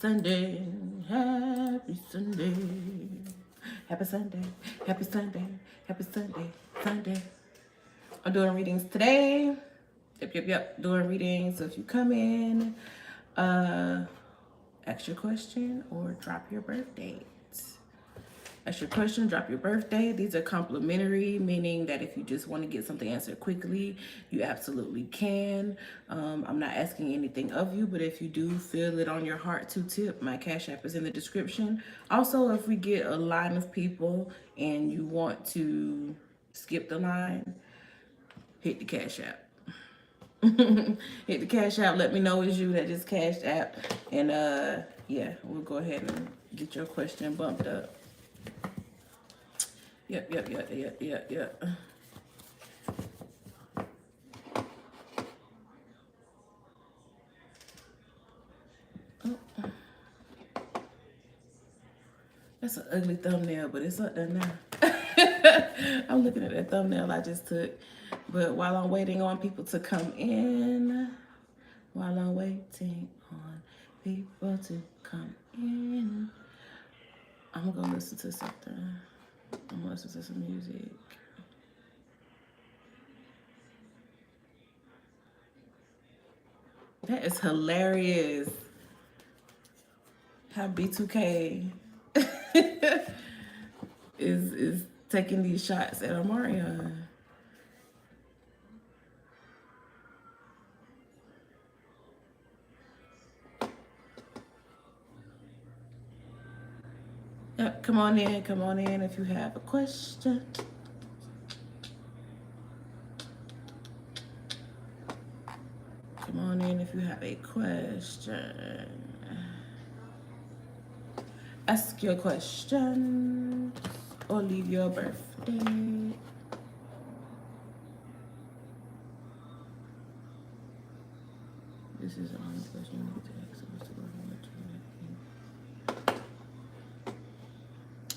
Sunday, happy Sunday, happy Sunday, happy Sunday, happy Sunday, Sunday. I'm doing readings today. Yep. Doing readings. So if you come in, ask your question or drop your birth date. Ask your question, drop your birthday. These are complimentary, meaning that if you just want to get something answered quickly, you absolutely can. I'm not asking anything of you, but if you do feel it on your heart to tip, my Cash App is in the description. Also, if we get a line of people and you want to skip the line, hit the Cash App. Hit the Cash App. Let me know it's you that just Cash App. And yeah, we'll go ahead and get your question bumped up. Yep. Oh, that's an ugly thumbnail, but it's up there now. I'm looking at that thumbnail I just took. But while I'm waiting on people to come in, I'm gonna listen to something. I'm gonna listen to some music. That is hilarious. How B2K is taking these shots at Omarion. Yep, come on in if you have a question. Come on in if you have a question. Ask your question or leave your birthday. This is the only question you need to ask.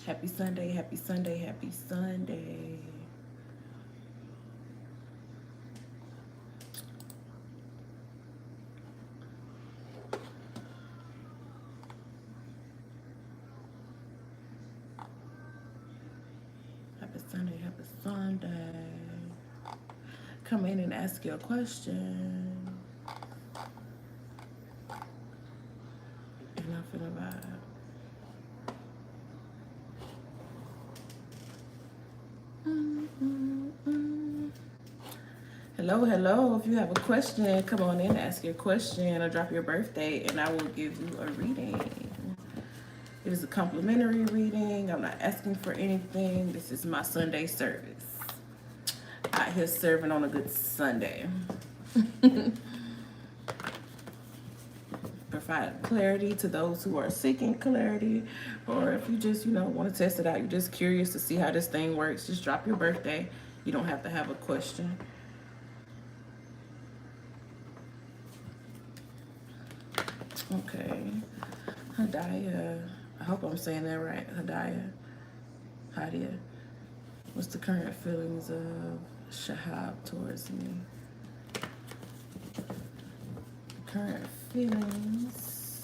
Happy Sunday, happy Sunday, happy Sunday. Happy Sunday, happy Sunday. Come in and ask your question. And I feel a vibe. Hello. If you have a question, come on in, ask your question, or drop your birthday, and I will give you a reading. It is a complimentary reading. I'm not asking for anything. This is my Sunday service. Out here serving on a good Sunday. Provide clarity to those who are seeking clarity, or if you just, want to test it out, you're just curious to see how this thing works, just drop your birthday. You don't have to have a question. Okay. Hadaya. I hope I'm saying that right. Hadia. What's the current feelings of Shahab towards me? Current feelings.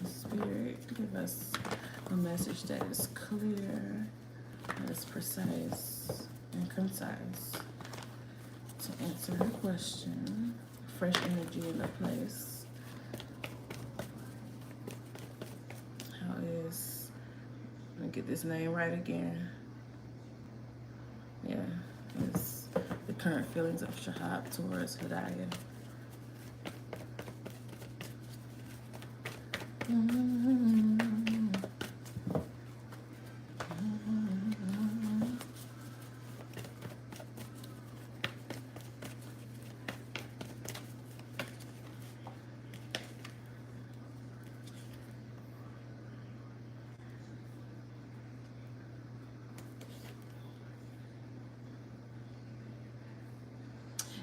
Spirit, give us a message that is clear, that is precise and concise to answer her question. Fresh energy in the place. How is, let me get this name right again. Yeah, it's the current feelings of Shahab towards Hadaya.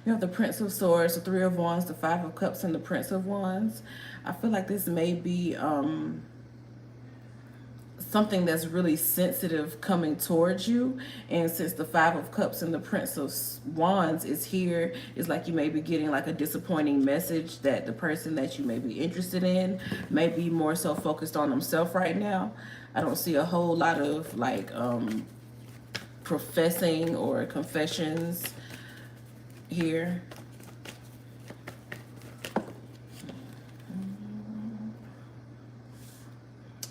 You have the Prince of Swords, the Three of Wands, the Five of Cups, and the Prince of Wands. I feel like this may be something that's really sensitive coming towards you. And since the Five of Cups and the Prince of Wands is here, it's like you may be getting like a disappointing message that the person that you may be interested in may be more so focused on themselves right now. I don't see a whole lot of like professing or confessions here.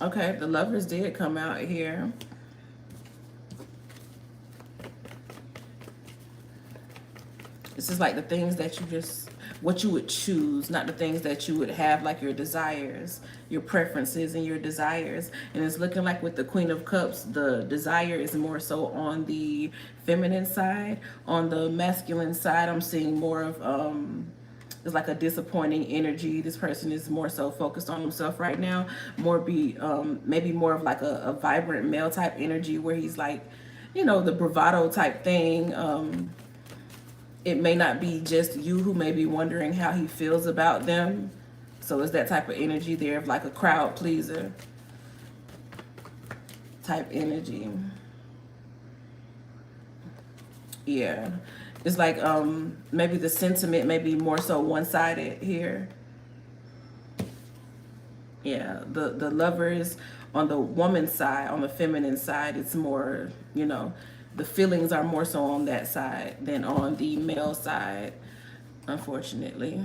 Okay, the Lovers did come out here. This is like the things that you just, what you would choose, not the things that you would have, like your desires, your preferences and your desires. And it's looking like with the Queen of Cups, the desire is more so on the feminine side. On the masculine side, I'm seeing more of, it's like a disappointing energy. This person is more so focused on himself right now. Maybe more of like a vibrant male type energy where he's like, you know, the bravado type thing. It may not be just you who may be wondering how he feels about them. So it's that type of energy there of like a crowd pleaser type energy. Yeah. It's like maybe the sentiment may be more so one-sided here. Yeah, the Lovers on the woman's side, on the feminine side, it's more, you know, the feelings are more so on that side than on the male side, unfortunately.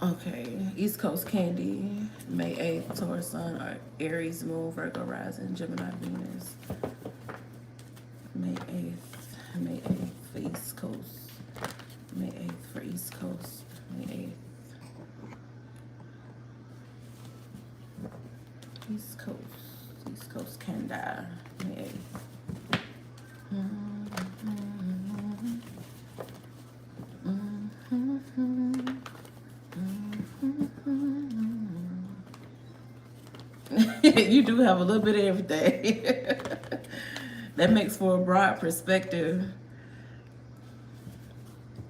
Okay, East Coast Candy, May 8th, Taurus Sun, Aries Moon, Virgo Rising, Gemini Venus. May 8th, May 8th for East Coast. May 8th for East Coast. May 8th. East Coast Canada. May 8th. You do have a little bit of everything. That makes for a broad perspective,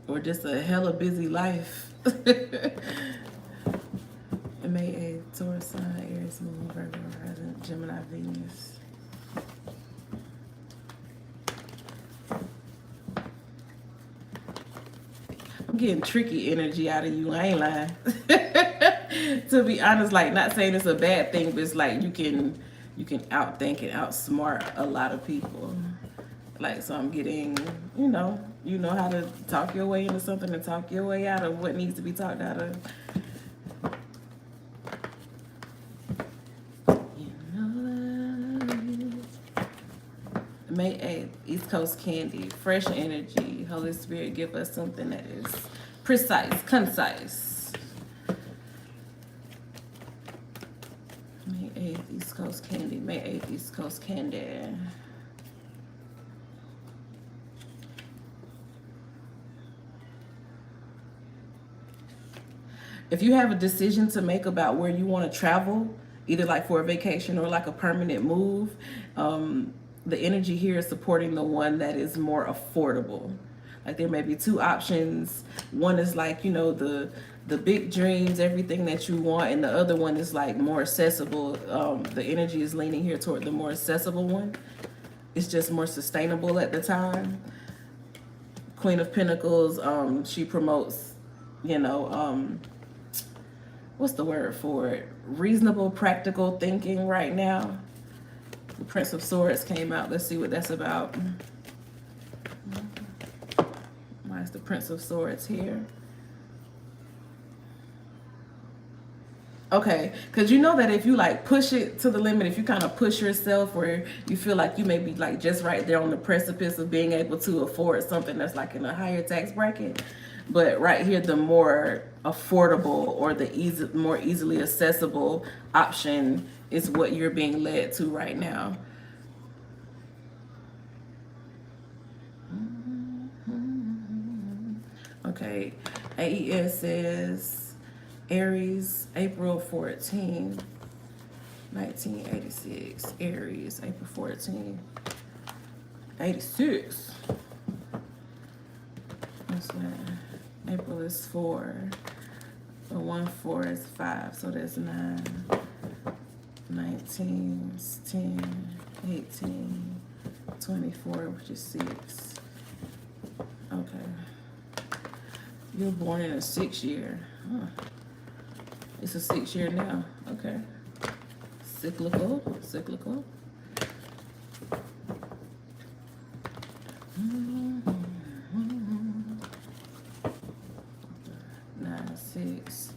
or just a hella busy life. May 8th, Taurus Sun, Aries Moon, Virgo Rising, Gemini Venus. I'm getting tricky energy out of you, I ain't lying. To be honest, like, not saying it's a bad thing, but it's like you can outthink and outsmart a lot of people. Like, so I'm getting, you know how to talk your way into something and talk your way out of what needs to be talked out of. May 8th, East Coast Candy, fresh energy. Holy Spirit, give us something that is precise, concise. May 8th, East Coast Candy, May 8th, East Coast Candy. If you have a decision to make about where you want to travel, either like for a vacation or like a permanent move, the energy here is supporting the one that is more affordable. Like, there may be two options. One is like, you know, the big dreams, everything that you want, and the other one is like more accessible. The energy is leaning here toward the more accessible one. It's just more sustainable at the time. Queen of Pentacles, she promotes, you know, what's the word for it? Reasonable, practical thinking right now. The Prince of Swords came out. Let's see what that's about. Why is the Prince of Swords here? Okay, because you know that if you like push it to the limit, if you kind of push yourself where you feel like you may be like just right there on the precipice of being able to afford something that's like in a higher tax bracket, but right here the more affordable or the more easily accessible option is what you're being led to right now. Okay, AES says Aries, April 14th, 1986. Aries, April 14th, 86. What's that? April is 4. But 1 4 is 5, so that's 9. 19, 10, 18, 24, which is 6. Okay. You're born in a 6 year. Huh. It's a 6 year now. Okay. Cyclical. 9, 6,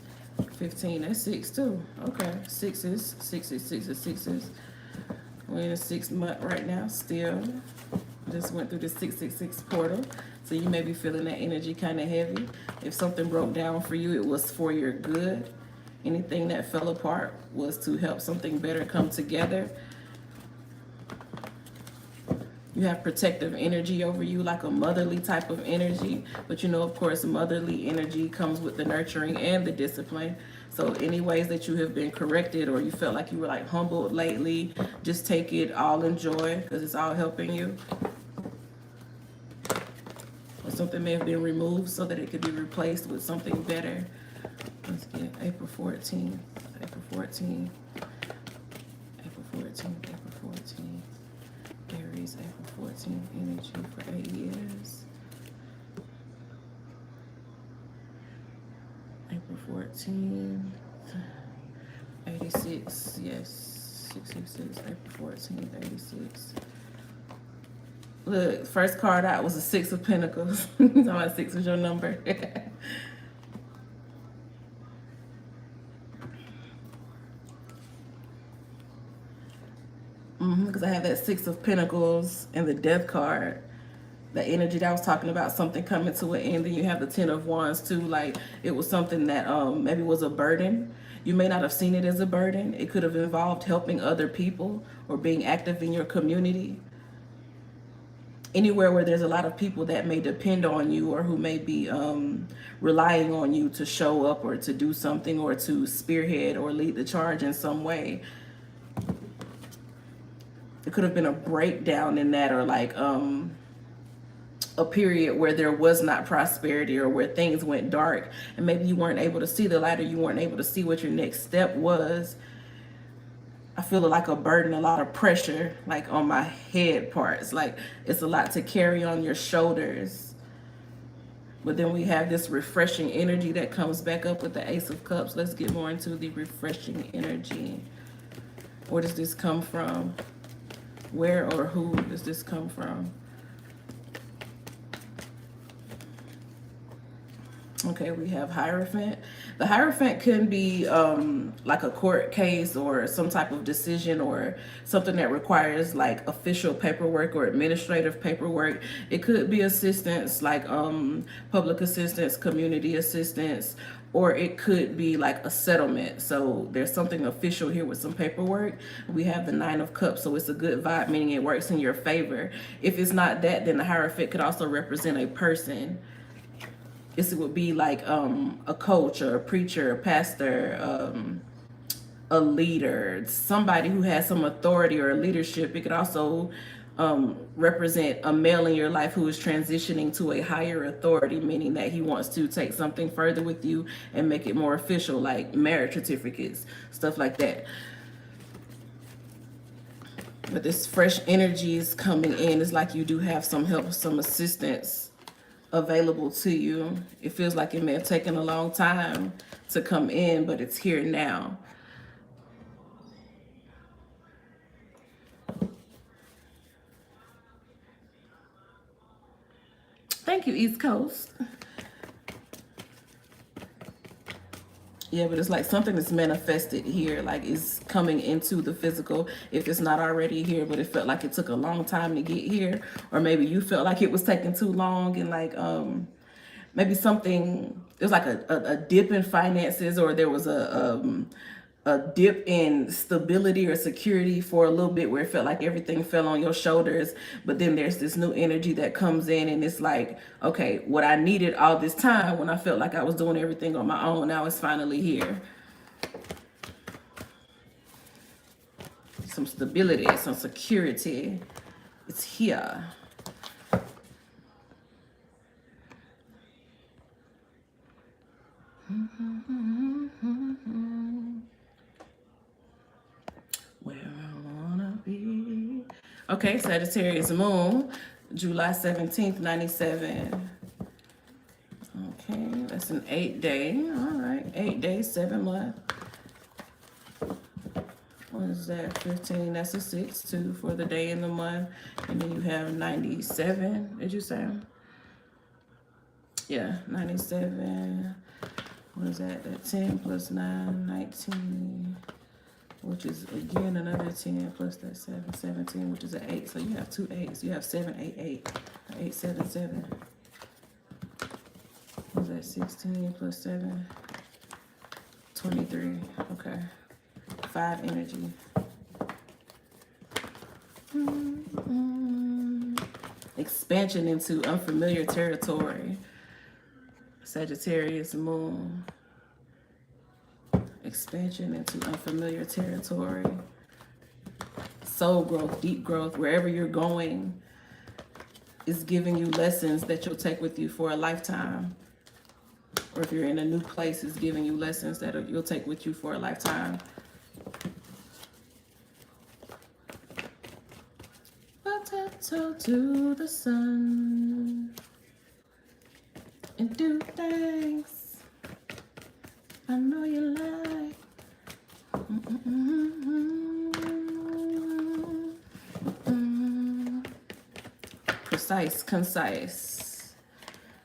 15. That's 6 too. Okay. Sixes. We're in a 6th month right now. Still. Just went through the 666 portal. So you may be feeling that energy kind of heavy. If something broke down for you, it was for your good. Anything that fell apart was to help something better come together. You have protective energy over you, like a motherly type of energy. But you know, of course, motherly energy comes with the nurturing and the discipline. So any ways that you have been corrected or you felt like you were like humbled lately, just take it all in joy because it's all helping you. Or something may have been removed so that it could be replaced with something better. Let's get April 14th. April 14th. April 14th. April 14th. Aries, April 14th. Energy for 8 years. April 14th. 86. Yes. 666. April 14th. 86. Look, first card out was a 6 of Pentacles. Talking 6 was your number. Because I have that 6 of Pentacles and the Death card. The energy that I was talking about, something coming to an end. Then you have the 10 of Wands too. Like it was something that maybe was a burden. You may not have seen it as a burden. It could have involved helping other people or being active in your community. Anywhere where there's a lot of people that may depend on you or who may be relying on you to show up or to do something or to spearhead or lead the charge in some way. It could have been a breakdown in that, or like a period where there was not prosperity or where things went dark and maybe you weren't able to see the light or you weren't able to see what your next step was. I feel like a burden, a lot of pressure, like on my head parts. Like it's a lot to carry on your shoulders. But then we have this refreshing energy that comes back up with the Ace of Cups. Let's get more into the refreshing energy. Where does this come from? Where or who does this come from? Okay, we have Hierophant. The Hierophant can be like a court case or some type of decision or something that requires like official paperwork or administrative paperwork. It could be assistance like public assistance, community assistance, or it could be like a settlement. So there's something official here with some paperwork. We have the 9 of Cups, so it's a good vibe, meaning it works in your favor. If it's not that, then the Hierophant could also represent a person. This would be like a coach or a preacher, a pastor, a leader, somebody who has some authority or leadership. It could also represent a male in your life who is transitioning to a higher authority, meaning that he wants to take something further with you and make it more official, like marriage certificates, stuff like that. But this fresh energy is coming in. It's like you do have some help, some assistance available to you. It feels like it may have taken a long time to come in, but it's here now. Thank you, East Coast. Yeah, but it's like something that's manifested here, like it's coming into the physical if it's not already here, but it felt like it took a long time to get here, or maybe you felt like it was taking too long, and like maybe something, there's like a dip in finances, or there was a dip in stability or security for a little bit where it felt like everything fell on your shoulders. But then there's this new energy that comes in and it's like, okay, what I needed all this time when I felt like I was doing everything on my own, now it's finally here. Some stability, some security. It's here. Okay, Sagittarius moon, July 17th, 97. Okay, that's an 8-day. All right, 8 days, 7 months. What is that? 15. That's a 6-2 for the day and the month. And then you have 97. Did you say? Yeah, 97. What is that? That 10 plus 9, 19. Which is again another 10 plus that 7, 17, which is an 8. So you have 2 8s. You have 7, 8, 8. 8, 7, 7. What is that? 16 plus 7? 23. Okay. 5 energy. Expansion into unfamiliar territory. Sagittarius moon. Expansion into unfamiliar territory. Soul growth, deep growth, wherever you're going is giving you lessons that you'll take with you for a lifetime. Or if you're in a new place, it's giving you lessons that you'll take with you for a lifetime. Potato to the sun and do things I know you like. Precise, concise.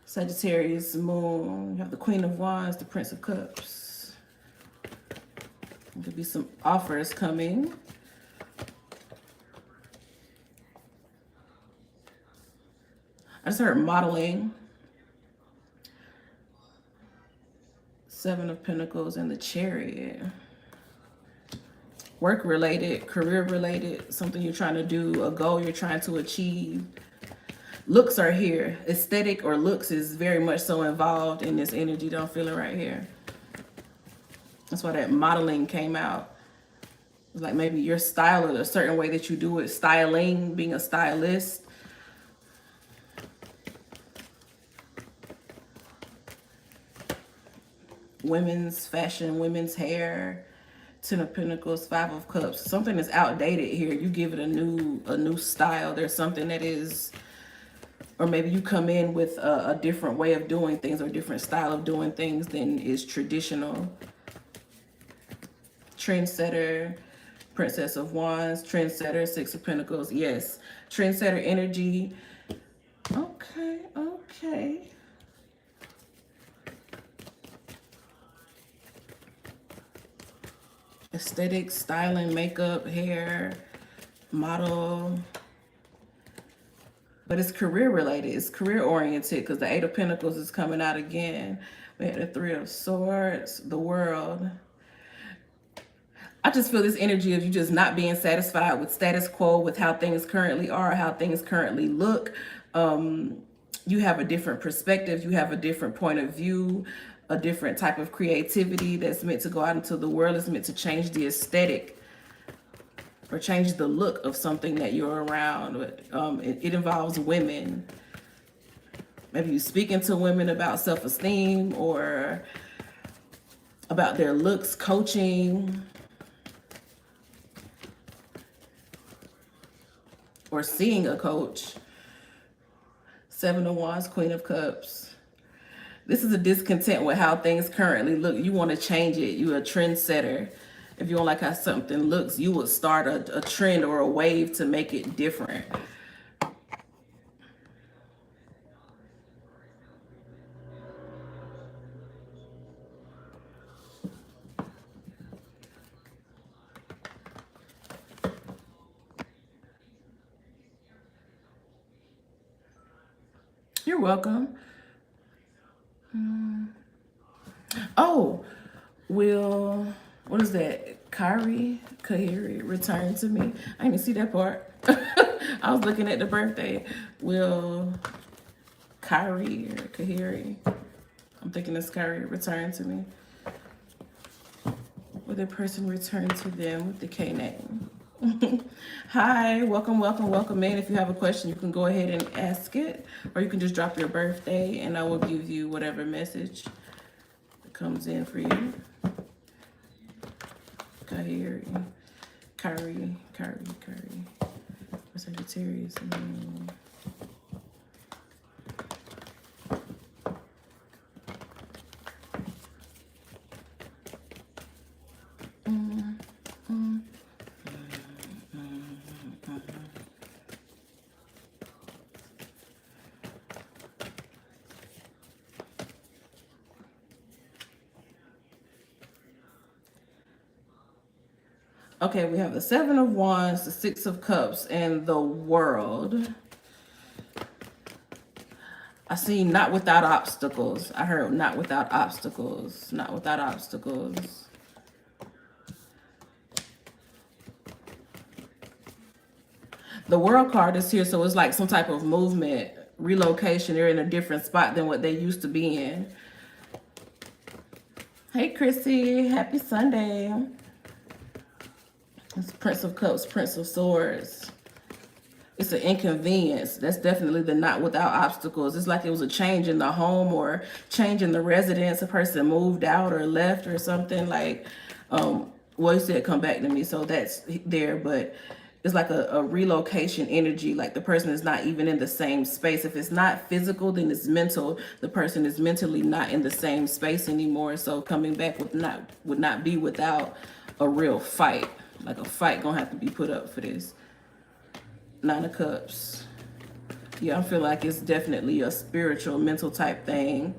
Sagittarius moon. You have the Queen of Wands, the Prince of Cups. There could be some offers coming. I just heard modeling. 7 of Pentacles and the Chariot. Work related, career related, something you're trying to do, a goal you're trying to achieve. Looks are here. Aesthetic or looks is very much so involved in this energy. Don't feel it right here. That's why that modeling came out. It's like maybe your style or a certain way that you do it. Styling, being a stylist. Women's fashion, women's hair. 10 of Pentacles, 5 of Cups. Something is outdated here. You give it a new style. There's something that is, or maybe you come in with a different way of doing things or a different style of doing things than is traditional. Trendsetter, Princess of Wands, trendsetter, 6 of Pentacles. Yes, trendsetter energy. Okay, okay. Aesthetic, styling, makeup, hair, model. But it's career related. It's career oriented because the 8 of Pentacles is coming out again. We had the 3 of Swords, the World. I just feel this energy of you just not being satisfied with status quo, with how things currently are, how things currently look. You have a different perspective. You have a different point of view, a different type of creativity that's meant to go out into the world. It's meant to change the aesthetic or change the look of something that you're around. It involves women. Maybe you're speaking to women about self-esteem or about their looks, coaching, or seeing a coach. 7 of Wands, Queen of Cups. This is a discontent with how things currently look. You want to change it. You're a trendsetter. If you don't like how something looks, you would start a trend or a wave to make it different. You're welcome. Oh, what is that? Kahiri return to me. I didn't see that part. I was looking at the birthday. Will Kyrie or Kahiri? I'm thinking it's Kyrie return to me. Will the person return to them with the K name? Hi, welcome, welcome, welcome in. If you have a question, you can go ahead and ask it, or you can just drop your birthday and I will give you whatever message comes in for you. Kyrie. for Sagittarius. Okay, we have the Seven of Wands, the Six of Cups, and the World. I see not without obstacles. I heard not without obstacles. Not without obstacles. The World card is here, so it's like some type of movement, relocation. They're in a different spot than what they used to be in. Hey, Chrissy. Happy Sunday. It's Prince of Cups, Prince of Swords. It's an inconvenience. That's definitely the not without obstacles. It's like it was a change in the home or change in the residence. A person moved out or left or something. Like, well, you said come back to me, so that's there. But it's like a relocation energy. Like the person is not even in the same space. If it's not physical, then it's mental. The person is mentally not in the same space anymore. So coming back would not be without a real fight. Like a fight gonna have to be put up for this. Nine of Cups. Yeah, I feel like it's definitely a spiritual, mental type thing.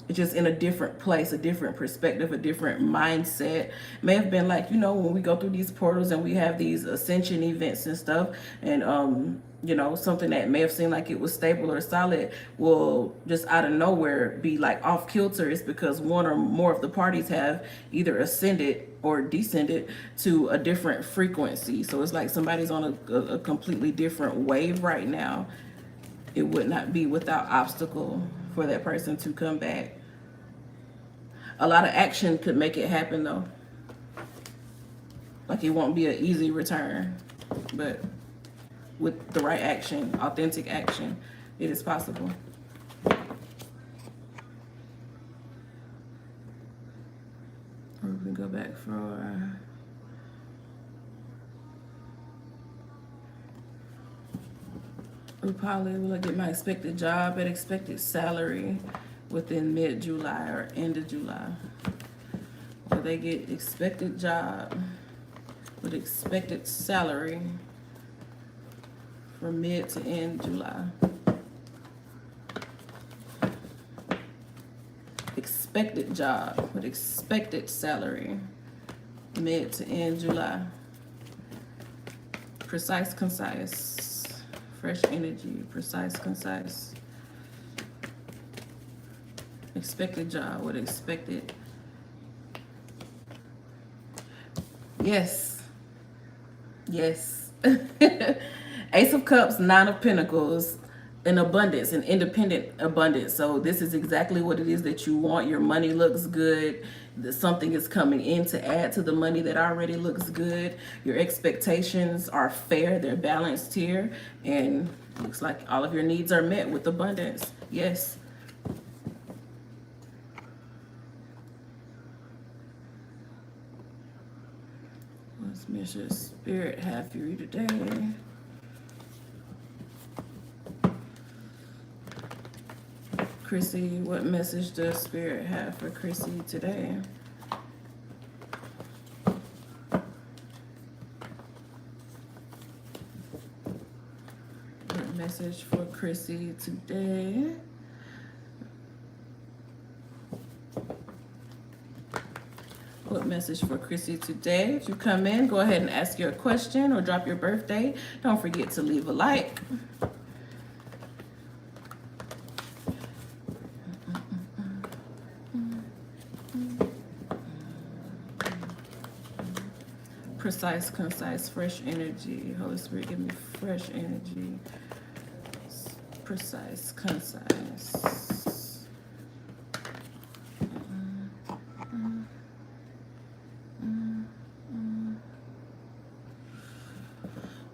It's just in a different place, a different perspective, a different mindset. May have been like, you know, when we go through these portals and we have these ascension events and stuff, and you know, something that may have seemed like it was stable or solid will just out of nowhere be like off kilter. It's because one or more of the parties have either ascended or descended to a different frequency. So it's like somebody's on a completely different wave right now. It would not be without obstacle for that person to come back. A lot of action could make it happen though. Like it won't be an easy return, but with the right action, authentic action, it is possible. Or we can go back for probably will I get my expected job and expected salary within mid-July or end of July. Or they get expected job with expected salary from mid to end July. Expected job with expected salary mid to end July. Precise, concise, fresh energy, precise, concise. Expected job with expected. Yes. Yes. Ace of Cups, Nine of Pentacles, an abundance, an independent abundance. So this is exactly what it is that you want. Your money looks good. Something is coming in to add to the money that already looks good. Your expectations are fair. They're balanced here. And looks like all of your needs are met with abundance. Yes. Let's measure Spirit have for you today. Chrissy, what message does Spirit have for Chrissy today? What message for Chrissy today? What message for Chrissy today? If you come in, go ahead and ask your question or drop your birthday. Don't forget to leave a like. Precise, concise, fresh energy. Holy Spirit, give me fresh energy. Precise, concise.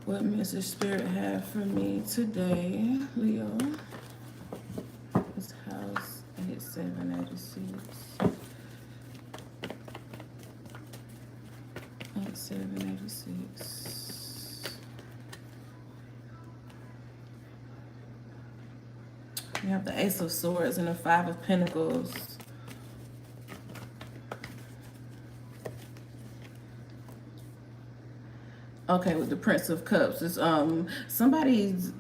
What message Spirit have for me today, Leo? This house 8786. 8786. You have the Ace of Swords and the Five of Pentacles. Okay, with the Prince of Cups, it's somebody's.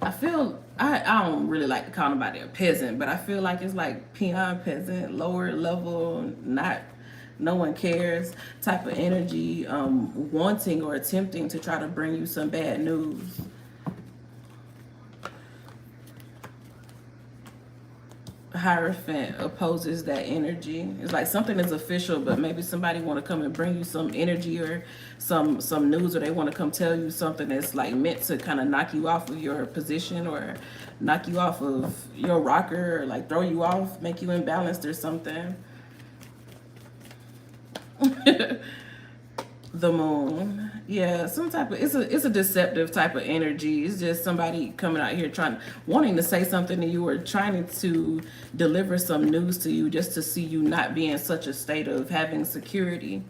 I don't really like to call nobody a peasant, but I feel like it's like peon peasant, lower level, not no one cares type of energy, wanting or attempting to try to bring you some bad news. Hierophant opposes that energy. It's like something is official, but maybe somebody want to come and bring you some energy or some news, or they want to come tell you something that's like meant to kind of knock you off of your position or knock you off of your rocker, or like throw you off, make you imbalanced or something. The moon, yeah, some type of, it's a deceptive type of energy. It's just somebody coming out here wanting to say something to you, or trying to deliver some news to you, just to see you not be in such a state of having security.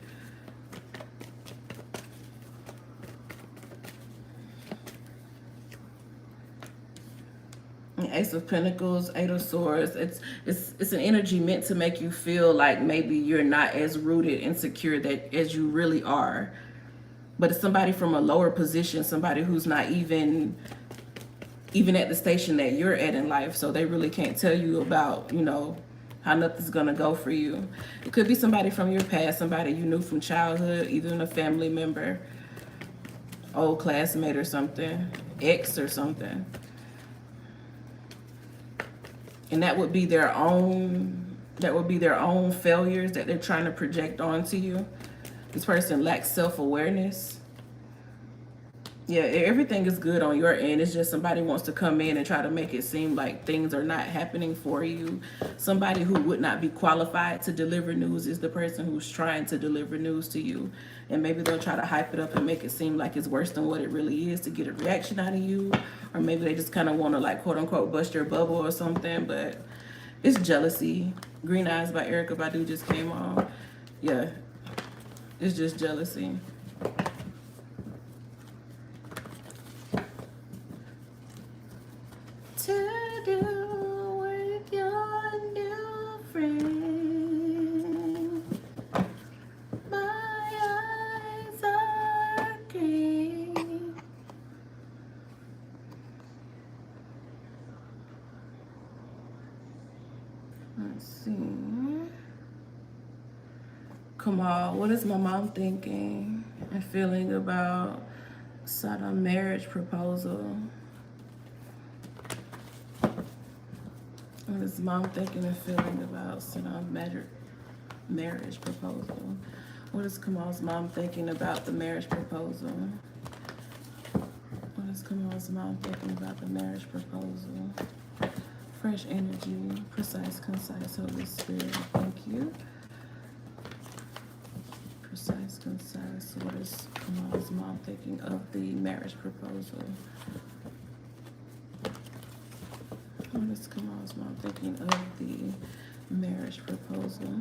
Ace of Pentacles, Eight of Swords. It's an energy meant to make you feel like maybe you're not as rooted and secure that as you really are. But it's somebody from a lower position, somebody who's not even at the station that you're at in life, so they really can't tell you about, you know, how nothing's gonna go for you. It could be somebody from your past, somebody you knew from childhood, either a family member, old classmate or something, ex or something. And that would be their own failures that they're trying to project onto you. This person lacks self-awareness. Yeah, everything is good on your end. It's just somebody wants to come in and try to make it seem like things are not happening for you. Somebody who would not be qualified to deliver news is the person who's trying to deliver news to you. And maybe they'll try to hype it up and make it seem like it's worse than what it really is to get a reaction out of you. Or maybe they just kind of want to, like, quote unquote, bust your bubble or something. But it's jealousy. Green Eyes by Erykah Badu just came on. Yeah, it's just jealousy. To do with your new friend. My eyes are green. Let's see. Kamal, what is my mom thinking and feeling about a marriage proposal? What is mom thinking and feeling about marriage proposal? What is Kamal's mom thinking about the marriage proposal? What is Kamal's mom thinking about the marriage proposal? Fresh energy, precise, concise, Holy Spirit. Thank you. Precise, concise. What is Kamal's mom thinking of the marriage proposal? What is Kamal's mom thinking of the marriage proposal?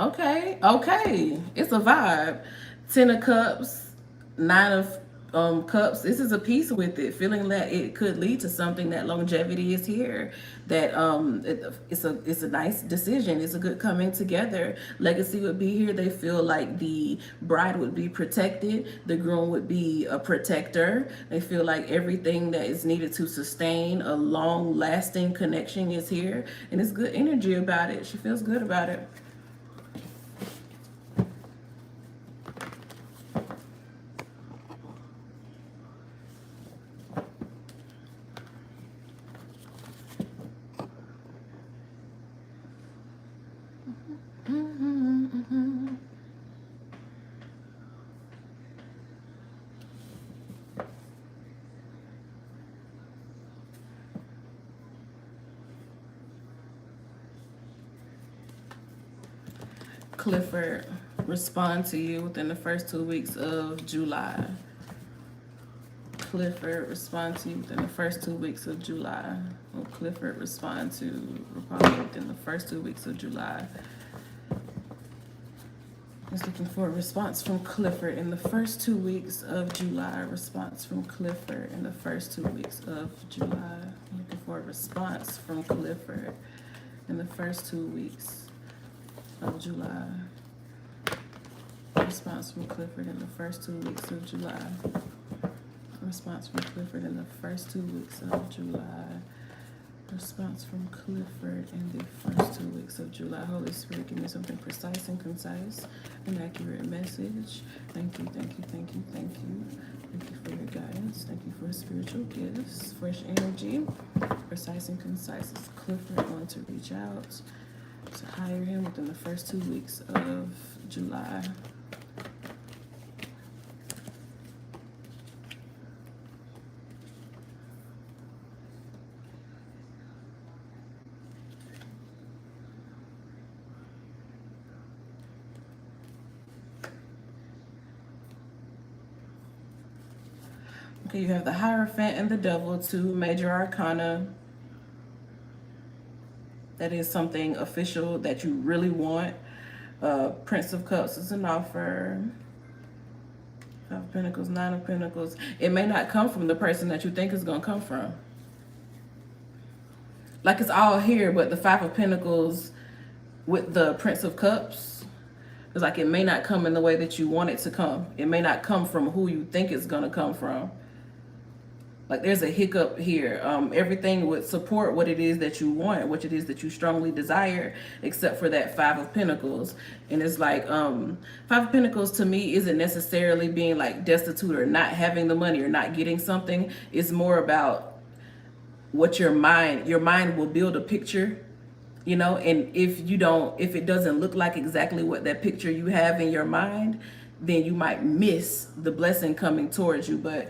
Okay. It's a vibe. 10 of Cups, 9 of Cups. This is a piece with it, feeling that it could lead to something, that longevity is here, that it's a nice decision, it's a good coming together. Legacy would be here. They feel like the bride would be protected, the groom would be a protector. They feel like everything that is needed to sustain a long lasting connection is here, and it's good energy about it. She feels good about it. Clifford, respond to you within the first 2 weeks of July. Clifford, respond to you within the first 2 weeks of July. Will Clifford respond to Republic within the first 2 weeks of July? Just looking for a response from Clifford in the first 2 weeks of July. Response from Clifford in the first 2 weeks of July. Looking for a response from Clifford in the first 2 weeks of July. Response from Clifford in the first 2 weeks of July. Response from Clifford in the first 2 weeks of July. Response from Clifford in the first 2 weeks of July. Holy Spirit, give me something precise and concise, an accurate message. Thank you, thank you, thank you, thank you. Thank you for your guidance. Thank you for spiritual gifts, fresh energy, precise and concise. Is Clifford going to reach out to hire him within the first 2 weeks of July? Okay, you have the Hierophant and the Devil, two major arcana. That is something official that you really want. Prince of Cups is an offer. 5 of Pentacles, 9 of Pentacles. It may not come from the person that you think it's going to come from. Like it's all here, but the 5 of Pentacles with the Prince of Cups, it's like it may not come in the way that you want it to come. It may not come from who you think it's going to come from. Like there's a hiccup here. Everything would support what it is that you want, what it is that you strongly desire, except for that 5 of Pentacles. And it's like 5 of Pentacles to me isn't necessarily being like destitute or not having the money or not getting something. It's more about what your mind will build a picture, you know, and if it doesn't look like exactly what that picture you have in your mind, then you might miss the blessing coming towards you. But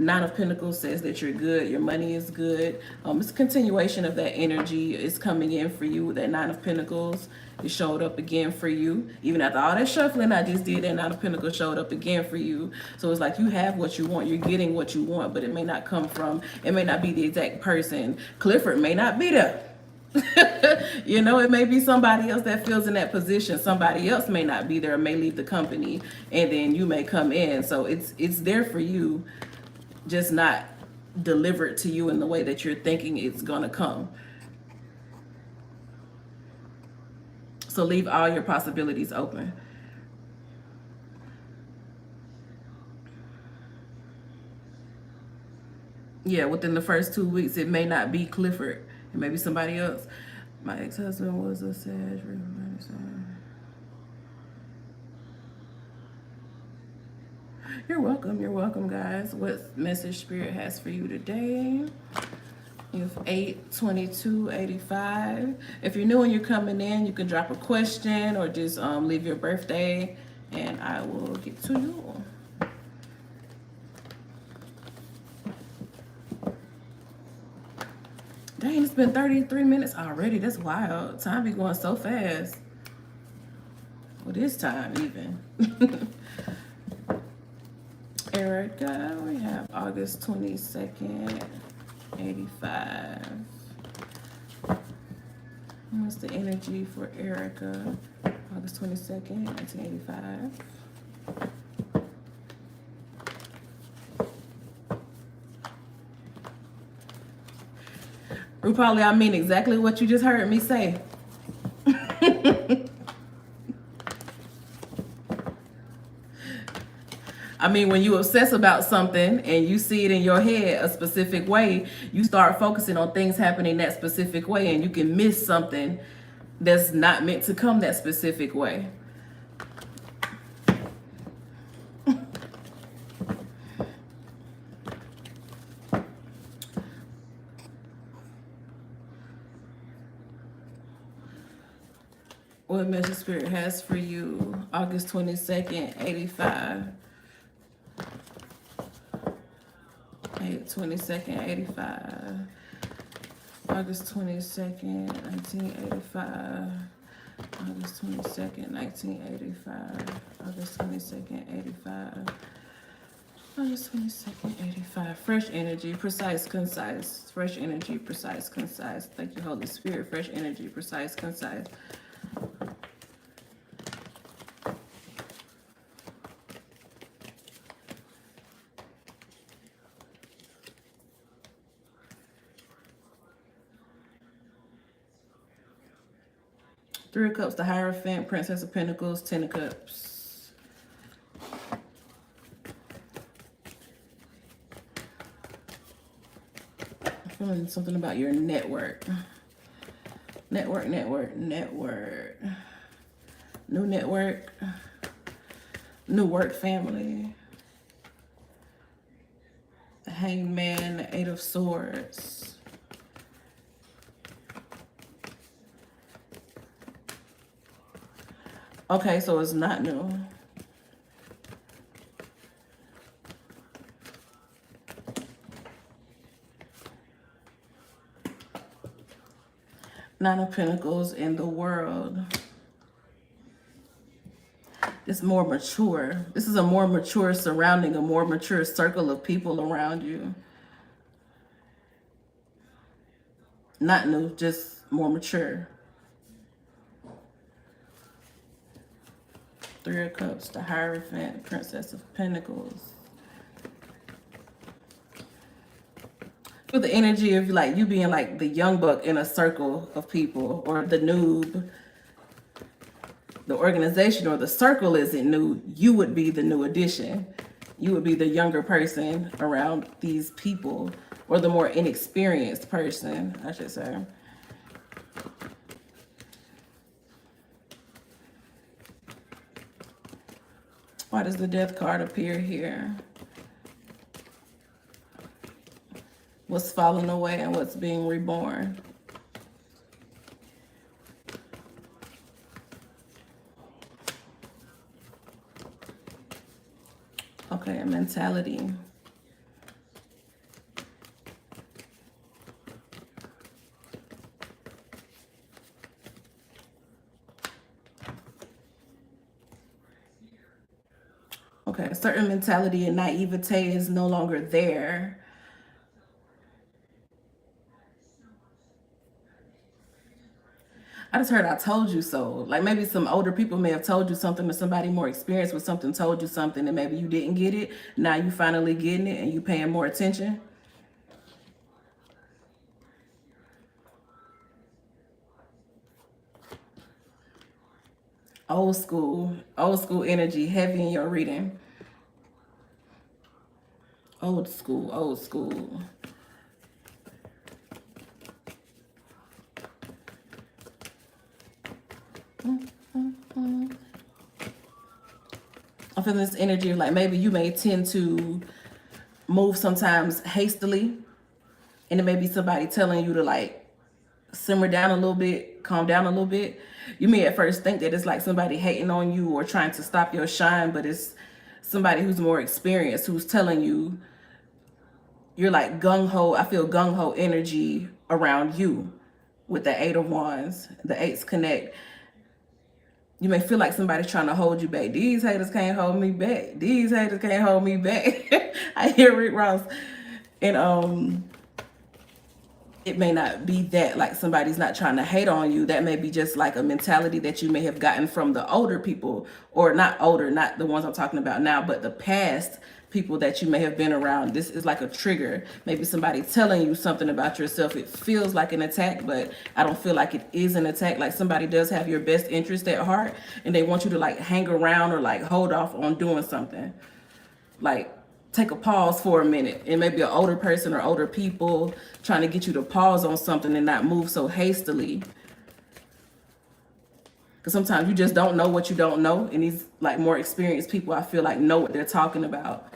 9 of Pentacles says that you're good, your money is good. It's a continuation of that energy is coming in for you. That 9 of Pentacles, it showed up again for you. Even after all that shuffling I just did, that 9 of Pentacles showed up again for you. So it's like you have what you want, you're getting what you want, but it may not come from, it may not be the exact person. Clifford may not be there. You know, it may be somebody else that feels in that position. Somebody else may not be there, may leave the company, and then you may come in. So it's there for you, just not delivered to you in the way that you're thinking it's gonna come. So leave all your possibilities open. Yeah, within the first 2 weeks, it may not be Clifford. It may be somebody else. My ex-husband was a Sag. You're welcome, guys. What message Spirit has for you today? You have 8/22/85. If you're new and you're coming in, you can drop a question or just leave your birthday, and I will get to you. Dang, it's been 33 minutes already. That's wild. Time be going so fast. Well, this time even. Erica, we have August 22nd, 85. What's the energy for Erica? August 22nd, 1985. Probably I mean exactly what you just heard me say. I mean, when you obsess about something and you see it in your head a specific way, you start focusing on things happening that specific way, and you can miss something that's not meant to come that specific way. What message Spirit has for you? August 22nd, 85. 22nd, 85. August 22nd, 1985. August 22nd, 1985. August 22nd, 85. August 22nd, 85. Fresh energy, precise, concise. Fresh energy, precise, concise. Thank you, Holy Spirit. Fresh energy, precise, concise. Three of Cups, the Hierophant, Princess of Pentacles, Ten of Cups. I'm feeling something about your network. Network. New network. New work family. The Hangman, the Eight of Swords. Okay, so it's not new. Nine of Pentacles in the world. It's more mature. This is a more mature surrounding, a more mature circle of people around you. Not new, just more mature. Three of Cups, the Hierophant, Princess of Pentacles. With the energy of like you being like the young buck in a circle of people, or the noob. The organization or the circle isn't new. You would be the new addition. You would be the younger person around these people, or the more inexperienced person, I should say. Why does the Death card appear here? What's falling away and what's being reborn? Okay, a mentality. Okay, a certain mentality and naivete is no longer there. I just heard I told you so. Like maybe some older people may have told you something, or somebody more experienced with something told you something, and maybe you didn't get it. Now you finally getting it and you paying more attention. Old school energy, heavy in your reading. Old school. I feel this energy like maybe you may tend to move sometimes hastily, and it may be somebody telling you to like simmer down a little bit, calm down a little bit. You may at first think that it's like somebody hating on you or trying to stop your shine, but it's somebody who's more experienced who's telling you. You're like gung-ho. I feel gung-ho energy around you with the Eight of Wands. The eights connect. You may feel like somebody's trying to hold you back. These haters can't hold me back. These haters can't hold me back. I hear Rick Ross. And it may not be that like somebody's not trying to hate on you. That may be just like a mentality that you may have gotten from the older people, or not older, not the ones I'm talking about now, but the past people that you may have been around. This is like a trigger. Maybe somebody telling you something about yourself. It feels like an attack, but I don't feel like it is an attack. Like somebody does have your best interest at heart, and they want you to like hang around or like hold off on doing something. Like take a pause for a minute. It may be an older person or older people trying to get you to pause on something and not move so hastily. Because sometimes you just don't know what you don't know. And these like more experienced people, I feel like, know what they're talking about.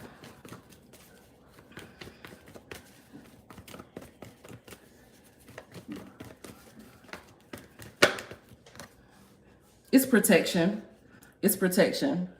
It's protection. It's protection.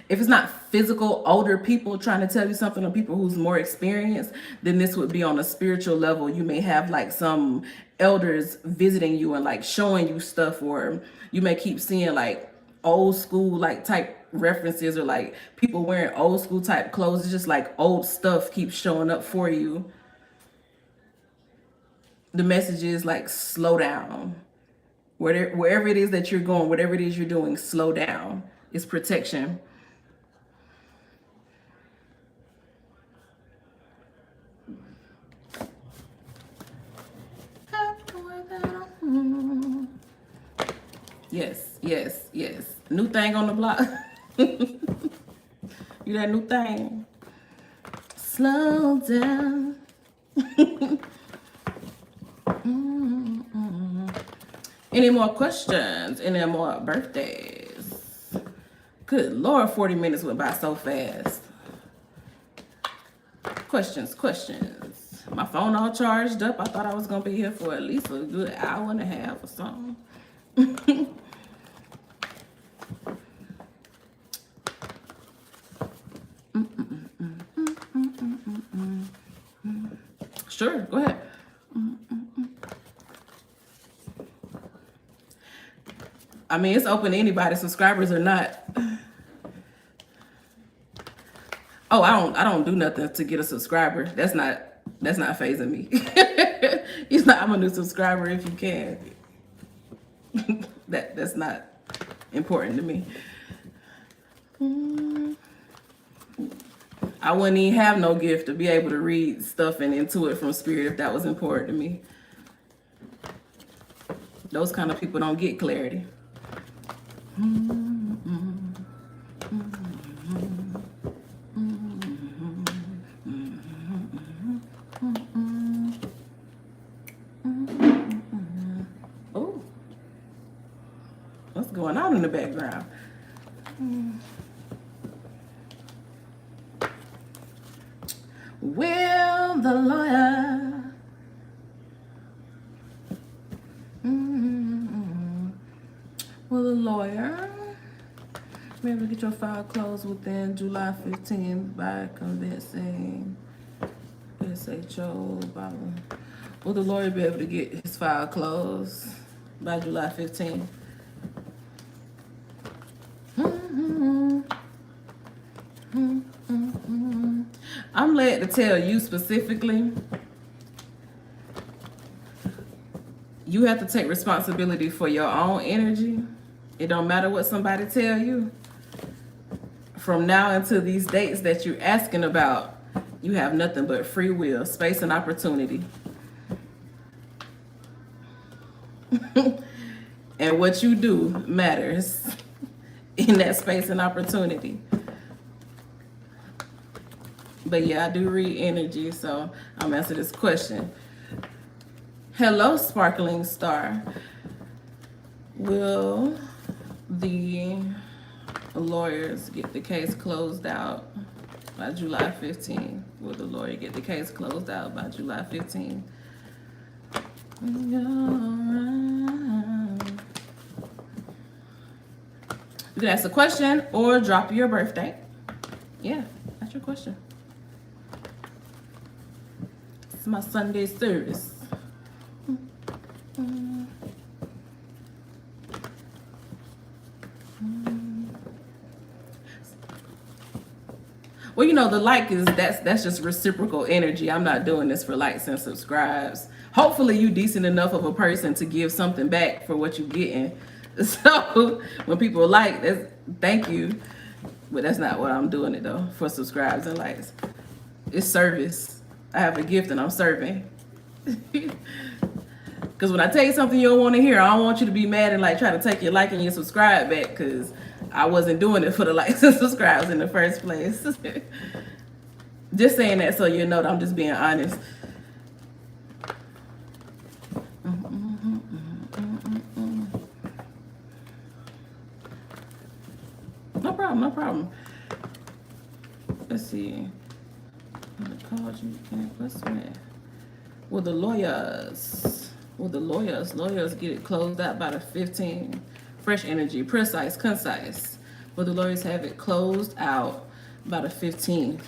If it's not physical older people trying to tell you something, or people who's more experienced, then this would be on a spiritual level. You may have like some elders visiting you and like showing you stuff, or you may keep seeing like old school like type references, or like people wearing old school type clothes. It's just like old stuff keeps showing up for you. The message is like slow down. Wherever it is that you're going, whatever it is you're doing, slow down. It's protection. Yes, yes, yes. New thing on the block. You that new thing. Slow down. Any more questions? Any more birthdays? Good Lord, 40 minutes went by so fast. Questions, questions. My phone all charged up. I thought I was going to be here for at least a good hour and a half or something. Sure, go ahead. I mean, it's open to anybody, subscribers or not. Oh, I don't do nothing to get a subscriber. That's not phasing me. He's not. I'm a new subscriber if you can. That's not important to me. I wouldn't even have no gift to be able to read stuff and intuit from spirit if that was important to me. Those kind of people don't get clarity. Oh, what's going on in the background? Will the lawyer will the lawyer be able to get your file closed within July 15th by convincing SHO? Will the lawyer be able to get his file closed by July 15th? I'm led to tell you specifically, you have to take responsibility for your own energy. It don't matter what somebody tell you. From now until these dates that you're asking about, you have nothing but free will, space, and opportunity. And what you do matters in that space and opportunity. But yeah, I do read energy, so I'm answering this question. Hello, sparkling star. Will the lawyers get the case closed out by July 15th? Will the lawyer get the case closed out by July 15th? You can ask a question or drop your birthday. Yeah, that's your question. It's my Sunday service. Well, you know, the like is that's just reciprocal energy. I'm not doing this for likes and subscribes. Hopefully you decent enough of a person to give something back for what you're getting. So when people like, that's thank you. But that's not what I'm doing it though, for subscribes and likes. It's service. I have a gift and I'm serving. Because when I tell you something you don't want to hear, I don't want you to be mad and like try to take your like and your subscribe back, because I wasn't doing it for the likes and subscribes in the first place. Just saying that so you know that I'm just being honest. No problem, no problem. Let's see. Will the lawyers get it closed out by the 15th? Fresh energy, precise, concise. Will the lawyers have it closed out by the 15th?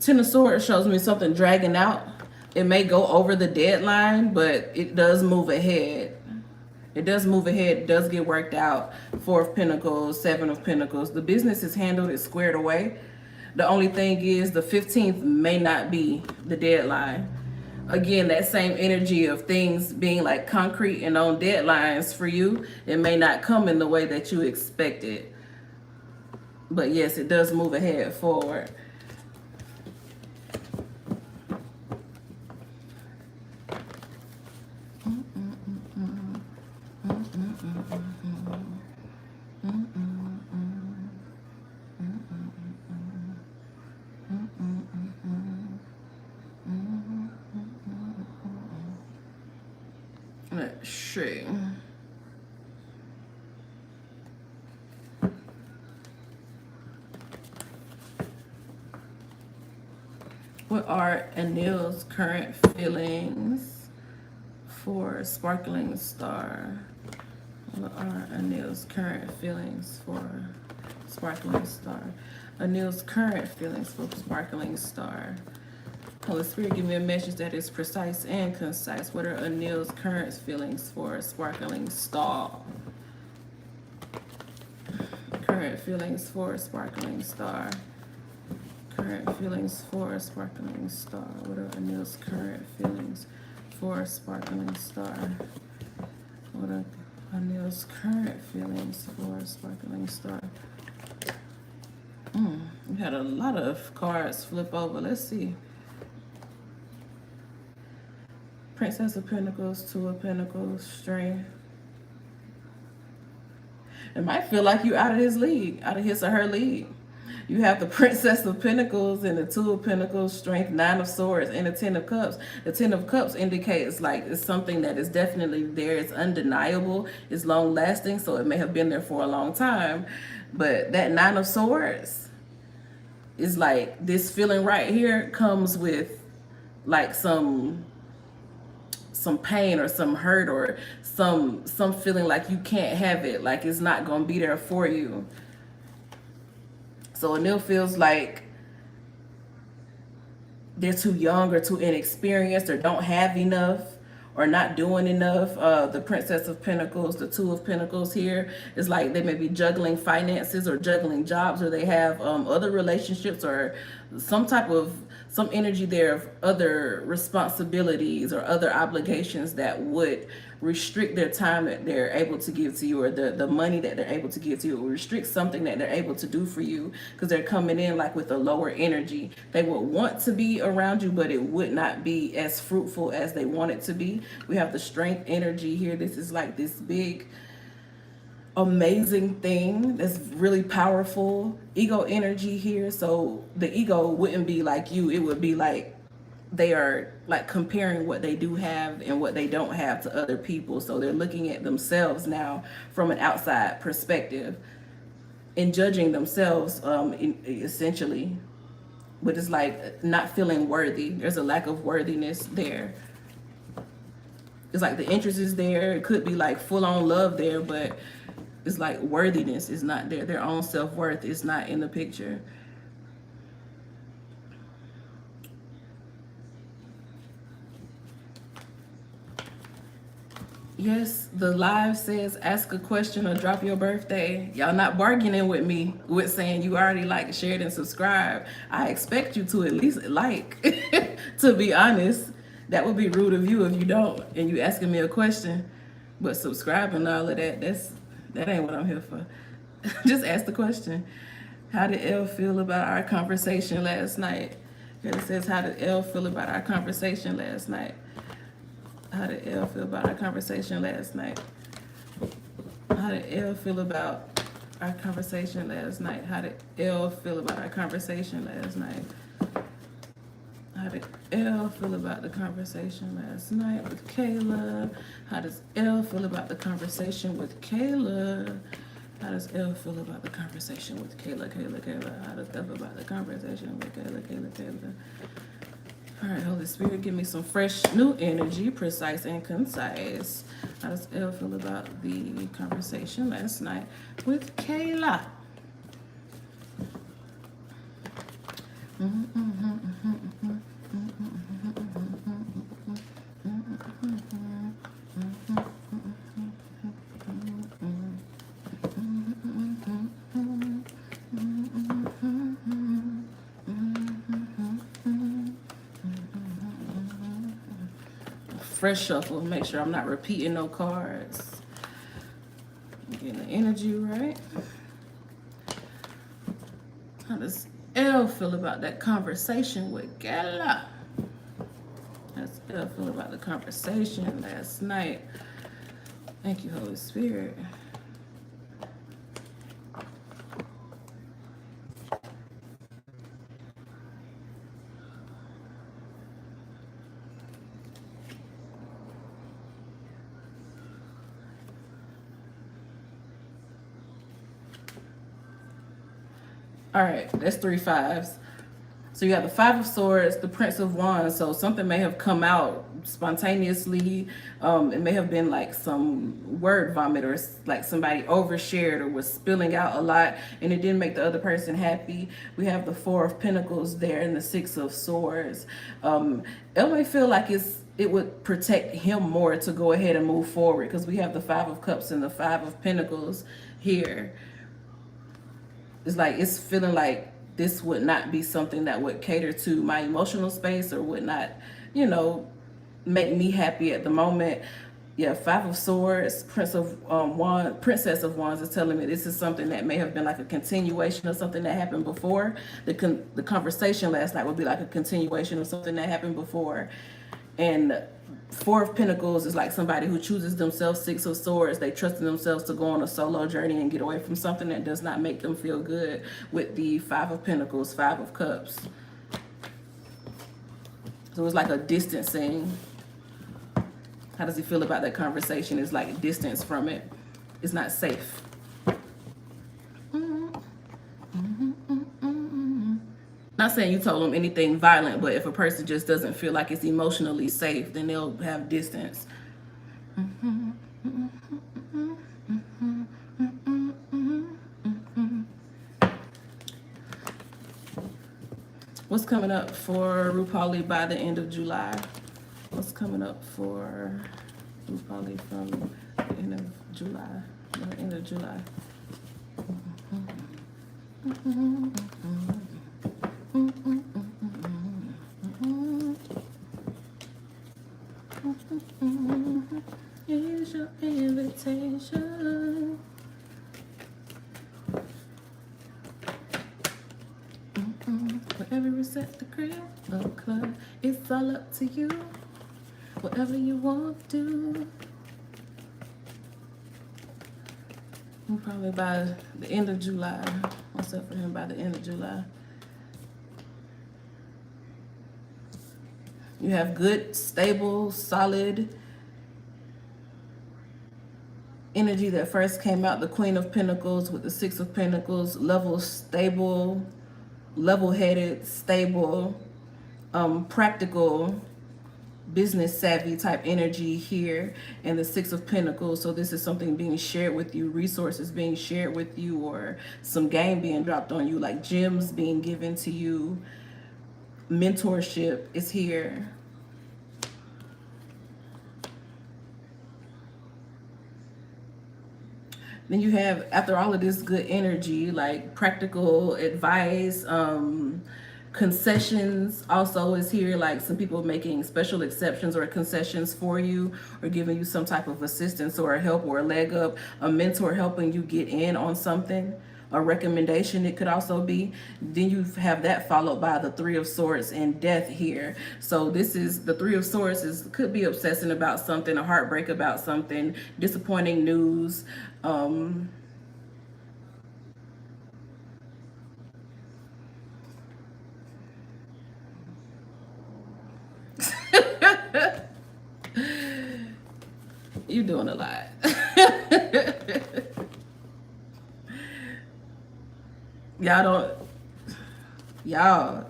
Ten of Swords shows me something dragging out. It may go over the deadline, but it does move ahead. It does move ahead. It does get worked out. Four of Pentacles, Seven of Pentacles. The business is handled. It's squared away. The only thing is the 15th may not be the deadline. Again, that same energy of things being like concrete and on deadlines for you, it may not come in the way that you expected. But yes, it does move ahead forward. Let's see. What are Anil's current feelings for Sparkling Star? What are Anil's current feelings for Sparkling Star? Anil's current feelings for Sparkling Star. Holy Spirit, give me a message that is precise and concise. What are Anil's current feelings for Sparkling Star? Current feelings for Sparkling Star. Current feelings for Sparkling Star. What are Anil's current feelings for Sparkling Star? What are Anil's current feelings for Sparkling Star? We had a lot of cards flip over. Let's see. Princess of Pentacles, Two of Pentacles, Strength. It might feel like you out of his league, out of his or her league. You have the Princess of Pentacles and the Two of Pentacles, Strength, Nine of Swords, and the Ten of Cups. The Ten of Cups indicates like it's something that is definitely there. It's undeniable. It's long lasting, so it may have been there for a long time. But that Nine of Swords is like this feeling right here comes with like some pain or some hurt or some feeling like you can't have it, like it's not gonna be there for you. So Anil feels like they're too young or too inexperienced or don't have enough or not doing enough. The Princess of Pentacles, the Two of Pentacles here is like they may be juggling finances or juggling jobs, or they have other relationships or some energy there of other responsibilities or other obligations that would restrict their time that they're able to give to you, or the money that they're able to give to you, or restrict something that they're able to do for you, because they're coming in like with a lower energy. They would want to be around you, but it would not be as fruitful as they want it to be. We have the Strength energy here. This is like this big amazing thing that's really powerful. Ego energy here. So the ego wouldn't be like you, it would be like they are like comparing what they do have and what they don't have to other people. So they're looking at themselves now from an outside perspective and judging themselves essentially. But it's like not feeling worthy. There's a lack of worthiness there. It's like the interest is there. It could be like full on love there, but it's like worthiness is not there. Their own self-worth is not in the picture. Yes, the live says ask a question or drop your birthday. Y'all not bargaining with me with saying you already like, shared, and subscribed. I expect you to at least like, to be honest. That would be rude of you if you don't and you asking me a question. But subscribing and all of that, that ain't what I'm here for. Just ask the question. How did Elle feel about our conversation last night? And it says, how did Elle feel about our conversation last night? How did Elle feel about our conversation last night? How did Elle feel about our conversation last night? How did Elle feel about our conversation last night? How did Elle feel about the conversation last night with Kayla? How does Elle feel about the conversation with Kayla? How does Elle feel about the conversation with Kayla? How does Elle feel about the conversation with Kayla? All right, Holy Spirit, give me some fresh new energy, precise and concise. How does Elle feel about the conversation last night with Kayla? Fresh shuffle, make sure I'm not repeating no cards. Getting the energy right. How does Elle feel about that conversation with Gala? How does Elle feel about the conversation last night? Thank you, Holy Spirit. All right, that's 3 5s. So you have the 5 of Swords, the Prince of Wands. So something may have come out spontaneously. It may have been like some word vomit, or like somebody overshared or was spilling out a lot and it didn't make the other person happy. We have the 4 of Pentacles there and the 6 of Swords. It may feel like it would protect him more to go ahead and move forward, because we have the 5 of Cups and the 5 of Pentacles here. It's like, it's feeling like this would not be something that would cater to my emotional space, or would not, you know, make me happy at the moment. Yeah, 5 of Swords, Princess of Wands is telling me this is something that may have been like a continuation of something that happened before. The conversation last night would be like a continuation of something that happened before. And 4 of Pentacles is like somebody who chooses themselves. 6 of Swords, they trust in themselves to go on a solo journey and get away from something that does not make them feel good. With the 5 of Pentacles, 5 of Cups. So it's like a distancing. How does he feel about that conversation? It's like distance from it. It's not safe. Not saying you told them anything violent, but if a person just doesn't feel like it's emotionally safe, then they'll have distance. What's coming up for Rupali by the end of July? What's coming up for Rupali from the end of July? The end of July. Here's your invitation. Wherever it's at the crib or club, it's all up to you. Whatever you want to. And probably by the end of July. What's up for him by the end of July? You have good, stable, solid energy that first came out. The Queen of Pentacles with the 6 of Pentacles. Level, stable, level-headed, stable, practical, business savvy type energy here, and the 6 of Pentacles. So this is something being shared with you, resources being shared with you, or some game being dropped on you, like gems being given to you. Mentorship is here. Then you have, after all of this good energy, like practical advice, concessions also is here, like some people making special exceptions or concessions for you, or giving you some type of assistance or a help or a leg up, a mentor helping you get in on something, a recommendation it could also be. Then you have that followed by the 3 of Swords and death here. So this is, the 3 of Swords could be obsessing about something, a heartbreak about something, disappointing news, you're doing a lot. Y'all.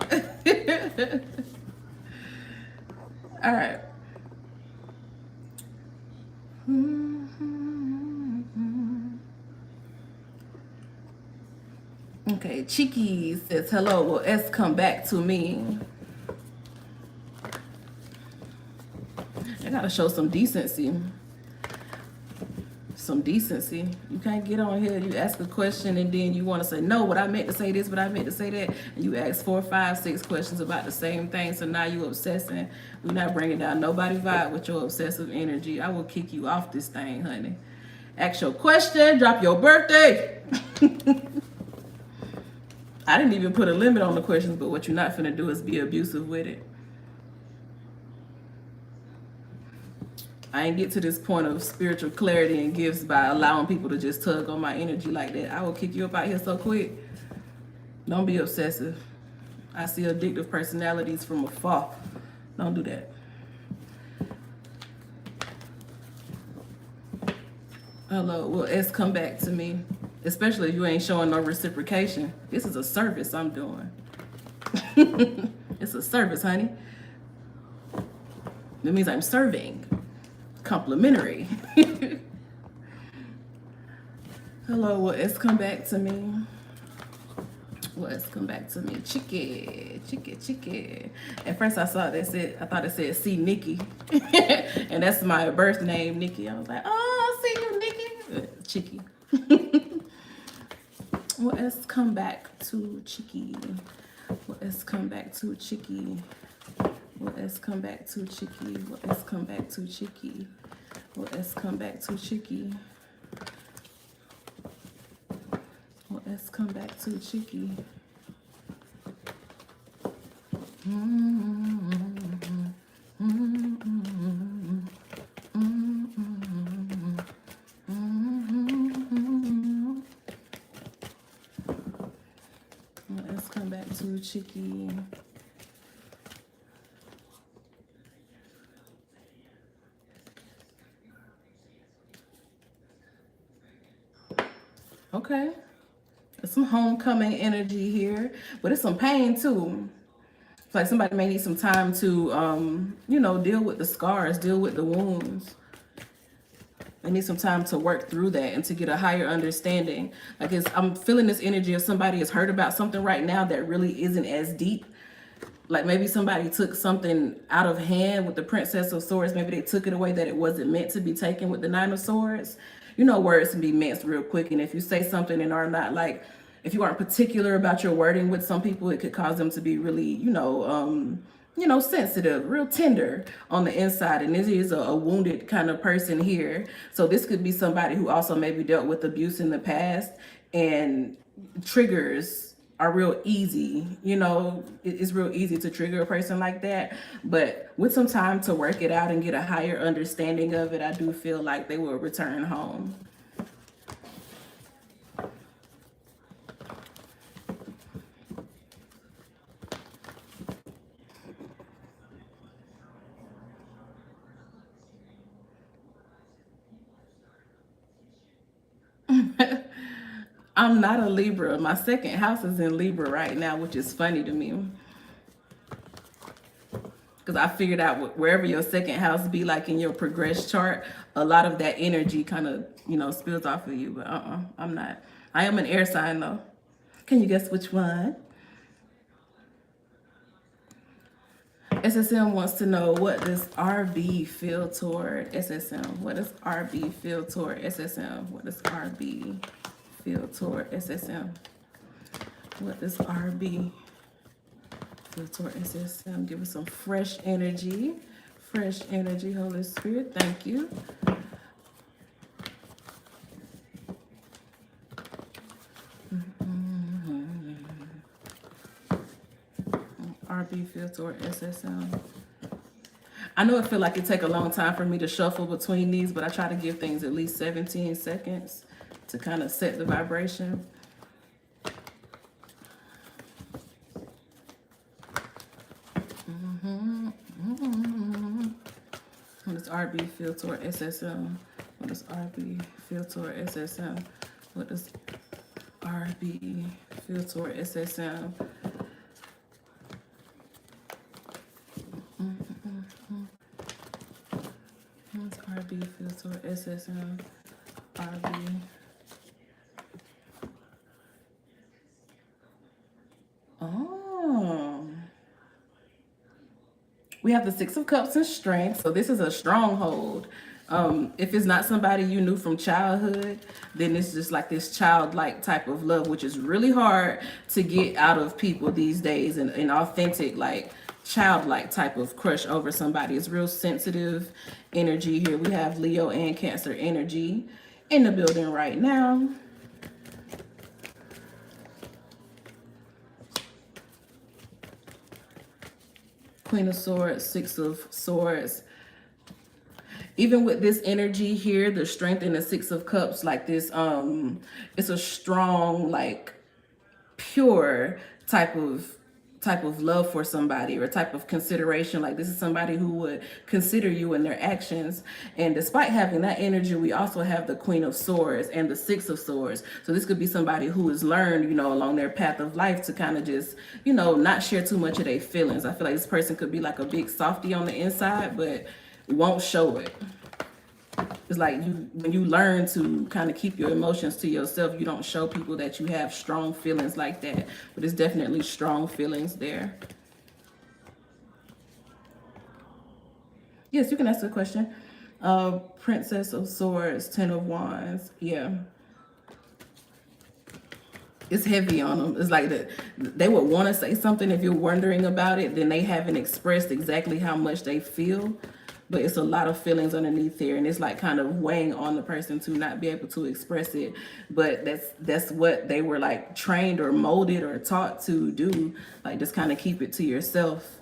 All right. Okay, Cheeky says, hello, will S come back to me? I gotta show some decency. Some decency. You can't get on here, you ask a question and then you want to say, no, but I meant to say this, but I meant to say that. And you ask 4, 5, 6 questions about the same thing. So now you obsessing. We're not bringing down nobody's vibe with your obsessive energy. I will kick you off this thing, honey. Ask your question, drop your birthday. I didn't even put a limit on the questions, but what you're not finna do is be abusive with it. I ain't get to this point of spiritual clarity and gifts by allowing people to just tug on my energy like that. I will kick you up out here so quick. Don't be obsessive. I see addictive personalities from afar. Don't do that. Hello, will S come back to me? Especially if you ain't showing no reciprocation. This is a service I'm doing. It's a service, honey. That means I'm serving. Complimentary. Hello, will S come back to me? Will S come back to me? Chicky. At first I thought it said see Nikki. And that's my birth name, Nikki. I was like, oh, I see you, Nikki. Chicky. Will S come back to Chicky? Will S come back to Chicky? Will S come back to Chicky? Will S come back to Chicky? Will S come back to Chicky? Will S come back to Chicky? Let's come back to Chicky. Okay. There's some homecoming energy here, but it's some pain too. It's like somebody may need some time to, you know, deal with the scars, deal with the wounds. They need some time to work through that and to get a higher understanding. Like I'm feeling this energy of somebody has heard about something right now that really isn't as deep. Like maybe somebody took something out of hand with the Princess of Swords. Maybe they took it away that it wasn't meant to be taken with the Nine of Swords. You know, words can be minced real quick. And if you say something and are not like, if you aren't particular about your wording with some people, it could cause them to be really, you know, sensitive, real tender on the inside. And this is a wounded kind of person here. So this could be somebody who also maybe dealt with abuse in the past, and triggers are real easy. You know, it's real easy to trigger a person like that. But with some time to work it out and get a higher understanding of it, I do feel like they will return home. I'm not a Libra. My second house is in Libra right now, which is funny to me. Because I figured out wherever your second house be, like in your progress chart, a lot of that energy kind of, you know, spills off of you. But I'm not. I am an air sign though. Can you guess which one? SSM wants to know, what does RB feel toward SSM? What does RB feel toward SSM? What does RB feel toward SSM? What does RB feel toward SSM? Give us some fresh energy. Fresh energy, Holy Spirit. Thank you. RB feel toward SSM. I know it feel like it take a long time for me to shuffle between these, but I try to give things at least 17 seconds to kind of set the vibration. What does RB feel toward SSM? What does RB feel toward SSM? What does RB feel toward SSM? What's RB feel toward SSM? RB. Oh. We have the Six of Cups and Strength. So this is a stronghold. If it's not somebody you knew from childhood, then it's just like this childlike type of love, which is really hard to get out of people these days. And an authentic, like, childlike type of crush over somebody. It's real sensitive energy here. We have Leo and Cancer energy in the building right now. Queen of Swords, Six of Swords. Even with this energy here, the strength in the Six of Cups, like this, it's a strong, like pure type of love for somebody, or type of consideration. Like this is somebody who would consider you in their actions. And despite having that energy, we also have the Queen of Swords and the Six of Swords. So this could be somebody who has learned, you know, along their path of life to kind of just, you know, not share too much of their feelings. I feel like this person could be like a big softie on the inside, but won't show it. It's like when you learn to kind of keep your emotions to yourself, you don't show people that you have strong feelings like that. But it's definitely strong feelings there. Yes, you can ask a question. Princess of Swords, Ten of Wands. Yeah. It's heavy on them. It's like that they would want to say something. If you're wondering about it, then they haven't expressed exactly how much they feel. But it's a lot of feelings underneath here, and it's like kind of weighing on the person to not be able to express it. But that's what they were like trained or molded or taught to do. Like just kind of keep it to yourself.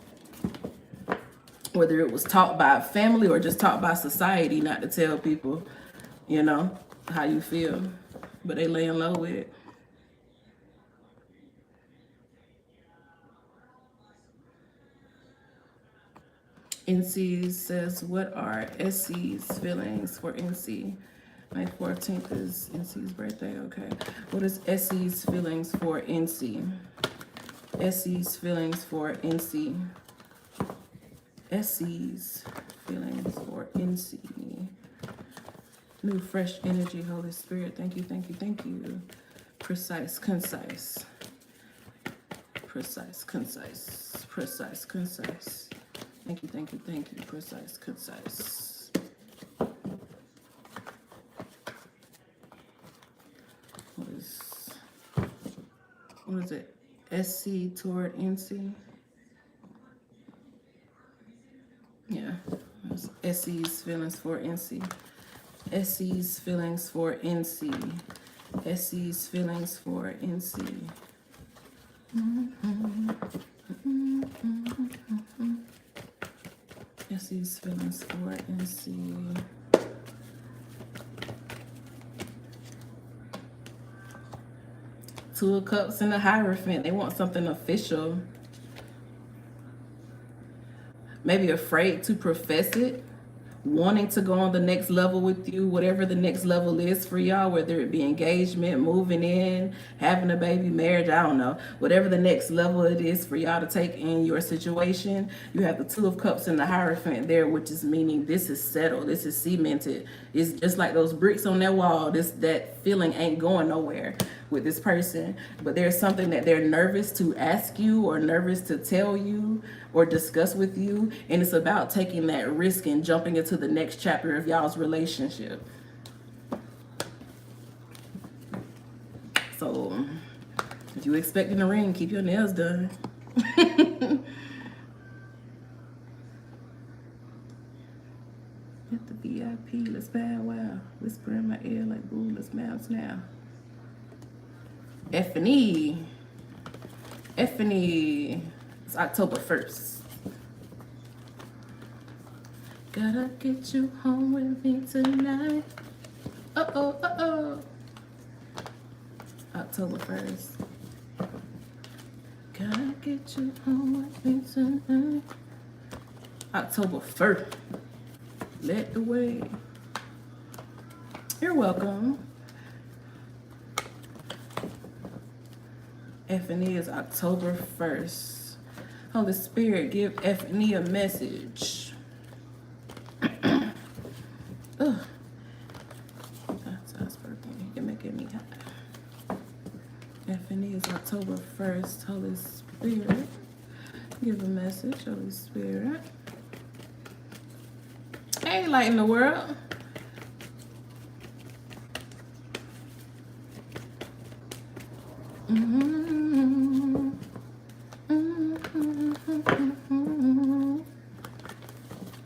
Whether it was taught by family or just taught by society, not to tell people, you know, how you feel. But they laying low with it. NC says, what are SC's feelings for NC? May 14th is NC's birthday. Okay. What is SC's feelings for NC? SC's feelings for NC. SC's feelings for NC. New fresh energy, Holy Spirit. Thank you, thank you, thank you. Precise, concise. Precise, concise. Precise, concise. Thank you, thank you, thank you. Precise, concise. What is it? SC toward NC? Yeah. SC's feelings for NC. SC's feelings for NC. SC's feelings for NC. SC's feelings for NC. Two of Cups and the Hierophant. They want something official. Maybe afraid to profess it. Wanting to go on the next level with you, whatever the next level is for y'all, whether it be engagement, moving in, having a baby, marriage, I don't know. Whatever the next level it is for y'all to take in your situation, you have the Two of Cups and the Hierophant there, which is meaning this is settled, this is cemented. It's just like those bricks on that wall. That feeling ain't going nowhere with this person, but there's something that they're nervous to ask you or nervous to tell you or discuss with you, and it's about taking that risk and jumping into the next chapter of y'all's relationship. So if you expecting a ring, keep your nails done. Hit the VIP, let's bow wow. Whisper in my ear like boo, let's bounce now. F&E. It's October 1st. Gotta get you home with me tonight. Uh-oh, uh-oh. October 1st. Gotta get you home with me tonight. October 1st. Let the way. You're welcome. F&E is October 1st. Holy Spirit, give F&E a message. Ugh. That's birthday. You're making me hot. F&E is October 1st. Holy Spirit, give a message. Holy Spirit. Hey, light in the world.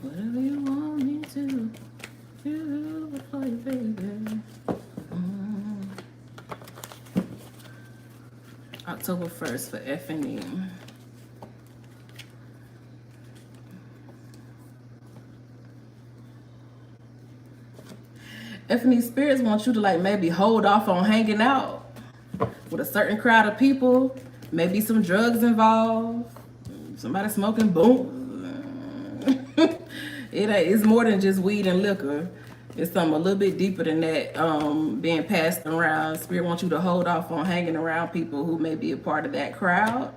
Whatever you want me to do for you, baby. October 1st for F&E. If these spirits want you to like maybe hold off on hanging out with a certain crowd of people, maybe some drugs involved, somebody smoking boom. It's more than just weed and liquor. It's something a little bit deeper than that, being passed around. Spirit wants you to hold off on hanging around people who may be a part of that crowd.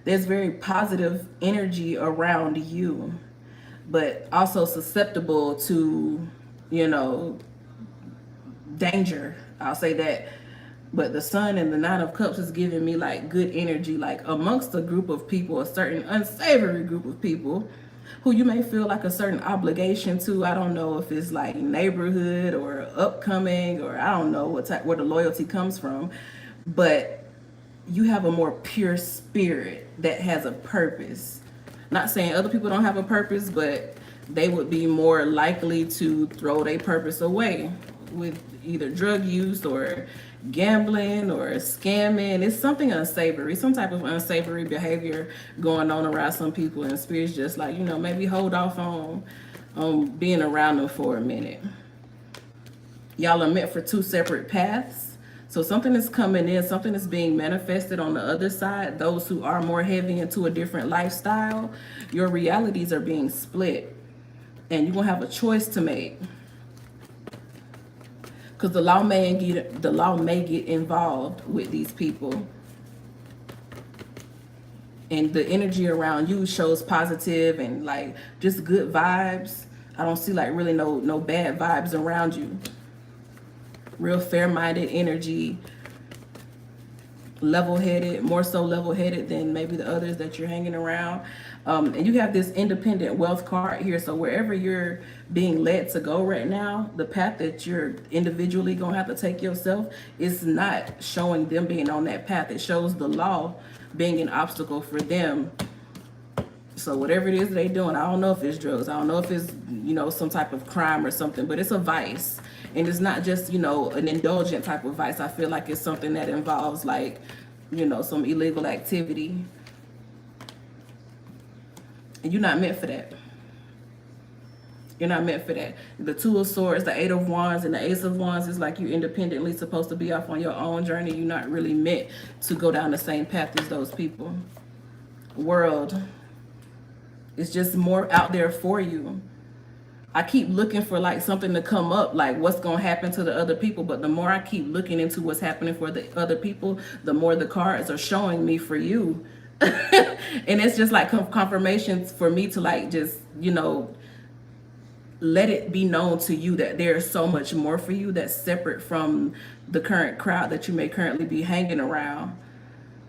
There's very positive energy around you, but also susceptible to, you know, danger. I'll say that. But the Sun and the Nine of Cups is giving me like good energy, like amongst a group of people, a certain unsavory group of people who you may feel like a certain obligation to. I don't know if it's like neighborhood or upcoming, or I don't know what type, where the loyalty comes from, but you have a more pure spirit that has a purpose. Not saying other people don't have a purpose, but they would be more likely to throw their purpose away with either drug use or gambling or scamming. It's something unsavory, some type of unsavory behavior going on around some people, and Spirit's just like, you know, maybe hold off on being around them for a minute. Y'all are meant for two separate paths. So something is coming in, something is being manifested on the other side. Those who are more heavy into a different lifestyle, your realities are being split, and you're gonna have a choice to make. Because the law may get involved with these people, and the energy around you shows positive and like just good vibes. I don't see like really no bad vibes around you. Real fair-minded energy, level-headed, more so level-headed than maybe the others that you're hanging around. And you have this independent wealth card here. So wherever you're being led to go right now, the path that you're individually going to have to take yourself is not showing them being on that path. It shows the law being an obstacle for them. So whatever it is they're doing, I don't know if it's drugs. I don't know if it's, you know, some type of crime or something, but it's a vice. And it's not just, you know, an indulgent type of vice. I feel like it's something that involves like, you know, some illegal activity. And you're not meant for that. You're not meant for that. The Two of Swords, the Eight of Wands, and the Ace of Wands is like you're independently supposed to be off on your own journey. You're not really meant to go down the same path as those people. World. It's just more out there for you. I keep looking for like something to come up, like what's going to happen to the other people. But the more I keep looking into what's happening for the other people, the more the cards are showing me for you. And it's just like confirmations for me to like just, you know, let it be known to you that there's so much more for you that's separate from the current crowd that you may currently be hanging around.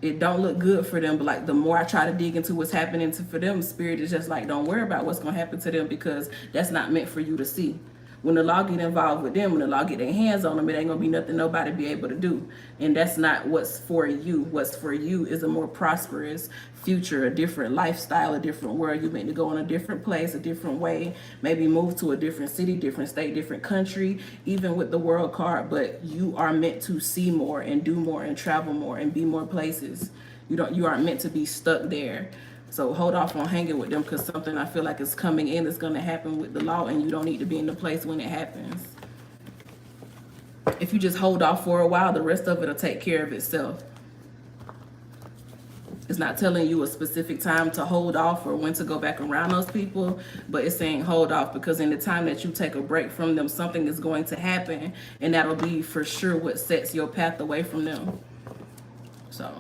It don't look good for them, but like the more I try to dig into what's happening for them, Spirit is just like, don't worry about what's going to happen to them, because that's not meant for you to see. When the law get involved with them, when the law get their hands on them, it ain't going to be nothing nobody be able to do. And that's not what's for you. What's for you is a more prosperous future, a different lifestyle, a different world. You're meant to go in a different place, a different way, maybe move to a different city, different state, different country, even with the world card. But you are meant to see more and do more and travel more and be more places. You aren't meant to be stuck there. So hold off on hanging with them, because something I feel like is coming in that's going to happen with the law, and you don't need to be in the place when it happens. If you just hold off for a while, the rest of it will take care of itself. It's not telling you a specific time to hold off or when to go back around those people, but it's saying hold off, because in the time that you take a break from them, something is going to happen, and that'll be for sure what sets your path away from them. So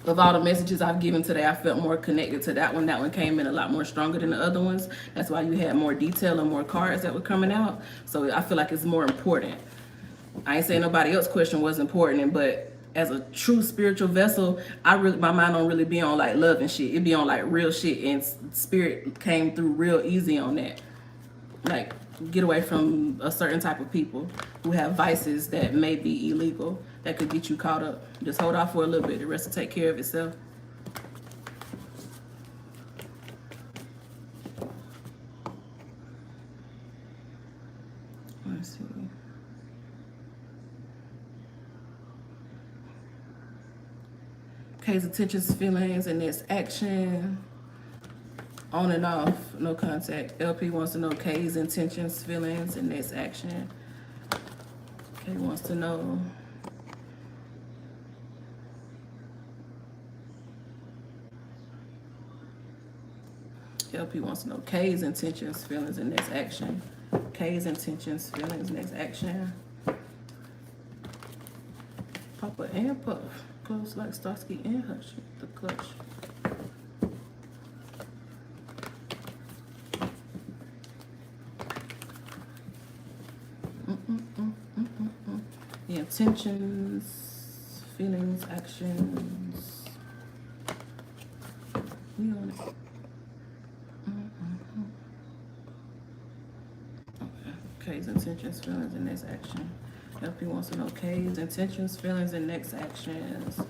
of all the messages I've given today, I felt more connected to that one. That one came in a lot more stronger than the other ones. That's why you had more detail and more cards that were coming out. So I feel like it's more important. I ain't saying nobody else's question was important, but as a true spiritual vessel, my mind don't really be on like love and shit. It be on like real shit, and Spirit came through real easy on that. Like, get away from a certain type of people who have vices that may be illegal, that could get you caught up. Just hold off for a little bit. The rest will take care of itself. Let's see. Pays attention to feelings and its action. On and off, no contact. LP wants to know K's intentions, feelings, and next action. K wants to know. LP wants to know K's intentions, feelings, and next action. K's intentions, feelings, next action. Papa and Puff. Close like Starsky and Hush. The clutch. The intentions, feelings, actions. We on it. K's intentions, feelings, and next action. LP wants to know K's intentions, feelings, and next actions.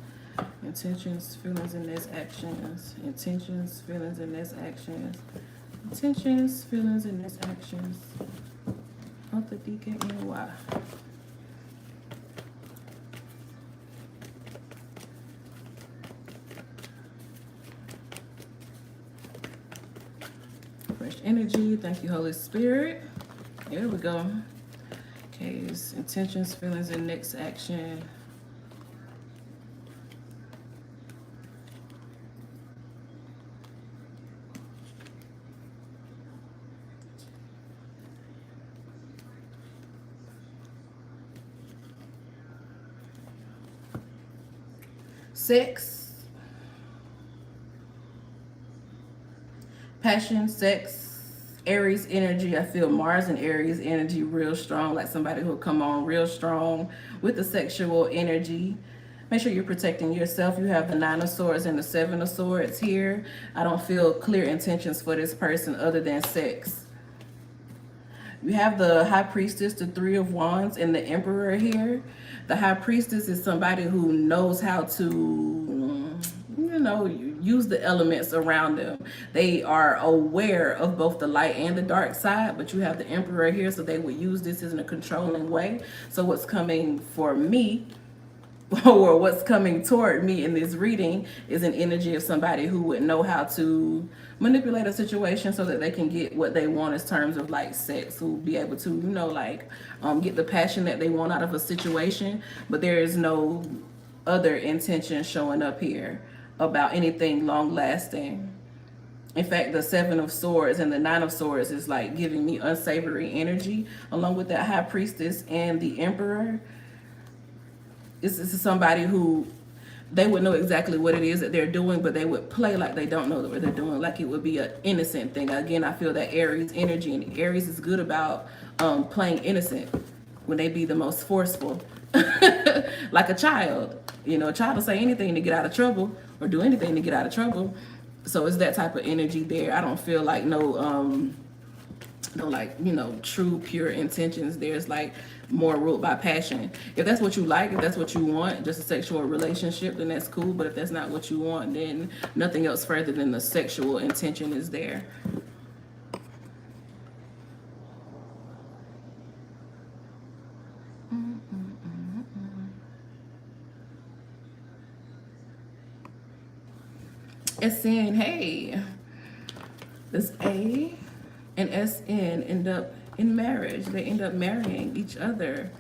Intentions, feelings, and next actions. Intentions, feelings, and next actions. Intentions, feelings, and next actions. Of the DKNY. Fresh energy. Thank you, Holy Spirit. Here we go. K's intentions, feelings, and next action. Sex, passion, sex, Aries energy. I feel Mars and Aries energy real strong, like somebody who'll come on real strong with the sexual energy. Make sure you're protecting yourself. You have the 9 of Swords and the 7 of Swords here. I don't feel clear intentions for this person other than sex. You have the High Priestess, the 3 of Wands, and the Emperor here. The High Priestess is somebody who knows how to, use the elements around them. They are aware of both the light and the dark side, but you have the Emperor here, so they would use this in a controlling way. So what's coming for me, or what's coming toward me in this reading, is an energy of somebody who would know how to manipulate a situation so that they can get what they want in terms of like sex, who will be able to, get the passion that they want out of a situation, but there is no other intention showing up here about anything long lasting. In fact, the 7 of Swords and the 9 of Swords is like giving me unsavory energy, along with that High Priestess and the Emperor. This is somebody who they would know exactly what it is that they're doing, but they would play like they don't know what they're doing, like it would be an innocent thing. Again, I feel that Aries energy, and Aries is good about playing innocent when they be the most forceful. Like a child. A child will say anything to get out of trouble or do anything to get out of trouble. So it's that type of energy there. I don't feel like true pure intentions. There's like more ruled by passion. If that's what you like, if that's what you want, just a sexual relationship, then that's cool. But if that's not what you want, then nothing else further than the sexual intention is there. SN, hey, this A and SN end up in marriage. They end up marrying each other.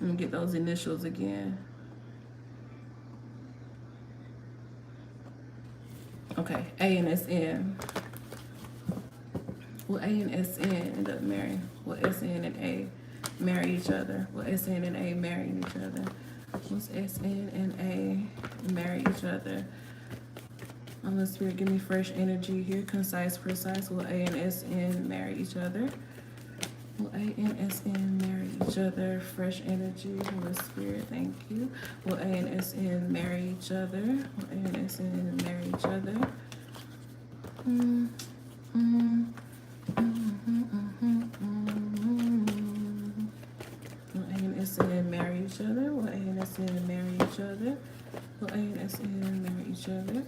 Let me get those initials again. Okay, A and SN. Will A and SN end up marrying? Will SN and A marry each other? Will SN and A marry each other? Will SN and A marry each other? Holy Spirit, give me fresh energy here. Concise, precise. Will A and SN marry each other? Will A and SN marry each other? Fresh energy. Holy Spirit, thank you. Will A and SN marry each other? Will A and SN marry each other? Will A and SN marry each other? Will A and SN marry each other? Will A and SN marry each other?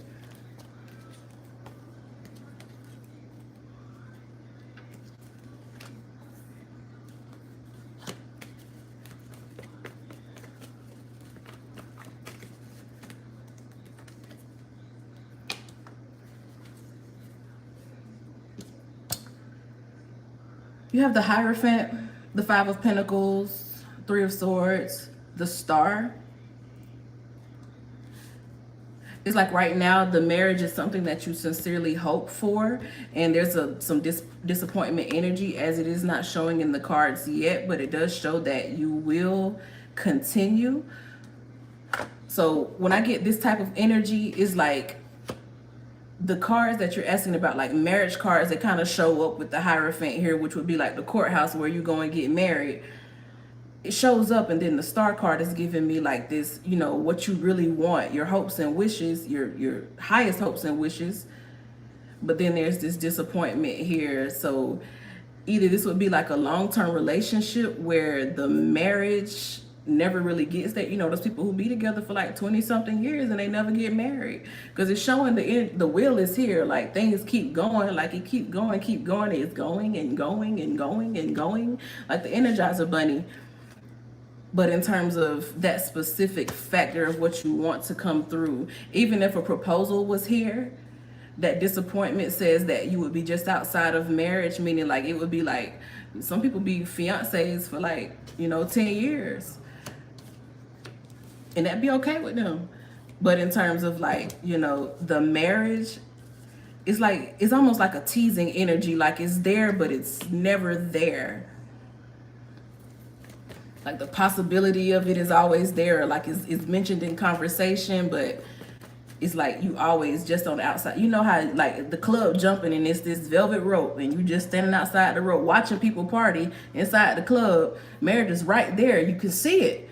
You have the Hierophant, the Five of Pentacles, Three of Swords, the Star. It's like right now the marriage is something that you sincerely hope for, and there's some disappointment energy, as it is not showing in the cards yet, but it does show that you will continue. So when I get this type of energy, is like the cards that you're asking about, like marriage cards that kind of show up with the Hierophant here, which would be like the courthouse where you go and get married. It shows up, and then the Star card is giving me like this, you know, what you really want, your hopes and wishes, your highest hopes and wishes. But then there's this disappointment here. So either this would be like a long-term relationship where the marriage never really gets that, you know, those people who be together for like 20 something years and they never get married, because it's showing the wheel is here, like things keep going, like it keep going, it's going and going and going and going, like the Energizer Bunny. But in terms of that specific factor of what you want to come through, even if a proposal was here, that disappointment says that you would be just outside of marriage, meaning like it would be like, some people be fiancés for like, you know, 10 years. And that'd be okay with them. But in terms of like, you know, the marriage, it's like, it's almost like a teasing energy, like it's there, but it's never there. Like the possibility of it is always there, like it's mentioned in conversation, but it's like you always just on the outside. You know how like the club jumping and it's this velvet rope and you just standing outside the rope watching people party inside the club. Marriage is right there, you can see it,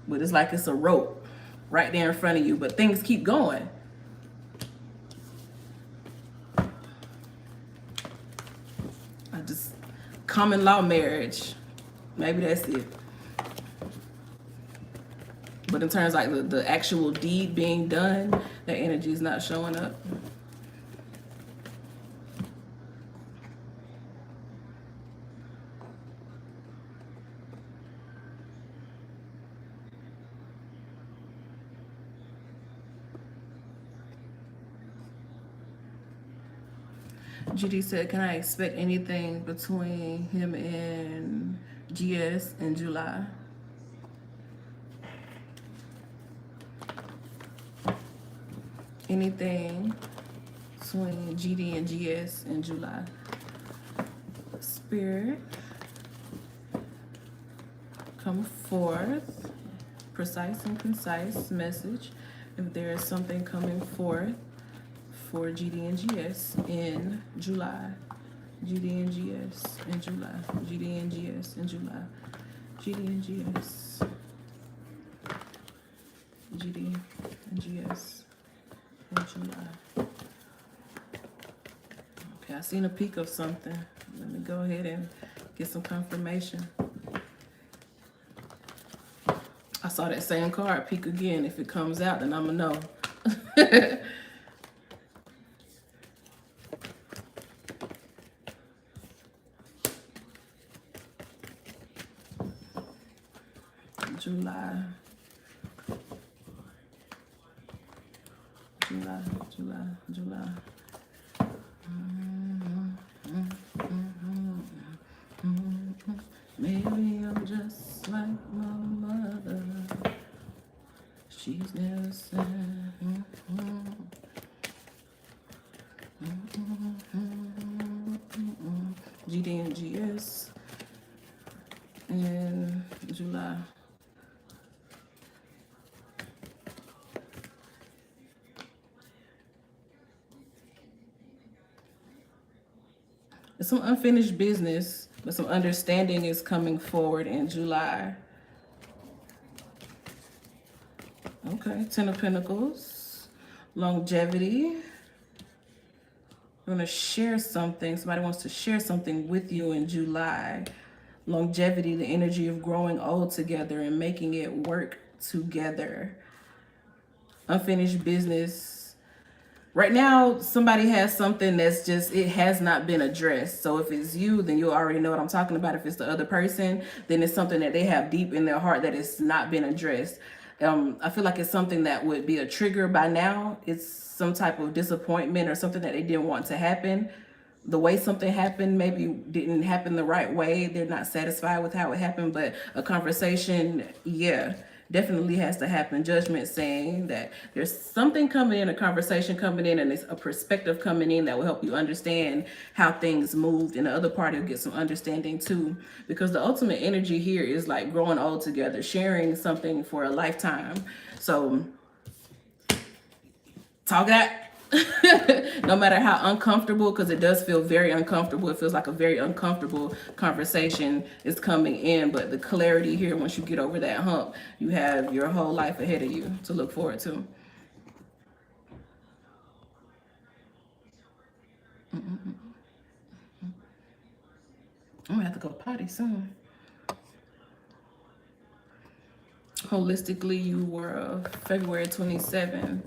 but it's like it's a rope right there in front of you, but things keep going. I just, common law marriage, maybe that's it. But in terms of like the actual deed being done, that energy is not showing up. GD said, can I expect anything between him and GS in July? Anything between GD and GS in July? Spirit, come forth. Precise and concise message. If there is something coming forth for GD and GS in July. GD and GS in July. GD and GS in July. GD and GS. GD and GS. July. Okay, I seen a peek of something. Let me go ahead and get some confirmation. I saw that same card peek again. If it comes out, then I'ma know. July. Maybe I'm just like my mother. She's never said. GD and GS in July. Some unfinished business, but some understanding is coming forward in July. Okay, Ten of Pentacles, longevity. We're gonna share something. Somebody wants to share something with you in July. Longevity, the energy of growing old together and making it work together. Unfinished business. Right now, somebody has something that's just, it has not been addressed. So if it's you, then you'll already know what I'm talking about. If it's the other person, then it's something that they have deep in their heart that it's not been addressed. I feel like it's something that would be a trigger by now. It's some type of disappointment or something that they didn't want to happen. the way something happened maybe didn't happen the right way. They're not satisfied with how it happened, but a conversation, yeah, definitely has to happen. Judgment saying that there's something coming in, a conversation coming in, and it's a perspective coming in that will help you understand how things moved, and the other party will get some understanding too, because the ultimate energy here is like growing old together, sharing something for a lifetime. So talk that. No matter how uncomfortable, because it does feel very uncomfortable, it feels like a very uncomfortable conversation is coming in, but the clarity here, once you get over that hump, you have your whole life ahead of you to look forward to. I'm gonna have to go potty soon. Holistically, you were February 27th.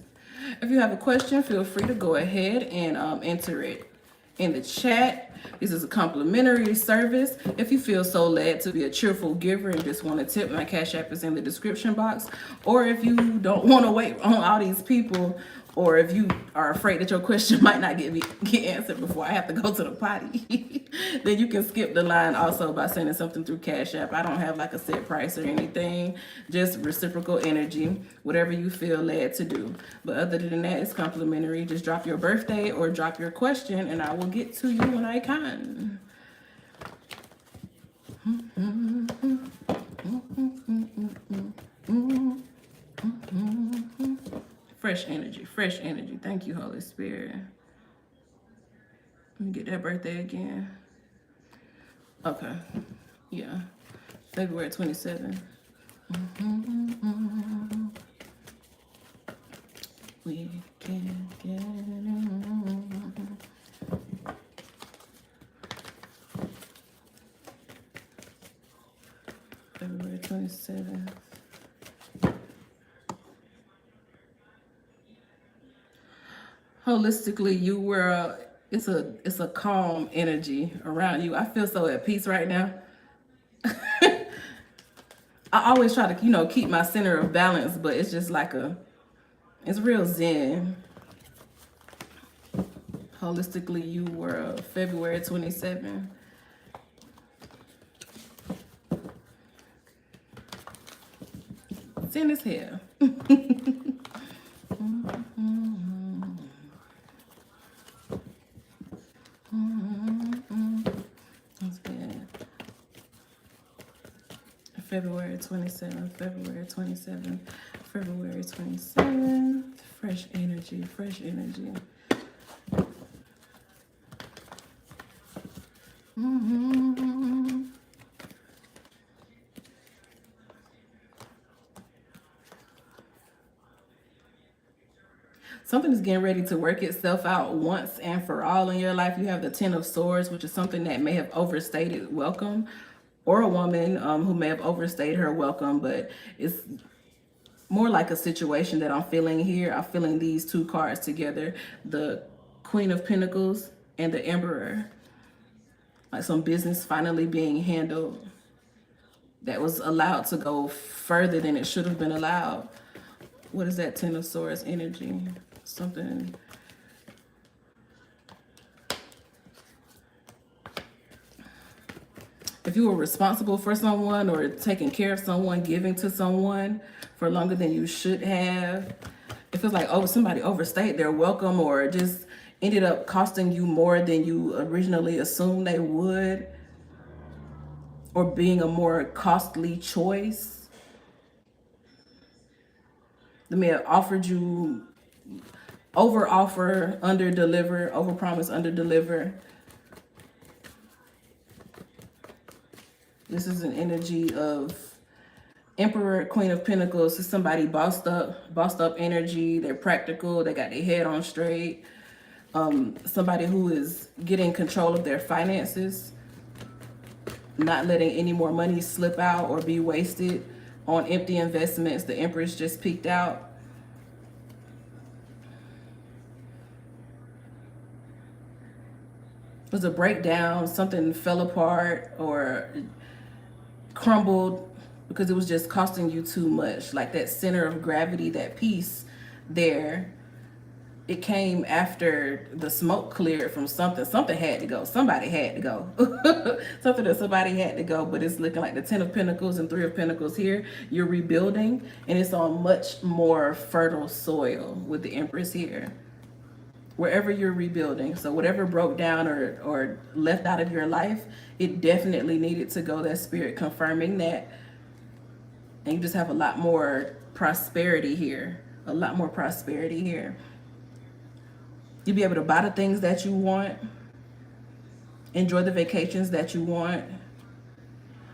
If you have a question, feel free to go ahead and enter it in the chat. This is a complimentary service. If you feel so led to be a cheerful giver and just want to tip, my Cash App is in the description box. Or if you don't want to wait on all these people, or if you are afraid that your question might not get answered before I have to go to the potty, then you can skip the line also by sending something through Cash App. I don't have like a set price or anything, just reciprocal energy, whatever you feel led to do. But other than that, it's complimentary. Just drop your birthday or drop your question and I will get to you when I can. Fresh energy, fresh energy. Thank you, Holy Spirit. Let me get that birthday again. Okay, yeah, February 27th. We can get it. February 27th. Holistically, you were, it's a calm energy around you. I feel so at peace right now. I always try to, keep my center of balance, but it's just like it's real zen. Holistically, you were February 27th. Zen is here. February 27th, February 27th, February 27th. Fresh energy, fresh energy. Something is getting ready to work itself out once and for all in your life. You have the Ten of Swords, which is something that may have overstated welcome, or a woman who may have overstayed her welcome, but it's more like a situation that I'm feeling here. I'm feeling these two cards together, the Queen of Pentacles and the Emperor. Like some business finally being handled that was allowed to go further than it should have been allowed. What is that Ten of Swords energy? Something. If you were responsible for someone or taking care of someone, giving to someone for longer than you should have, it feels like somebody overstayed their welcome or just ended up costing you more than you originally assumed they would, or being a more costly choice. They may have offered you over offer, under deliver, over promise, under deliver. This is an energy of Emperor, Queen of Pentacles. Is somebody bossed up energy. They're practical. They got their head on straight. Somebody who is getting control of their finances, not letting any more money slip out or be wasted on empty investments. The Empress just peeked out. It was a breakdown. Something fell apart or crumbled because it was just costing you too much. Like that center of gravity, that peace there it came after the smoke cleared from something. Something had to go. Somebody had to go. Somebody had to go. But it's looking like the 10 of Pentacles and 3 of Pentacles here. You're rebuilding, and it's on much more fertile soil with the Empress here. Wherever you're rebuilding. So whatever broke down or left out of your life, it definitely needed to go. That spirit confirming that. And you just have a lot more prosperity here. A lot more prosperity here. You'll be able to buy the things that you want. Enjoy the vacations that you want.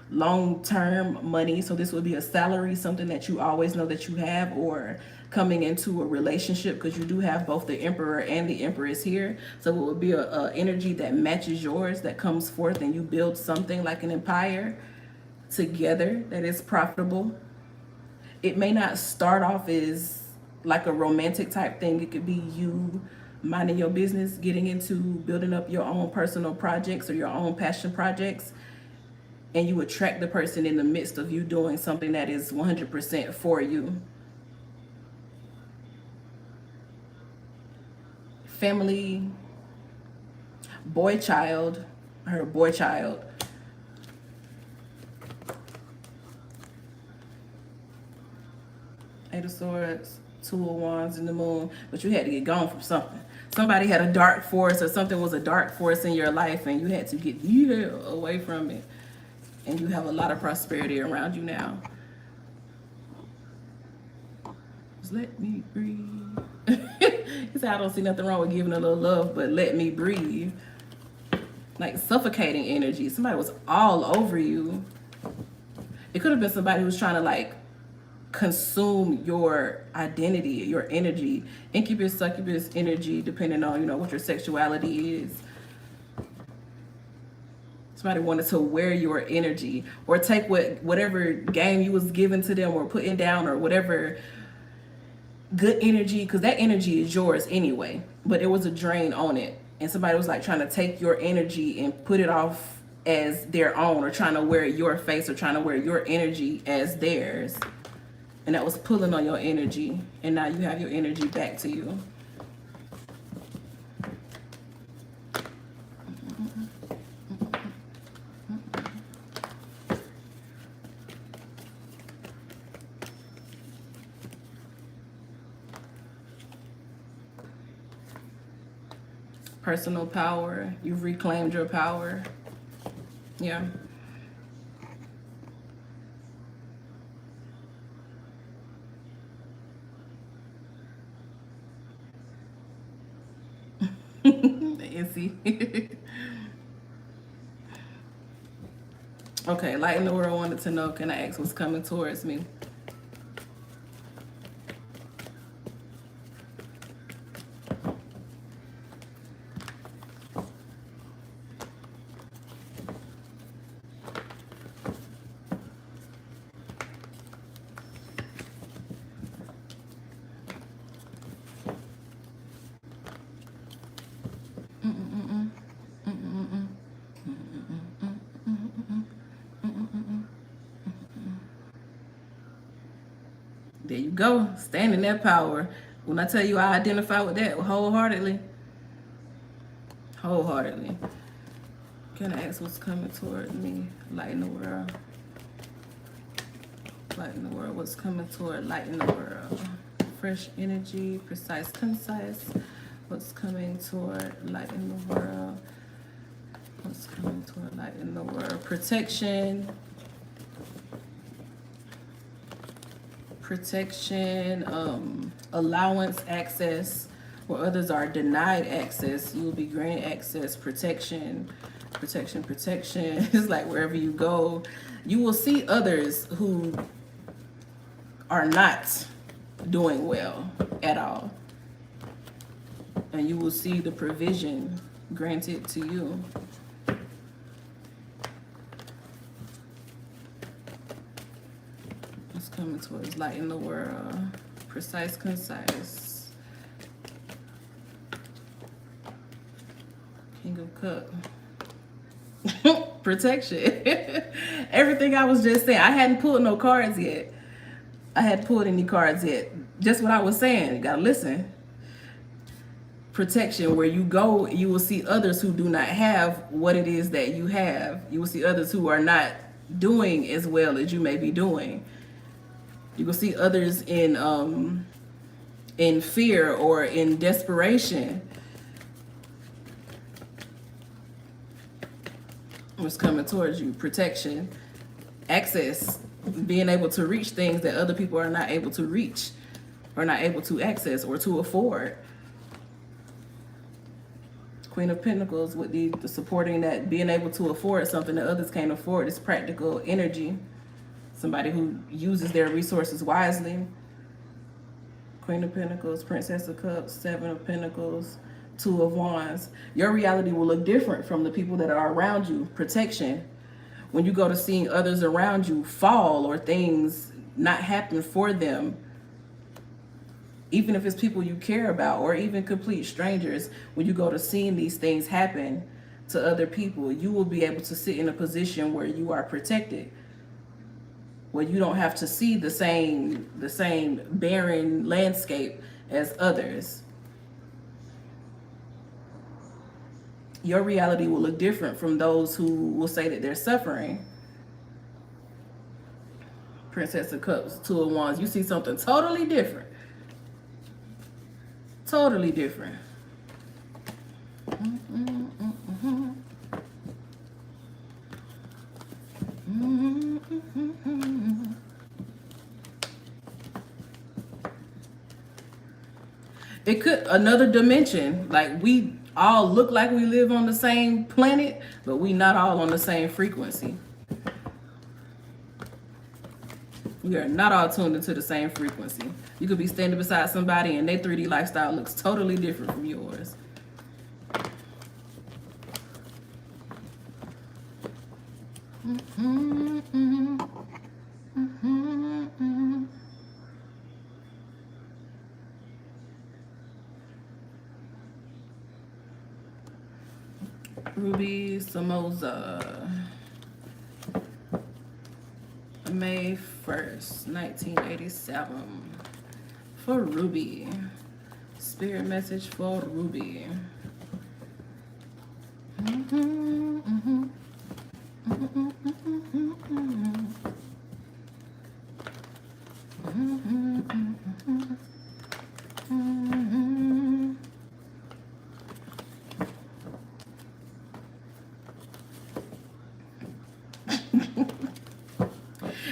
Long-term money. So this would be a salary, something that you always know that you have, or coming into a relationship, because you do have both the Emperor and the Empress here. So it would be a energy that matches yours, that comes forth, and you build something like an empire together that is profitable. It may not start off as like a romantic type thing. It could be you minding your business, getting into building up your own personal projects or your own passion projects, and you attract the person in the midst of you doing something that is 100% for you. Family, boy child, her boy child. Eight of Swords, 2 of Wands in the Moon, but you had to get gone from something. Somebody had a dark force, or something was a dark force in your life, and you had to get away from it. And you have a lot of prosperity around you now. Just let me breathe. He said, I don't see nothing wrong with giving a little love, but let me breathe. Like suffocating energy. Somebody was all over you. It could have been somebody who was trying to like consume your identity, your energy. Incubus, succubus energy, depending on, you know, what your sexuality is. Somebody wanted to wear your energy, or take whatever game you was given to them, or putting down, or whatever good energy, because that energy is yours anyway, but it was a drain on it, and somebody was like trying to take your energy and put it off as their own, or trying to wear your face, or trying to wear your energy as theirs, and that was pulling on your energy, and now you have your energy back to you. Personal power. You've reclaimed your power. Yeah. Issy. Okay, Light in the World wanted to know, can I ask what's coming towards me? There you go. Stand in that power. When I tell you I identify with that wholeheartedly. Wholeheartedly. Can I ask what's coming toward me? Light in the world. Light in the world. What's coming toward light in the world? Fresh energy. Precise, concise. What's coming toward light in the world? What's coming toward light in the world? Protection. Protection, allowance, access, where others are denied access, you will be granted access. Protection, protection, protection. It's like wherever you go, you will see others who are not doing well at all, and you will see the provision granted to you. Coming towards light in the world. Precise, concise. King of Cups. Protection. Everything I was just saying. I hadn't pulled no cards yet. I hadn't pulled any cards yet. Just what I was saying. You gotta listen. protection. Where you go, you will see others who do not have what it is that you have. You will see others who are not doing as well as you may be doing. You will see others in fear or in desperation. What's coming towards you? Protection, access, being able to reach things that other people are not able to reach, or not able to access or to afford. Queen of Pentacles with the supporting that, being able to afford something that others can't afford. Is practical energy. Somebody who uses their resources wisely. Queen of Pentacles, Princess of Cups, Seven of Pentacles, Two of Wands. Your reality will look different from the people that are around you. Protection. When you go to seeing others around you fall or things not happen for them, even if it's people you care about or even complete strangers, when you go to seeing these things happen to other people, you will be able to sit in a position where you are protected, where you don't have to see the same barren landscape as others. Your reality will look different from those who will say that they're suffering. Princess of Cups, Two of Wands. You see something totally different. Totally different. It could another dimension. Like, we all look like we live on the same planet, but we not all on the same frequency. We are not all tuned into the same frequency. You could be standing beside somebody and their 3D lifestyle looks totally different from yours. Ruby Samoza. May 1st, 1987. For Ruby. Spirit message for Ruby.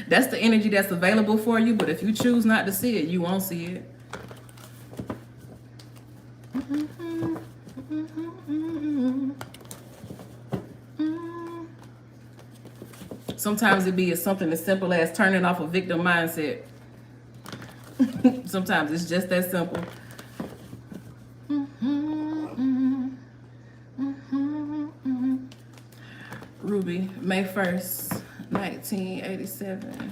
That's the energy that's available for you, but if you choose not to see it, you won't see it. Sometimes it be something as simple as turning off a victim mindset. Sometimes it's just that simple. Ruby, May 1st, 1987.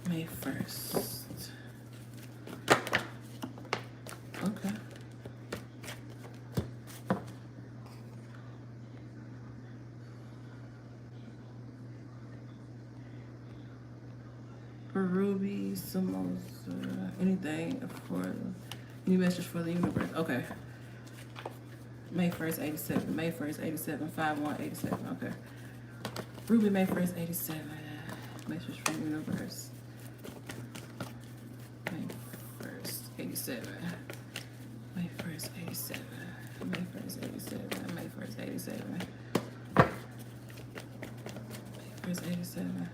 May 1st. Okay. Ruby Samoza. Anything for any message for the universe? Okay. May 1st, 87. May 1st, 87. 5187. Okay. Ruby, May 1st, 87. Message from the universe. May 1st, 87. May 1st, 87. May 1st, 87. May 1st, 87. May 1st, 87.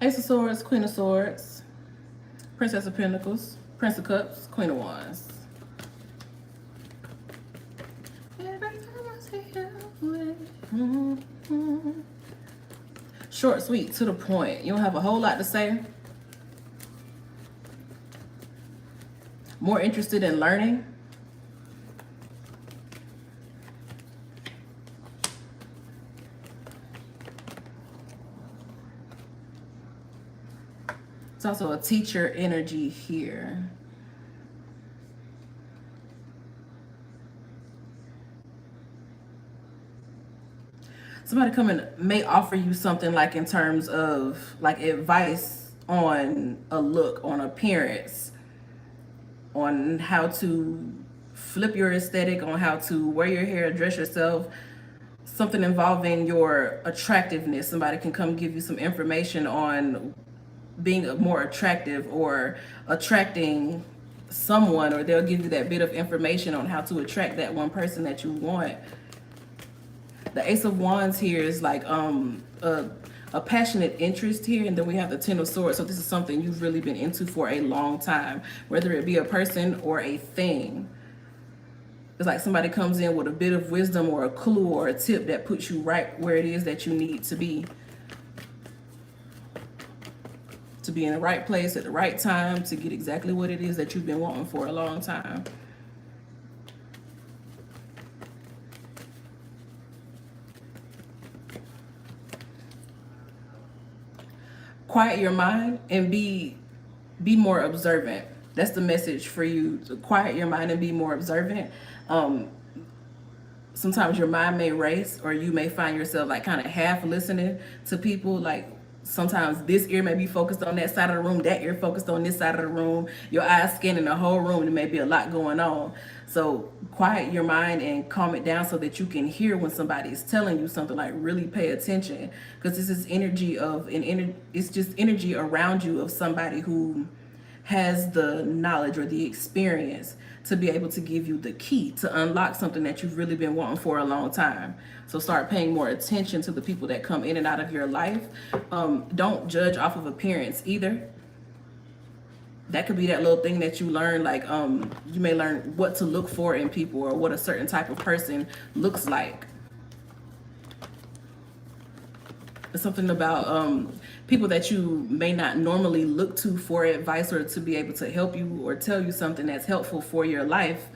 Ace of Swords, Queen of Swords, Princess of Pentacles, Prince of Cups, Queen of Wands. Short, sweet, to the point. You don't have a whole lot to say. More interested in learning. It's also a teacher energy here. Somebody coming may offer you something like in terms of like advice on a look, on appearance, on how to flip your aesthetic, on how to wear your hair, dress yourself, something involving your attractiveness. Somebody can come give you some information on being more attractive or attracting someone, or they'll give you that bit of information on how to attract that one person that you want. The Ace of Wands here is like a passionate interest here, and then we have the Ten of Swords. So this is something you've really been into for a long time, whether it be a person or a thing. It's like somebody comes in with a bit of wisdom or a clue or a tip that puts you right where it is that you need to be. To be in the right place at the right time, to get exactly what it is that you've been wanting for a long time. Quiet your mind and be more observant. That's the message for you. To quiet your mind and be more observant. Sometimes your mind may race, or you may find yourself like kind of half listening to people. Like sometimes this ear may be focused on that side of the room, that ear focused on this side of the room, your eyes scanning the whole room. There may be a lot going on. So quiet your mind and calm it down so that you can hear when somebody is telling you something. Like really pay attention, because this is energy of it's just energy around you of somebody who has the knowledge or the experience to be able to give you the key to unlock something that you've really been wanting for a long time. So start paying more attention to the people that come in and out of your life. Don't judge off of appearance either. That could be that little thing that you learn, like you may learn what to look for in people or what a certain type of person looks like. It's something about people that you may not normally look to for advice or to be able to help you or tell you something that's helpful for your life.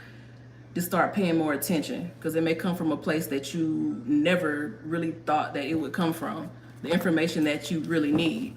Just start paying more attention, because it may come from a place that you never really thought that it would come from. The information that you really need.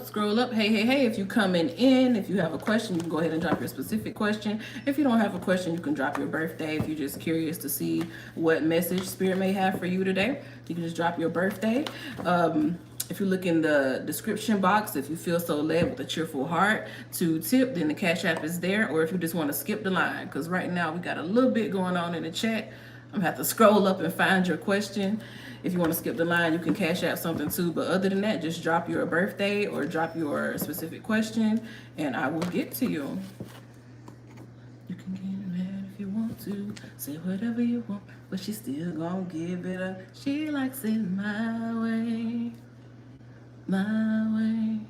Scroll up. Hey, if you coming in, if you have a question, you can go ahead and drop your specific question. If you don't have a question, you can drop your birthday. If you're just curious to see what message Spirit may have for you today, you can just drop your birthday. If you look in the description box, if you feel so led with a cheerful heart to tip, then the Cash App is there. Or if you just want to skip the line, because right now we got a little bit going on in the chat. I'm gonna have to scroll up and find your question. If you want to skip the line, you can Cash App something too. But other than that, just drop your birthday or drop your specific question and I will get to you. You can get mad if you want to, say whatever you want, but she still gonna give it up. She likes it my way, my way.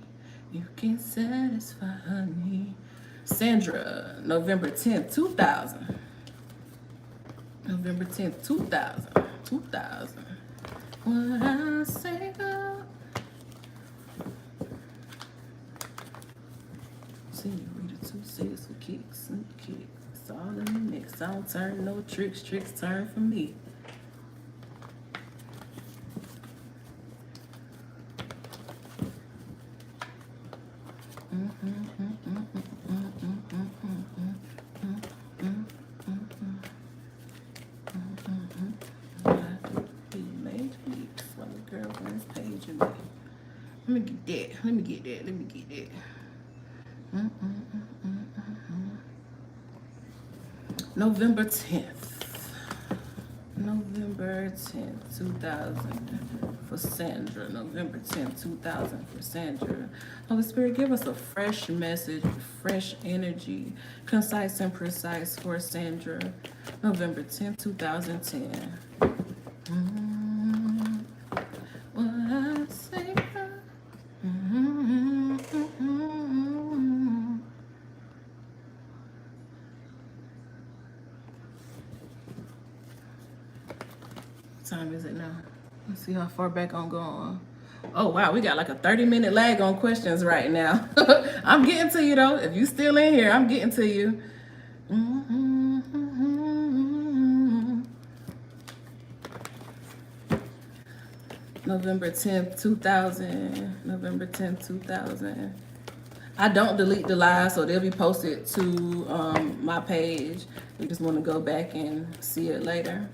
You can satisfy her need. Sandra, November 10th, 2000. November 10th, 2000. What I say up. Senorita 2-6 for kicks and kicks. It's all in the mix. I don't turn no tricks. Tricks turn for me. Let me get that. November 10th. November 10th, 2000 for Sandra. November 10th, 2000 for Sandra. Holy Spirit, give us a fresh message, fresh energy, concise and precise for Sandra. November 10th, 2010. What I say. What time is it now? Let's see how far back I'm going. Oh, wow. We got like a 30-minute lag on questions right now. I'm getting to you, though. If you still in here, I'm getting to you. November 10th, 2000. November 10th, 2000. I don't delete the live, so they'll be posted to my page. You just want to go back and see it later.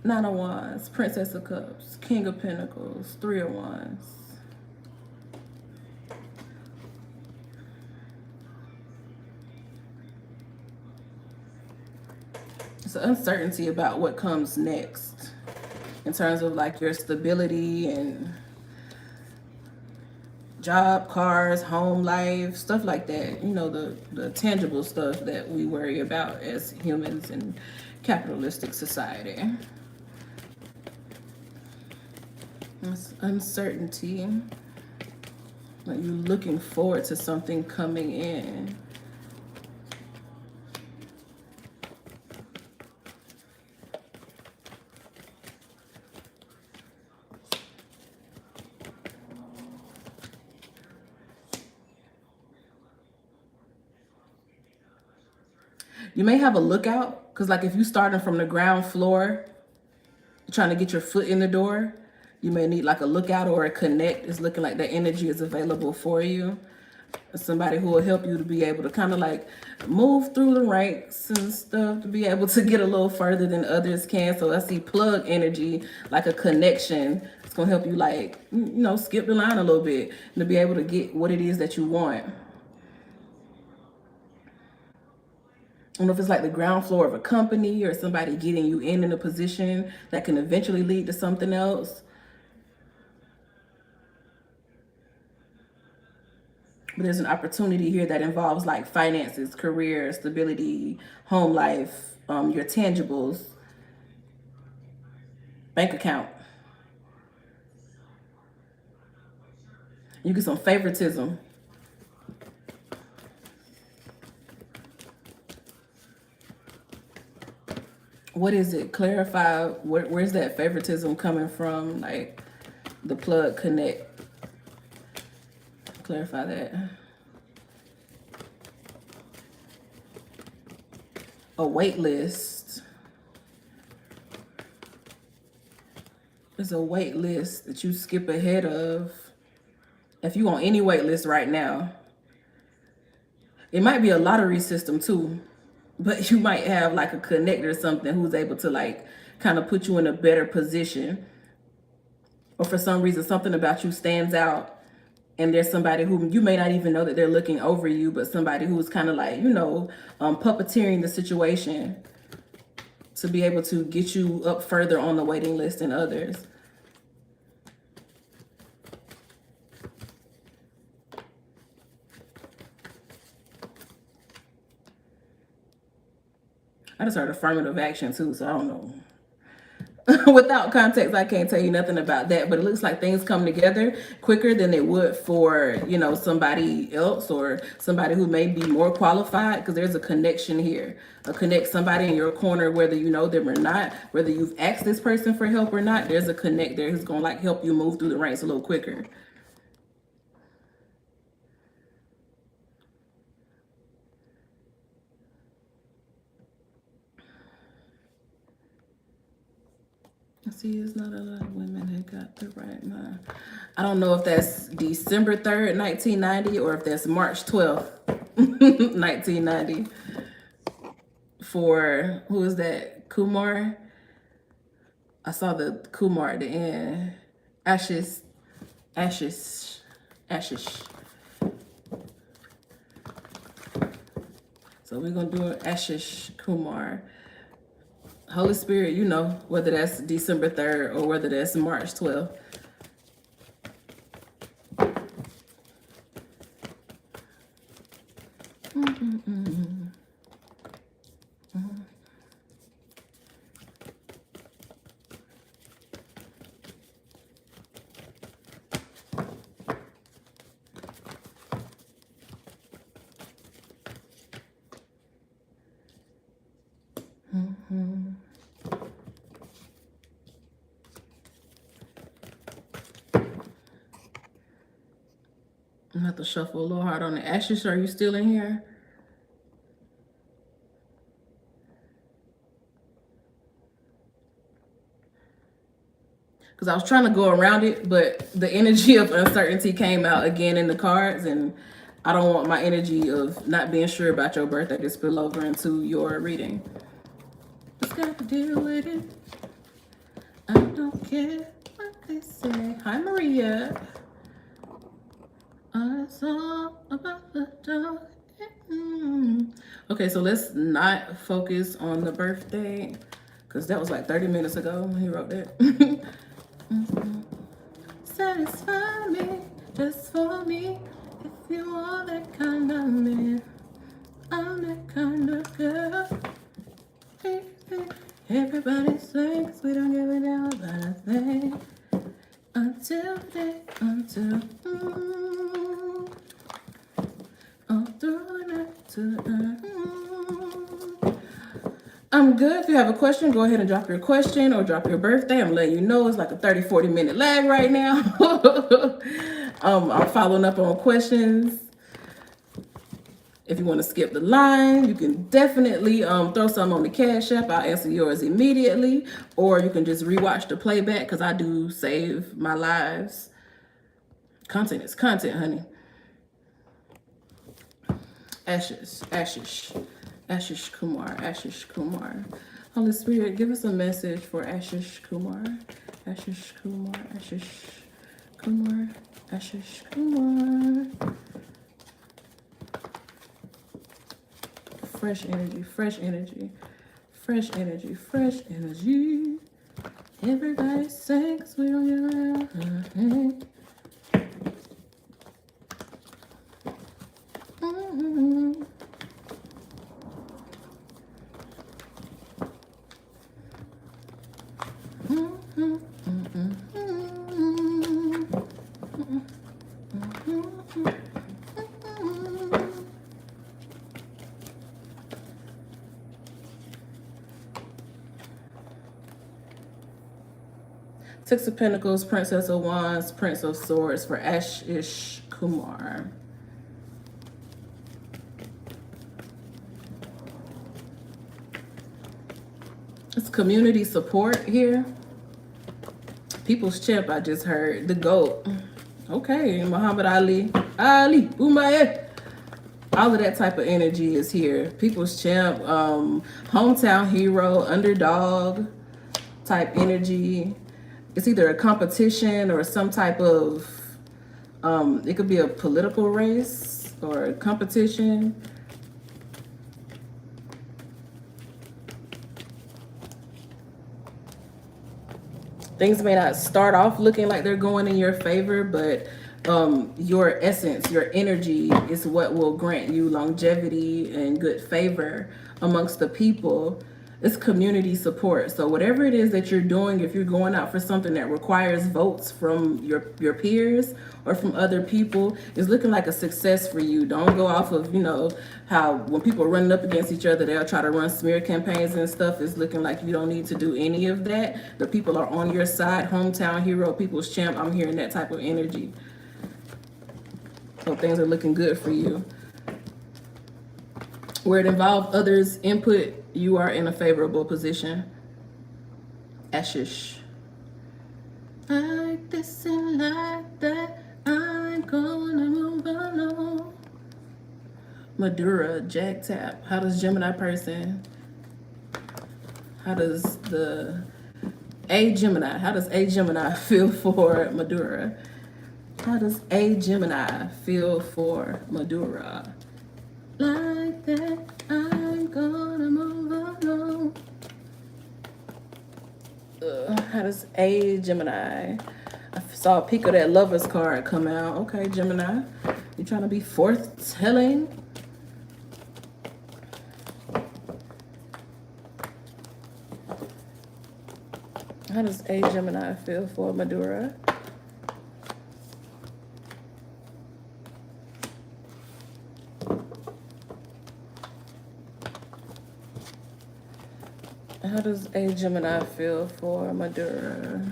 Nine of Wands, Princess of Cups, King of Pentacles, Three of Wands. It's an uncertainty about what comes next in terms of like your stability and job, cars, home life, stuff like that. You know, the tangible stuff that we worry about as humans in capitalistic society. It's uncertainty. Like you're looking forward to something coming in. You may have a lookout, because like if you're starting from the ground floor, trying to get your foot in the door, you may need like a lookout or a connect. It's looking like that energy is available for you. Somebody who will help you to be able to kind of like move through the ranks and stuff, to be able to get a little further than others can. So I see plug energy, like a connection. It's going to help you like, you know, skip the line a little bit and to be able to get what it is that you want. I don't know if it's like the ground floor of a company or somebody getting you in a position that can eventually lead to something else. But there's an opportunity here that involves like finances, career, stability, home life, your tangibles, bank account. You get some favoritism. What is it? Clarify, where's that favoritism coming from? Like the plug connect. Clarify that. A wait list. There's a wait list that you skip ahead of. If you on any wait list right now, it might be a lottery system too, but you might have like a connector or something who's able to like kind of put you in a better position. Or for some reason, something about you stands out and there's somebody who you may not even know that they're looking over you, but somebody who's kind of like, you know, puppeteering the situation to be able to get you up further on the waiting list than others. I just heard affirmative action too, so I don't know. Without context, I can't tell you nothing about that, but it looks like things come together quicker than they would for, you know, somebody else or somebody who may be more qualified, because there's a connection here. Somebody in your corner, whether you know them or not, whether you've asked this person for help or not, there's a connect there who's going to like help you move through the ranks a little quicker. See, it's not a lot of women that got the right mind. I don't know if that's December 3rd, 1990, or if that's March 12th, 1990. For, who is that? Kumar? I saw the Kumar at the end. Ashish. So we're going to do an Ashish Kumar. Holy Spirit, you know, whether that's December 3rd or whether that's March 12th. I'm gonna have to shuffle a little hard on the ashes. Are you still in here? Because I was trying to go around it, but the energy of uncertainty came out again in the cards, and I don't want my energy of not being sure about your birthday to spill over into your reading. Just got to deal with it. I don't care what they say. Hi, Maria. It's all about the dog. Okay, so let's not focus on the birthday, because that was like 30 minutes ago when he wrote that. Satisfy me, just for me, if you are that kind of man. I'm that kind of girl. Everybody sings, we don't give a damn about a thing. Until all through the night to the night. I'm good. If you have a question, go ahead and drop your question or drop your birthday. I'm letting you know it's like a 30-40 minute lag right now. I'm following up on questions. If you want to skip the line, you can definitely throw some on the Cash App. I'll answer yours immediately. Or you can just rewatch the playback, because I do save my lives. Content is content, honey. Ashish Kumar. Holy Spirit, give us a message for Ashish Kumar. Ashish Kumar. Fresh energy. Everybody sings, we don't get around. Six of Pentacles, Princess of Wands, Prince of Swords for Ashish Kumar. It's community support here. People's Champ, I just heard. The GOAT. Okay, Muhammad Ali. Umayyad. All of that type of energy is here. People's Champ, hometown hero, underdog type energy. It's either a competition or some type of, it could be a political race or a competition. Things may not start off looking like they're going in your favor, but your essence, your energy is what will grant you longevity and good favor amongst the people. It's community support. So whatever it is that you're doing, if you're going out for something that requires votes from your peers or from other people, it's looking like a success for you. Don't go off of, you know, how when people are running up against each other, they'll try to run smear campaigns and stuff. It's looking like you don't need to do any of that. The people are on your side. Hometown hero, People's Champ. I'm hearing that type of energy. So things are looking good for you. Where it involves others' input, you are in a favorable position. Ashish. Like this and like that, I'm gonna move along. Madura, Jack Tap. How does Gemini person? How does A Gemini feel for Madura? How does A Gemini feel for Madura? Like that, I'm gonna move along. How does A Gemini? I saw a peek of that Lover's card come out. Okay, Gemini, you trying to be forth-telling? How does A Gemini feel for Madura? How does A Gemini feel for Madura?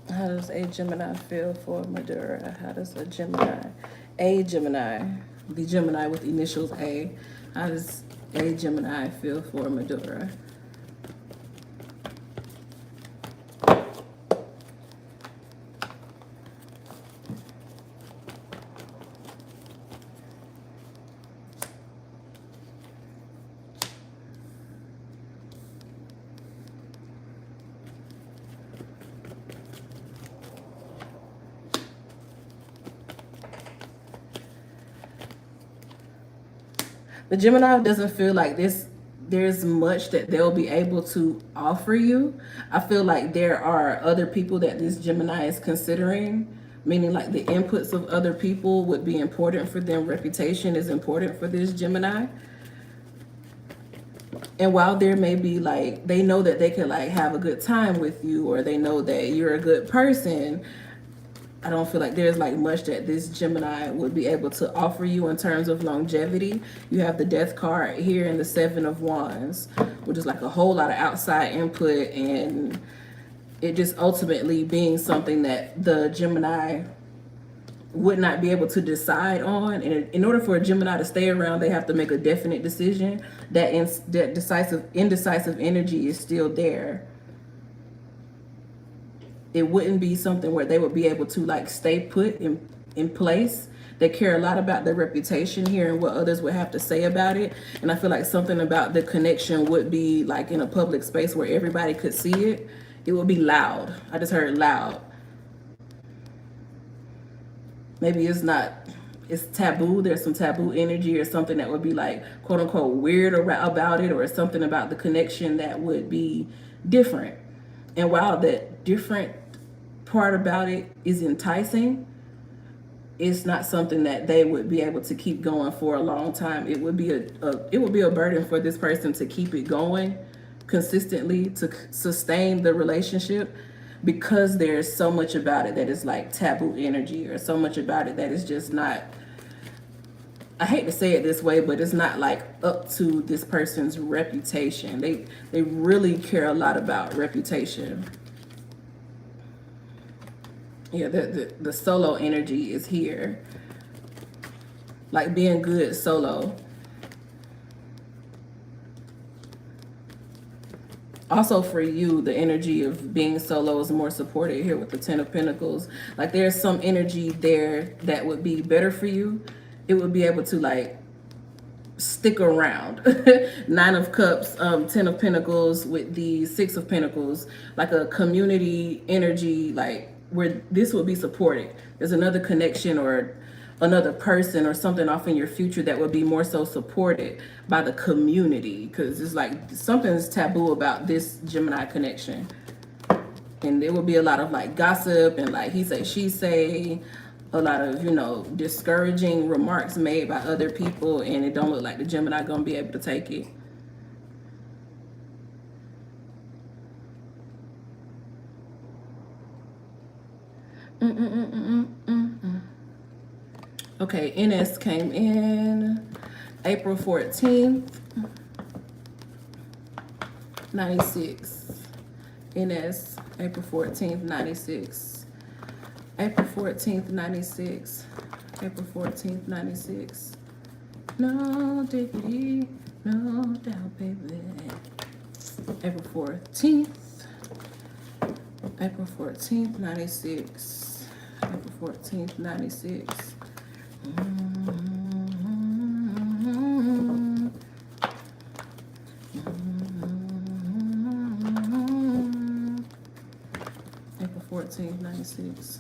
How How does a Gemini feel for Madura? How does a Gemini, the Gemini with initials A, how does a Gemini feel for Madura? The Gemini doesn't feel like there's much that they'll be able to offer you. I feel like there are other people that this Gemini is considering, meaning like the inputs of other people would be important for them. Reputation is important for this Gemini. And while there may be like, they know that they can like have a good time with you, or they know that you're a good person, I don't feel like there's like much that this Gemini would be able to offer you in terms of longevity. You have the Death card here and the Seven of Wands, which is like a whole lot of outside input, and it just ultimately being something that the Gemini would not be able to decide on. And in order for a Gemini to stay around, they have to make a definite decision. That indecisive energy is still there. It wouldn't be something where they would be able to like stay put in place. They care a lot about their reputation here and what others would have to say about it. And I feel like something about the connection would be like in a public space where everybody could see it. It would be loud. I just heard loud. Maybe it's taboo. There's some taboo energy or something that would be like quote unquote weird about it, or something about the connection that would be different. And while that different part about it is enticing, it's not something that they would be able to keep going for a long time. It would be a burden for this person to keep it going consistently, to sustain the relationship, because there's so much about it that is like taboo energy, or so much about it that is just not, I hate to say it this way, but it's not like up to this person's reputation. They really care a lot about reputation. Yeah, the solo energy is here. Like being good solo. Also for you, the energy of being solo is more supported here with the Ten of Pentacles. Like there's some energy there that would be better for you. It would be able to like stick around. Nine of Cups, Ten of Pentacles with the Six of Pentacles, like a community energy, like where this will be supported. There's another connection or another person or something off in your future that would be more so supported by the community, because it's like something's taboo about this Gemini connection. And there will be a lot of like gossip and like he say, she say, a lot of, you know, discouraging remarks made by other people, and it don't look like the Gemini gonna be able to take it. Okay, NS came in April 14th, 96. NS, April 14th, 96. April 14th, 96. April 14th, 96. No diggity, no doubt, baby. April 14th. April 14th, 96. April 14th, 96. April 14th, 96.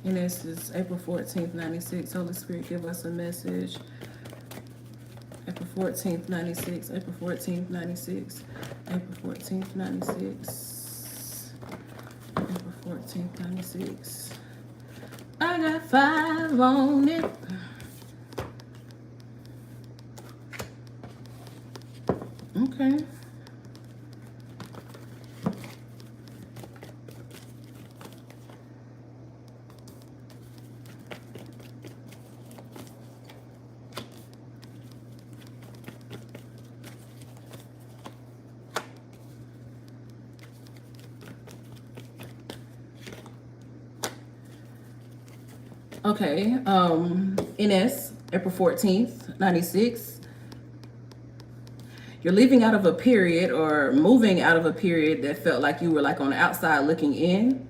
And this is April 14th, 96. Holy Spirit, give us a message. April 14th, 96. April 14th, 96. April 14th, 96. April 14th, 96. I got 5 on it. Okay. Okay, NS, April 14th, 96. You're leaving out of a period or moving out of a period that felt like you were like on the outside looking in.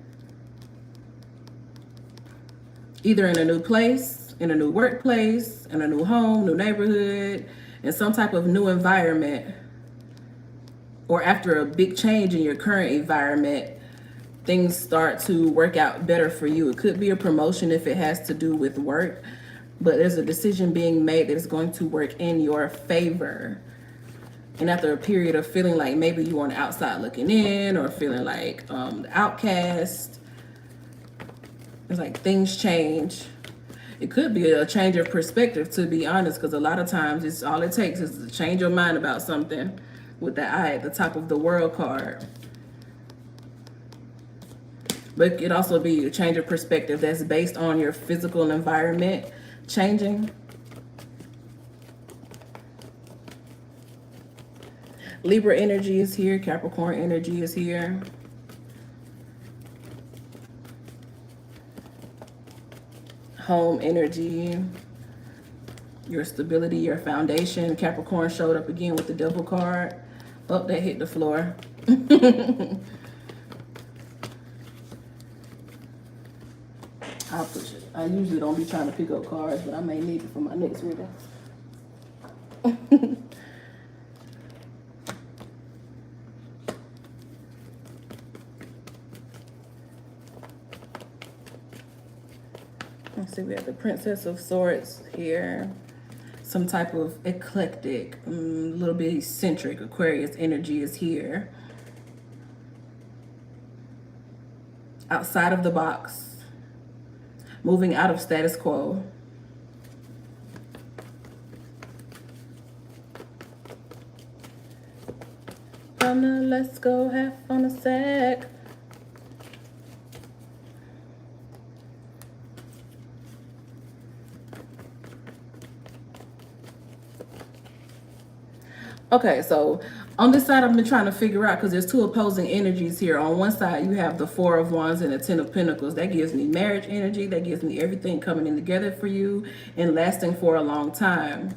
Either in a new place, in a new workplace, in a new home, new neighborhood, in some type of new environment, or after a big change in your current environment, things start to work out better for you. It could be a promotion if it has to do with work, but there's a decision being made that is going to work in your favor. And after a period of feeling like maybe you on the outside looking in, or feeling like the outcast, it's like things change. It could be a change of perspective, to be honest, because a lot of times it's all it takes is to change your mind about something with the eye at the top of the world card. But it could also be a change of perspective that's based on your physical environment changing. Libra energy is here. Capricorn energy is here. Home energy, your stability, your foundation. Capricorn showed up again with the Devil card. Oh, that hit the floor. I'll push it. I usually don't be trying to pick up cards, but I may need it for my next reading. Let's see, we have the Princess of Swords here. Some type of eclectic, a little bit eccentric Aquarius energy is here. Outside of the box. Moving out of status quo. Let's go have fun a sec. Okay, so on this side, I've been trying to figure out, because there's two opposing energies here. On one side, you have the Four of Wands and the Ten of Pentacles. That gives me marriage energy. That gives me everything coming in together for you and lasting for a long time.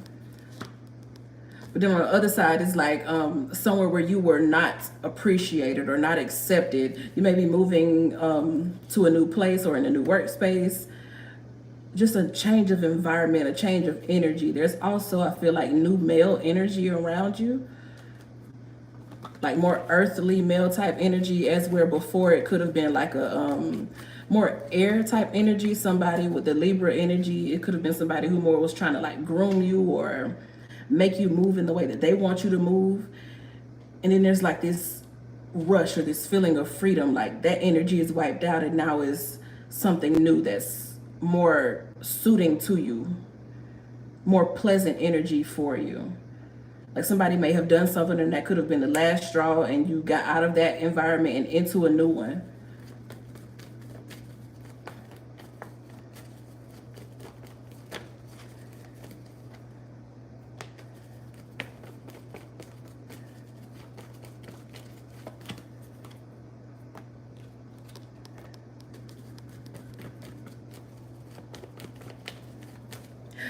But then on the other side is like somewhere where you were not appreciated or not accepted. You may be moving to a new place or in a new workspace. Just a change of environment, a change of energy. There's also, I feel like, new male energy around you. Like more earthly male type energy, as where before it could have been like a more air type energy. Somebody with the Libra energy. It could have been somebody who more was trying to like groom you or make you move in the way that they want you to move. And then there's like this rush or this feeling of freedom. Like that energy is wiped out and now is something new that's more suiting to you, more pleasant energy for you. Like somebody may have done something and that could have been the last straw and you got out of that environment and into a new one.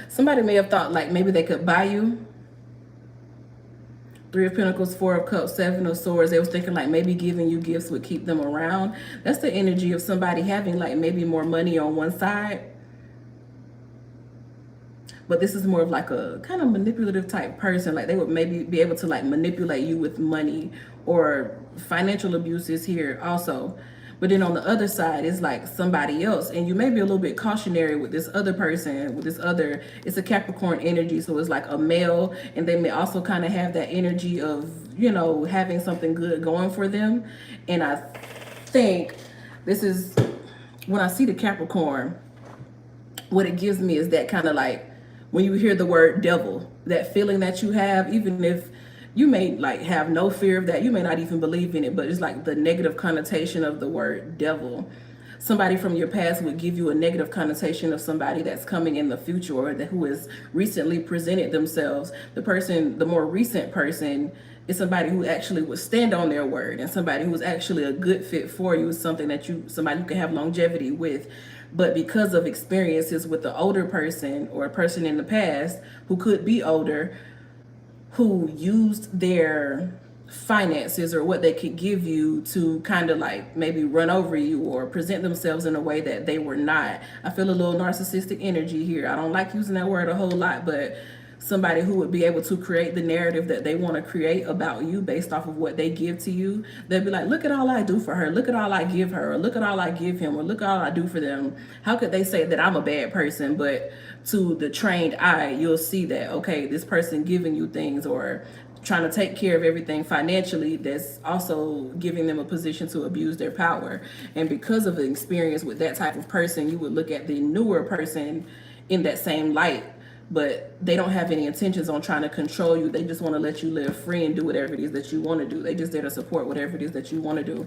Somebody may have thought like maybe they could buy you. Three of Pentacles, Four of Cups, Seven of Swords. They was thinking like maybe giving you gifts would keep them around. That's the energy of somebody having like maybe more money on one side. But this is more of like a kind of manipulative type person. Like they would maybe be able to like manipulate you with money, or financial abuse is here also. But then on the other side is like somebody else, and you may be a little bit cautionary with this other person, with this other, it's a Capricorn energy, so it's like a male, and they may also kind of have that energy of, you know, having something good going for them. And I think this is, when I see the Capricorn, what it gives me is that kind of like, when you hear the word devil, that feeling that you have, even if you may like have no fear of that, you may not even believe in it, but it's like the negative connotation of the word devil. Somebody from your past would give you a negative connotation of somebody that's coming in the future, or who has recently presented themselves. The person, the more recent person, It's somebody who actually would stand on their word, and somebody who's actually a good fit for you, something that somebody you can have longevity with. But because of experiences with the older person or a person in the past who could be older, who used their finances or what they could give you to kind of like maybe run over you or present themselves in a way that they were not. I feel a little narcissistic energy here. I don't like using that word a whole lot, but somebody who would be able to create the narrative that they want to create about you based off of what they give to you. They'll be like, look at all I do for her, look at all I give her, or look at all I give him, or look at all I do for them. How could they say that I'm a bad person? But to the trained eye, you'll see that, okay, this person giving you things or trying to take care of everything financially, that's also giving them a position to abuse their power. And because of the experience with that type of person, you would look at the newer person in that same light, but they don't have any intentions on trying to control you. They just want to let you live free and do whatever it is that you want to do. They just there to support whatever it is that you want to do.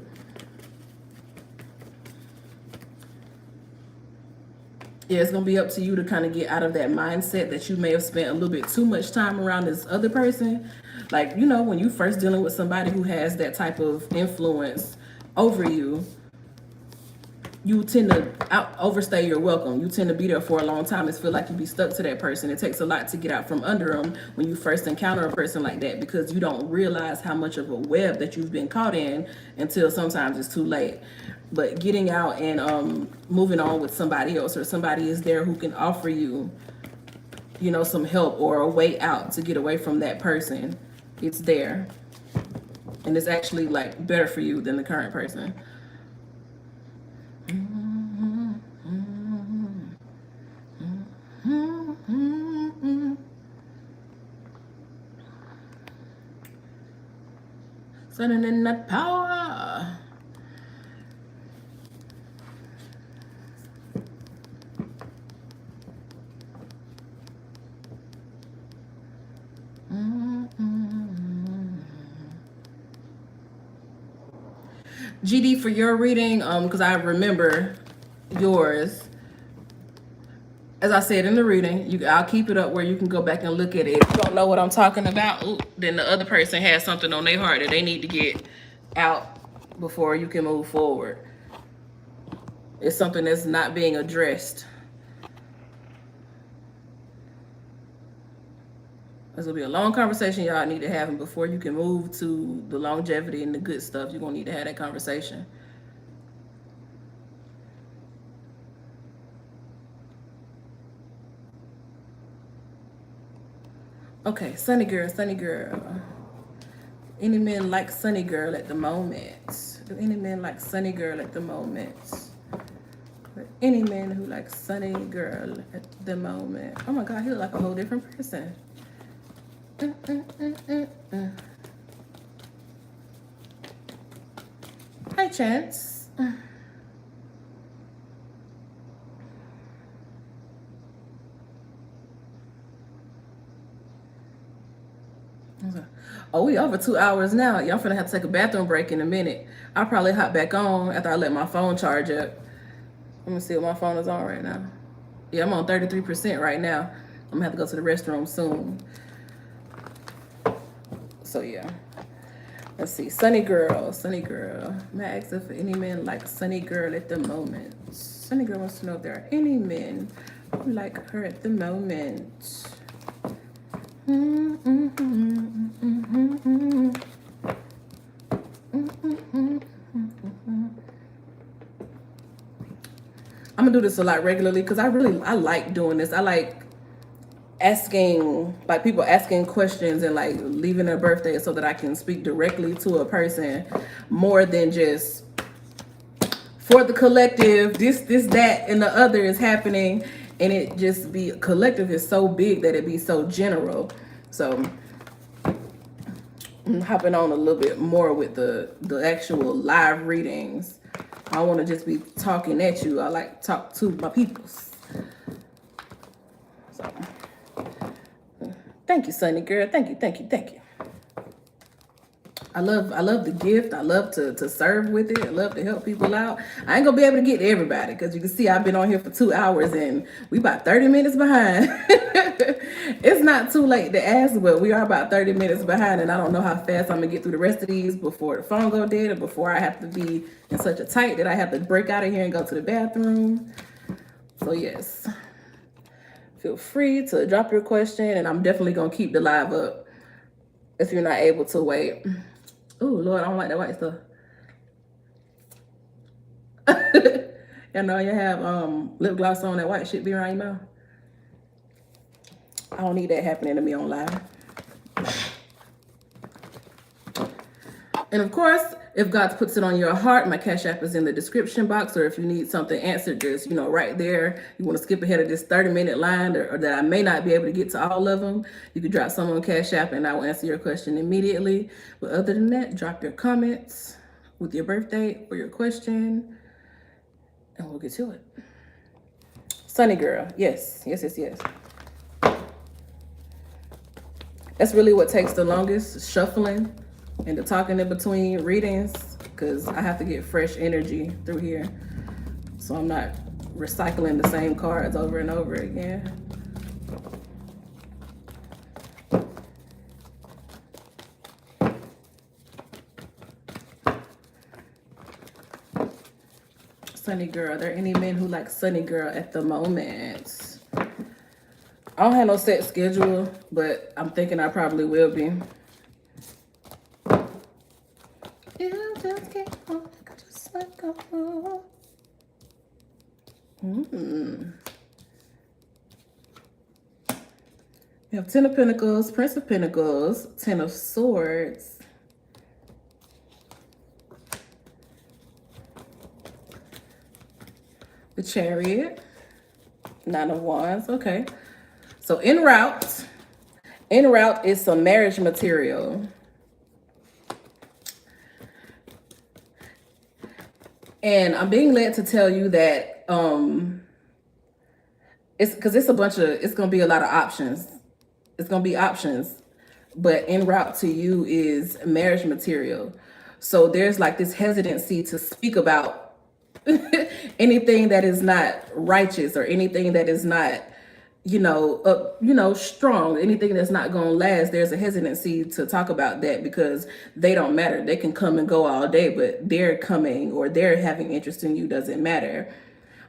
Yeah, it's going to be up to you to kind of get out of that mindset that you may have spent a little bit too much time around this other person. Like, you know, when you first dealing with somebody who has that type of influence over you, you tend to overstay your welcome. You tend to be there for a long time. It's feel like you be stuck to that person. It takes a lot to get out from under them when you first encounter a person like that, because you don't realize how much of a web that you've been caught in until sometimes it's too late. But getting out and moving on with somebody else, or somebody is there who can offer you, you know, some help or a way out to get away from that person. It's there. And it's actually like better for you than the current person. Sending in that power. GD, for your reading, because I remember yours. As I said in the reading, I'll keep it up where you can go back and look at it. If you don't know what I'm talking about, then the other person has something on their heart that they need to get out before you can move forward. It's something that's not being addressed. This will be a long conversation y'all need to have, and before you can move to the longevity and the good stuff, you're going to need to have that conversation. Okay, Sunny Girl, Sunny Girl. Any men like Sunny Girl at the moment? Do any men like Sunny Girl at the moment? Any men who like Sunny Girl at the moment? Oh my God, he look like a whole different person. Hi, Chance. Oh, we over 2 hours now. Y'all finna have to take a bathroom break in a minute. I'll probably hop back on after I let my phone charge up. Let me see what my phone is on right now. Yeah, I'm on 33% right now. I'm gonna have to go to the restroom soon. So yeah. Let's see. Sunny Girl, Sunny Girl. May I ask if any men like Sunny Girl at the moment? Sunny Girl wants to know if there are any men who like her at the moment. I'm gonna do this a lot regularly because I like doing this. I like asking, like, people asking questions and like leaving their birthday so that I can speak directly to a person more than just for the collective, this, that, and the other is happening. And it just be, collective is so big that it be so general. So I'm hopping on a little bit more with the actual live readings. I don't want to just be talking at you. I like to talk to my peoples. So thank you, Sunny Girl. Thank you, thank you, thank you. I love the gift. I love to serve with it. I love to help people out. I ain't gonna be able to get to everybody because you can see I've been on here for 2 hours and we about 30 minutes behind. It's not too late to ask, but we are about 30 minutes behind, and I don't know how fast I'm gonna get through the rest of these before the phone go dead, or before I have to be in such a tight that I have to break out of here and go to the bathroom. So yes, feel free to drop your question, and I'm definitely gonna keep the live up if you're not able to wait. Oh Lord, I don't like that white stuff. You know, you have lip gloss on, that white shit be around your mouth. I don't need that happening to me on live. And of course, if God puts it on your heart, my Cash App is in the description box. Or if you need something answered, just, you know, right there, you want to skip ahead of this 30-minute line, or that I may not be able to get to all of them, you can drop some on Cash App and I will answer your question immediately. But other than that, drop your comments with your birthday or your question, and we'll get to it. Sunny girl, yes, yes, yes, yes. That's really what takes the longest, shuffling and the talking in between readings, because I have to get fresh energy through here. So I'm not recycling the same cards over and over again. Sunny girl, are there any men who like Sunny girl at the moment? I don't have no set schedule, but I'm thinking I probably will be. You just can't walk, just like a fool. We have 10 of Pentacles, Prince of Pentacles, 10 of Swords, the Chariot, 9 of Wands. Okay. So en route is some marriage material. And I'm being led to tell you that it's because it's gonna be a lot of options. It's gonna be options, but en route to you is marriage material. So there's like this hesitancy to speak about anything that is not righteous, or anything that is not, strong, anything that's not gonna last. There's a hesitancy to talk about that because they don't matter. They can come and go all day, but they're coming or they're having interest in you doesn't matter.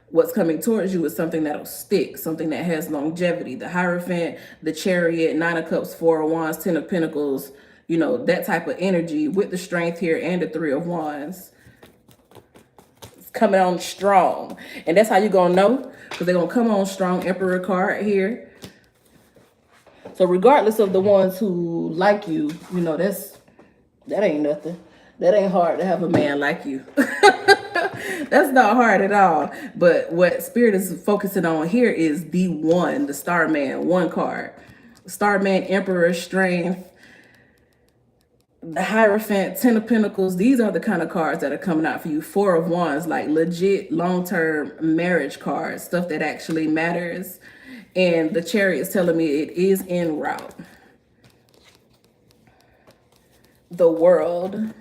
What's coming towards you is something that'll stick, something that has longevity. The Hierophant, the Chariot, 9 of Cups, 4 of Wands, 10 of Pentacles, that type of energy with the Strength here and the 3 of Wands. It's coming on strong. And that's how you're going to know, because they're going to come on strong. Emperor card here. So regardless of the ones who like you, that ain't nothing. That ain't hard to have a man like you. That's not hard at all. But what Spirit is focusing on here is the one, the Starman, one card. Starman, Emperor, Strength, the Hierophant, 10 of Pentacles. These are the kind of cards that are coming out for you. 4 of Wands, like legit long-term marriage cards, stuff that actually matters. And the Chariot is telling me it is en route. The World.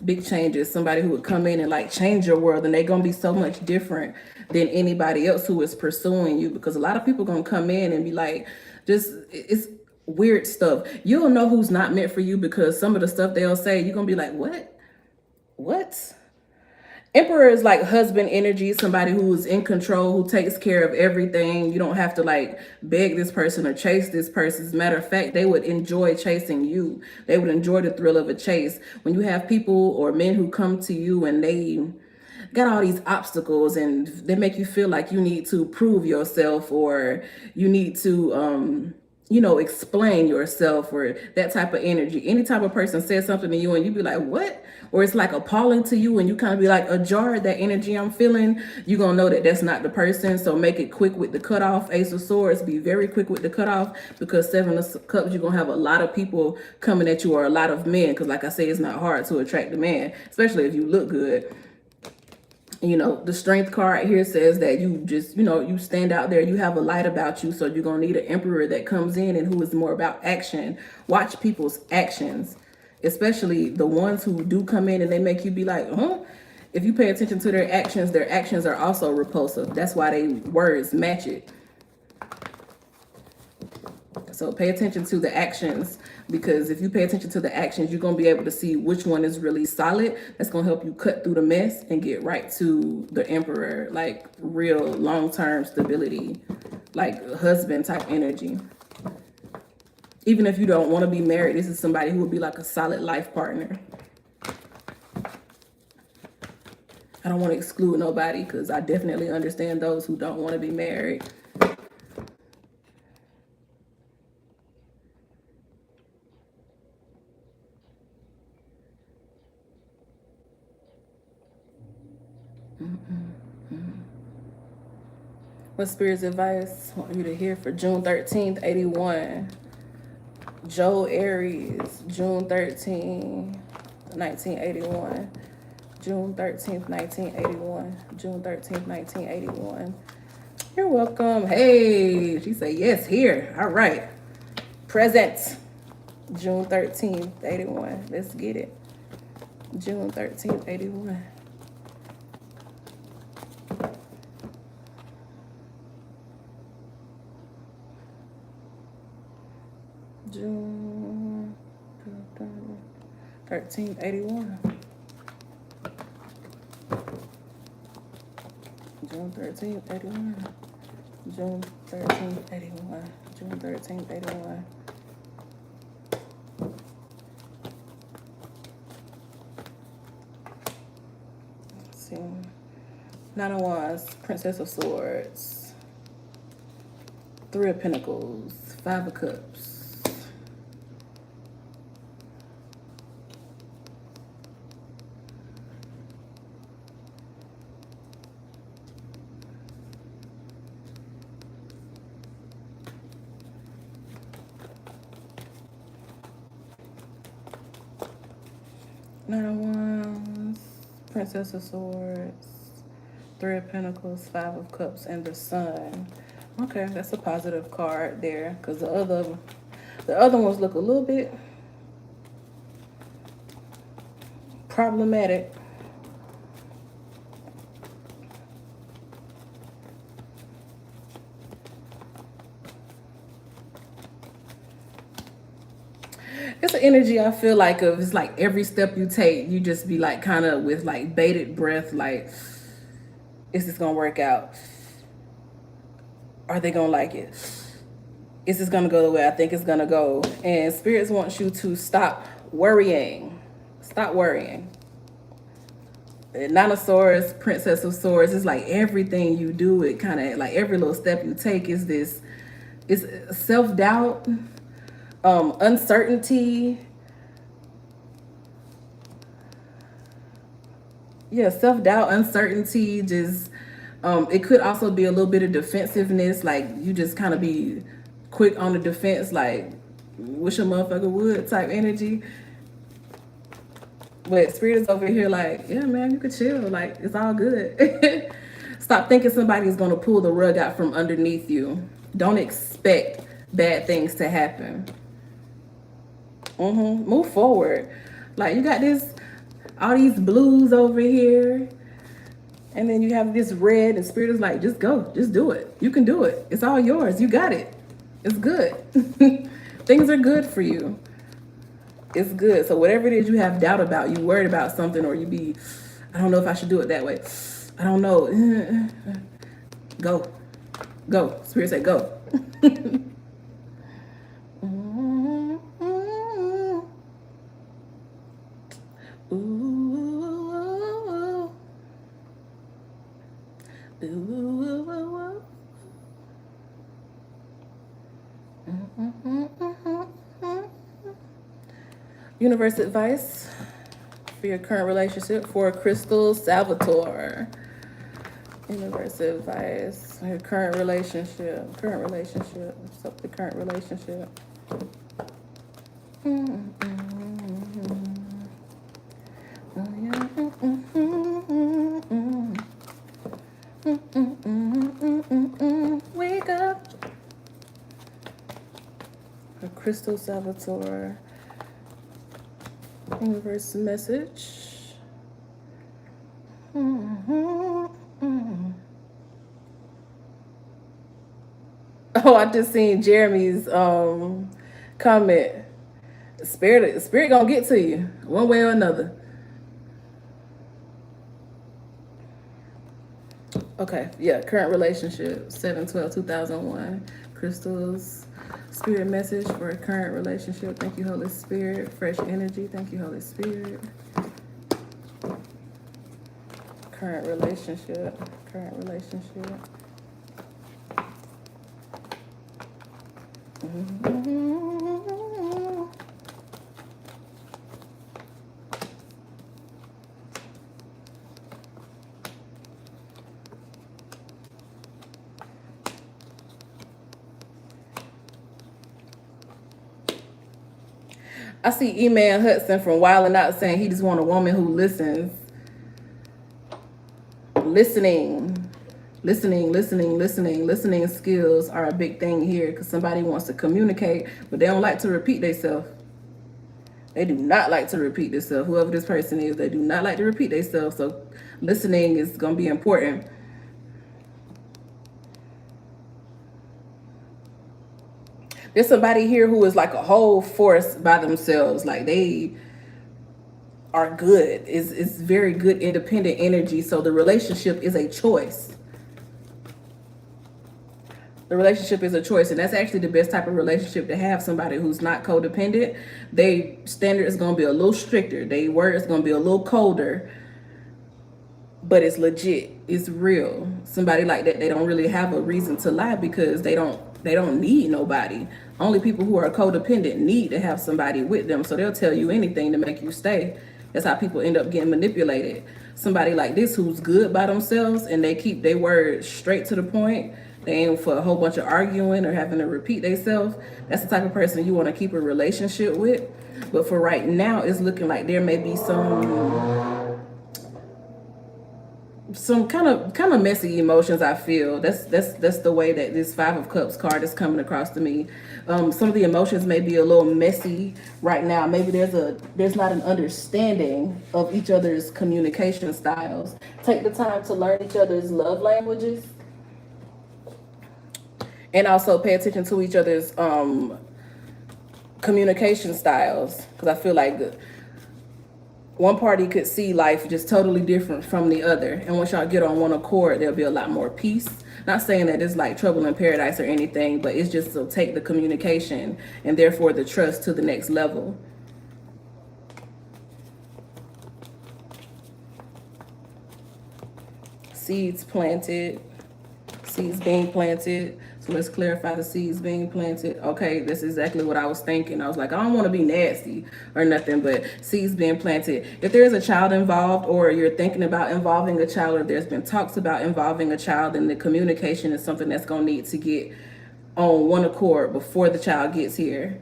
Big changes. Somebody who would come in and like change your world, and they're gonna be so much different than anybody else who is pursuing you, because a lot of people gonna come in and be like, it's weird stuff. You'll know who's not meant for you because some of the stuff they'll say, you're gonna be like, what? Emperor is like husband energy, somebody who is in control, who takes care of everything. You don't have to like beg this person or chase this person. As a matter of fact, they would enjoy chasing you. They would enjoy the thrill of a chase. When you have people or men who come to you and they got all these obstacles and they make you feel like you need to prove yourself, or you need to explain yourself, or that type of energy. Any type of person says something to you and you be like, what? Or it's like appalling to you and you kind of be like, ajar, that energy I'm feeling, you're going to know that that's not the person. So make it quick with the cutoff. Ace of Swords, be very quick with the cutoff, because 7 of Cups, you're going to have a lot of people coming at you, or a lot of men. Because like I say, it's not hard to attract a man, especially if you look good. The Strength card here says that you just, you stand out there, you have a light about you. So you're going to need an Emperor that comes in and who is more about action. Watch people's actions. especially the ones who do come in and they make you be like, huh? If you pay attention to their actions are also repulsive. That's why they words match it. So pay attention to the actions, because if you pay attention to the actions, you're going to be able to see which one is really solid. That's going to help you cut through the mess and get right to the Emperor, like real long-term stability, like husband type energy. Even if you don't want to be married, this is somebody who would be like a solid life partner. I don't want to exclude nobody, because I definitely understand those who don't want to be married. What Spirit's advice I want you to hear for June 13th, 81? Joe Aries, June 13th, 1981. June 13th, 1981. June 13th, 1981. You're welcome. Hey, she said yes here. All right. Present. June 13th, 81. Let's get it. June 13th, 81. June 13th, 81. June 13th, 81. June 13th, 81. June 13th, 81. Let's see. Nine of Wands, Princess of Swords, Three of Pentacles, Five of Cups. Nine of Wands, Princess of Swords, Three of Pentacles, Five of Cups, and the Sun. Okay, that's a positive card there, because the other ones look a little bit problematic. It's an energy I feel like of, it's like every step you take, you just be like kind of with like bated breath, like, is this gonna work out? Are they gonna like it? Is this gonna go the way I think it's gonna go? And spirits wants you to stop worrying. Stop worrying. Nine of Swords, Princess of Swords, it's like everything you do, it kind of like every little step you take is this, it's self-doubt, uncertainty. Yeah, self-doubt, uncertainty, just it could also be a little bit of defensiveness, like you just kind of be quick on the defense, like wish a motherfucker would type energy. But Spirit is over here like, yeah, man, you could chill, like it's all good. Stop thinking somebody is going to pull the rug out from underneath you. Don't expect bad things to happen. Move forward. Like you got this, all these blues over here, and then you have this red, and Spirit is like, just go, just do it. You can do it. It's all yours. You got it. It's good. Things are good for you. It's good. So whatever it is you have doubt about, you worried about something, or you be, I don't know if I should do it that way. I don't know. Go. Go. Spirit said go. Universe advice for your current relationship for Crystal Salvatore. Universe advice for your current relationship. What's up with the current relationship? Wake up. For Crystal Salvatore. Universe message. Oh, I just seen Jeremy's comment. Spirit gonna get to you one way or another. Okay, yeah, current relationship, 7/12/2001. Crystals, spirit message for a current relationship. Thank you, Holy Spirit. Fresh energy. Thank you, Holy Spirit. Current relationship. Current relationship. I see E-Man Hudson from Wildin' Out saying he just want a woman who listens. Listening skills are a big thing here because somebody wants to communicate, but they don't like to repeat themselves. They do not like to repeat themselves. Whoever this person is, they do not like to repeat themselves. So listening is going to be important. There's somebody here who is like a whole force by themselves. Like they are good. It's very good independent energy. So the relationship is a choice. The relationship is a choice, and that's actually the best type of relationship to have. Somebody who's not codependent. They standard is going to be a little stricter. They word is going to be a little colder, but it's legit. It's real. Somebody like that, they don't really have a reason to lie because they don't need nobody. Only people who are codependent need to have somebody with them, so they'll tell you anything to make you stay. That's how people end up getting manipulated. Somebody like this who's good by themselves and they keep their word straight to the point. They ain't for a whole bunch of arguing or having to repeat themselves. That's the type of person you want to keep a relationship with. But for right now, it's looking like there may be some kind of messy emotions. I feel that's the way that this Five of Cups card is coming across to me. Some of the emotions may be a little messy right now. Maybe there's not an understanding of each other's communication styles. Take the time to learn each other's love languages, and also pay attention to each other's communication styles, because I feel like one party could see life just totally different from the other. And once y'all get on one accord, there'll be a lot more peace. Not saying that it's like trouble in paradise or anything, but it's just to take the communication and therefore the trust to the next level. Seeds planted. Seeds being planted. So let's clarify the seeds being planted. Okay, that's exactly what I was thinking. I was like, I don't want to be nasty or nothing, but seeds being planted. If there's a child involved, or you're thinking about involving a child, or there's been talks about involving a child, then the communication is something that's going to need to get on one accord before the child gets here.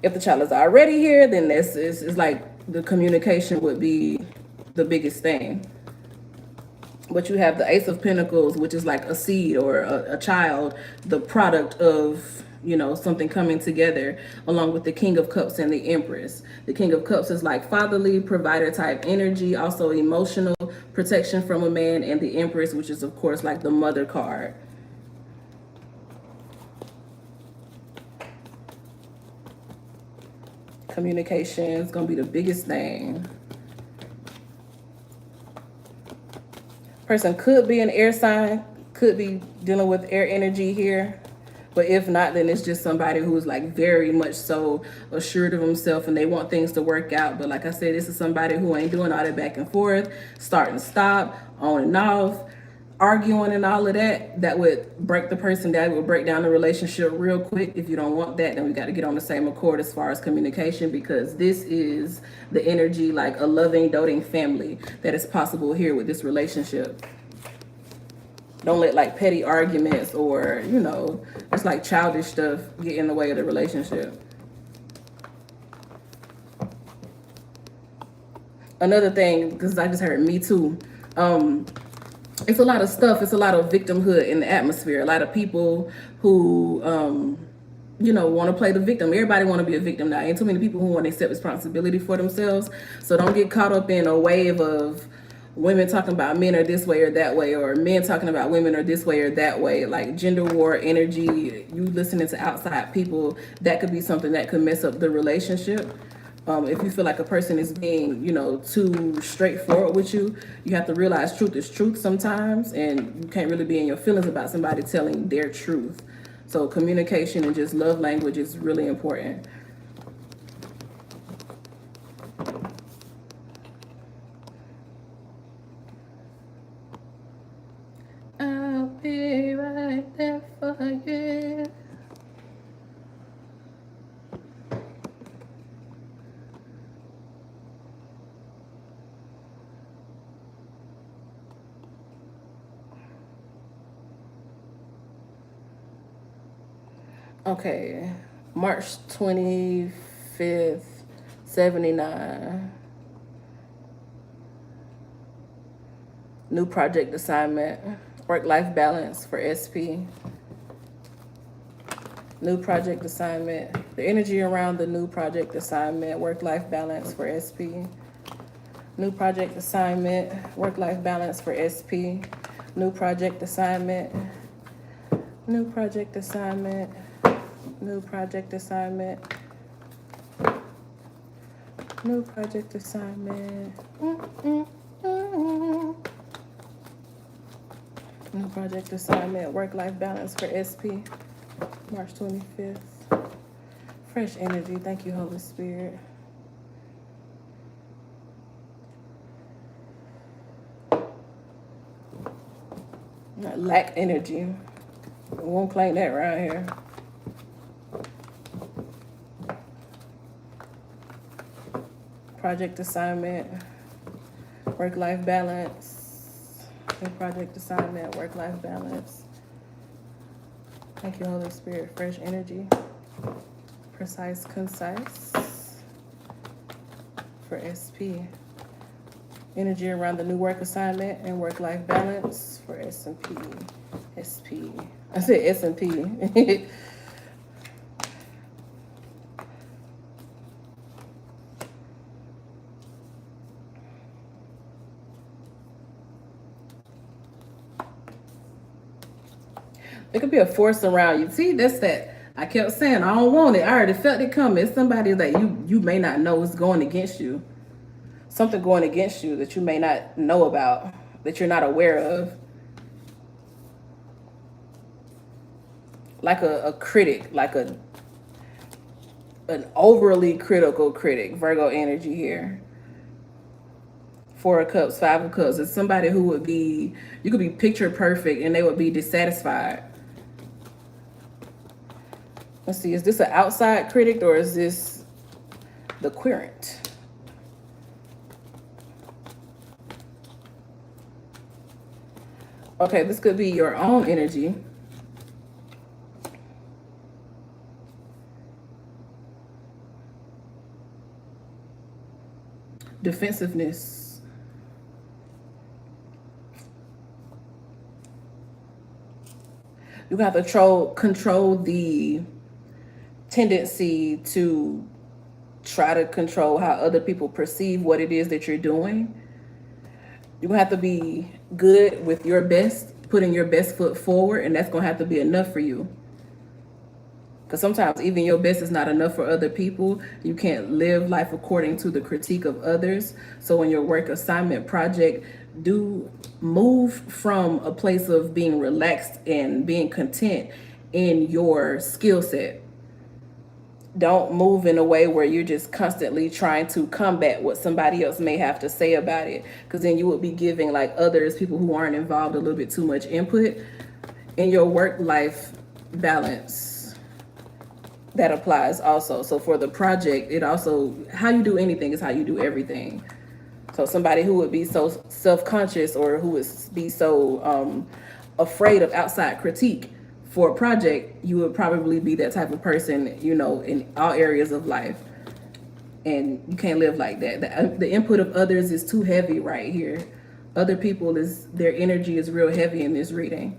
If the child is already here, then it's like the communication would be the biggest thing. But you have the Ace of Pentacles, which is like a seed or a child, the product of, you know, something coming together, along with the King of Cups and the Empress. The King of Cups is like fatherly, provider type energy, also emotional protection from a man, and the Empress, which is of course like the mother card. Communication is going to be the biggest thing. Person could be an air sign, could be dealing with air energy here. But if not, then it's just somebody who's like very much so assured of himself and they want things to work out. But like I said, this is somebody who ain't doing all that back and forth, start and stop, on and off, arguing and all of that. That would break the person down, would break down the relationship real quick. If you don't want that, then we got to get on the same accord as far as communication, because this is the energy like a loving, doting family that is possible here with this relationship. Don't let like petty arguments or, you know, it's like childish stuff get in the way of the relationship. Another thing, because I just heard me too, it's a lot of stuff. It's a lot of victimhood in the atmosphere. A lot of people who you know, want to play the victim. Everybody want to be a victim now. Ain't too many people who want to accept responsibility for themselves. So don't get caught up in a wave of women talking about men are this way or that way, or men talking about women are this way or that way. Like gender war energy, you listening to outside people, that could be something that could mess up the relationship. If you feel like a person is being, you know, too straightforward with you, you have to realize truth is truth sometimes, and you can't really be in your feelings about somebody telling their truth. So communication and just love language is really important. I'll be right there for you. Okay, March 25th, 79. New project assignment, work-life balance for SP. New project assignment, the energy around the new project assignment, work-life balance for SP. New project assignment, work-life balance for SP. New project assignment, new project assignment, new project assignment, new project assignment. New project assignment, work-life balance for SP, March 25th. Fresh energy, thank you, Holy Spirit. Lack energy. We won't claim that around here. Project assignment, work-life balance. New project assignment, work-life balance. Thank you, Holy Spirit. Fresh energy. Precise, concise for SP. Energy around the new work assignment and work-life balance for S&P. SP. I said S&P. It could be a force around you. See, that's that. I kept saying, I don't want it. I already felt it coming. It's somebody that you may not know is going against you. Something going against you that you may not know about, that you're not aware of. Like a critic, like an overly critical critic. Virgo energy here. 4 of Cups, 5 of Cups. It's somebody who would be, you could be picture perfect and they would be dissatisfied. Let's see, is this an outside critic or is this the querent? Okay, this could be your own energy. Defensiveness. You have to control the tendency to try to control how other people perceive what it is that you're doing. You have to be good with your best, putting your best foot forward, and that's going to have to be enough for you. Because sometimes even your best is not enough for other people. You can't live life according to the critique of others. So in your work assignment project, do move from a place of being relaxed and being content in your skill set. Don't move in a way where you're just constantly trying to combat what somebody else may have to say about it. Because then you would be giving like others, people who aren't involved, a little bit too much input in your work-life balance. That applies also. So for the project, it also, how you do anything is how you do everything. So somebody who would be so self-conscious or who would be so afraid of outside critique for a project, you would probably be that type of person, you know, in all areas of life. And you can't live like that. The input of others is too heavy right here. Other people, their energy is real heavy in this reading.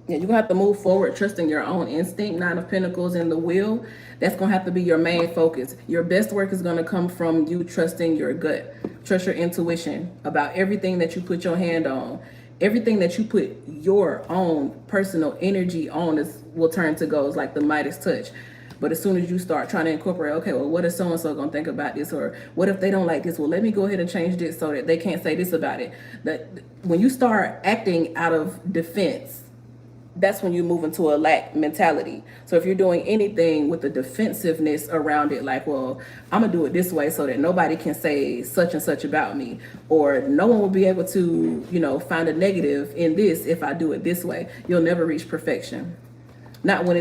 Yeah, you're gonna have to move forward trusting your own instinct. Nine of Pentacles and the Wheel. That's gonna have to be your main focus. Your best work is gonna come from you trusting your gut. Trust your intuition about everything that you put your hand on. Everything that you put your own personal energy on will turn to gold, like the Midas touch. But as soon as you start trying to incorporate, okay, well, what is so-and-so going to think about this? Or what if they don't like this? Well, let me go ahead and change this so that they can't say this about it. That when you start acting out of defense, that's when you move into a lack mentality. So if you're doing anything with the defensiveness around it, like, well, I'm gonna do it this way so that nobody can say such and such about me, or no one will be able to, find a negative in this if I do it this way, you'll never reach perfection. Not when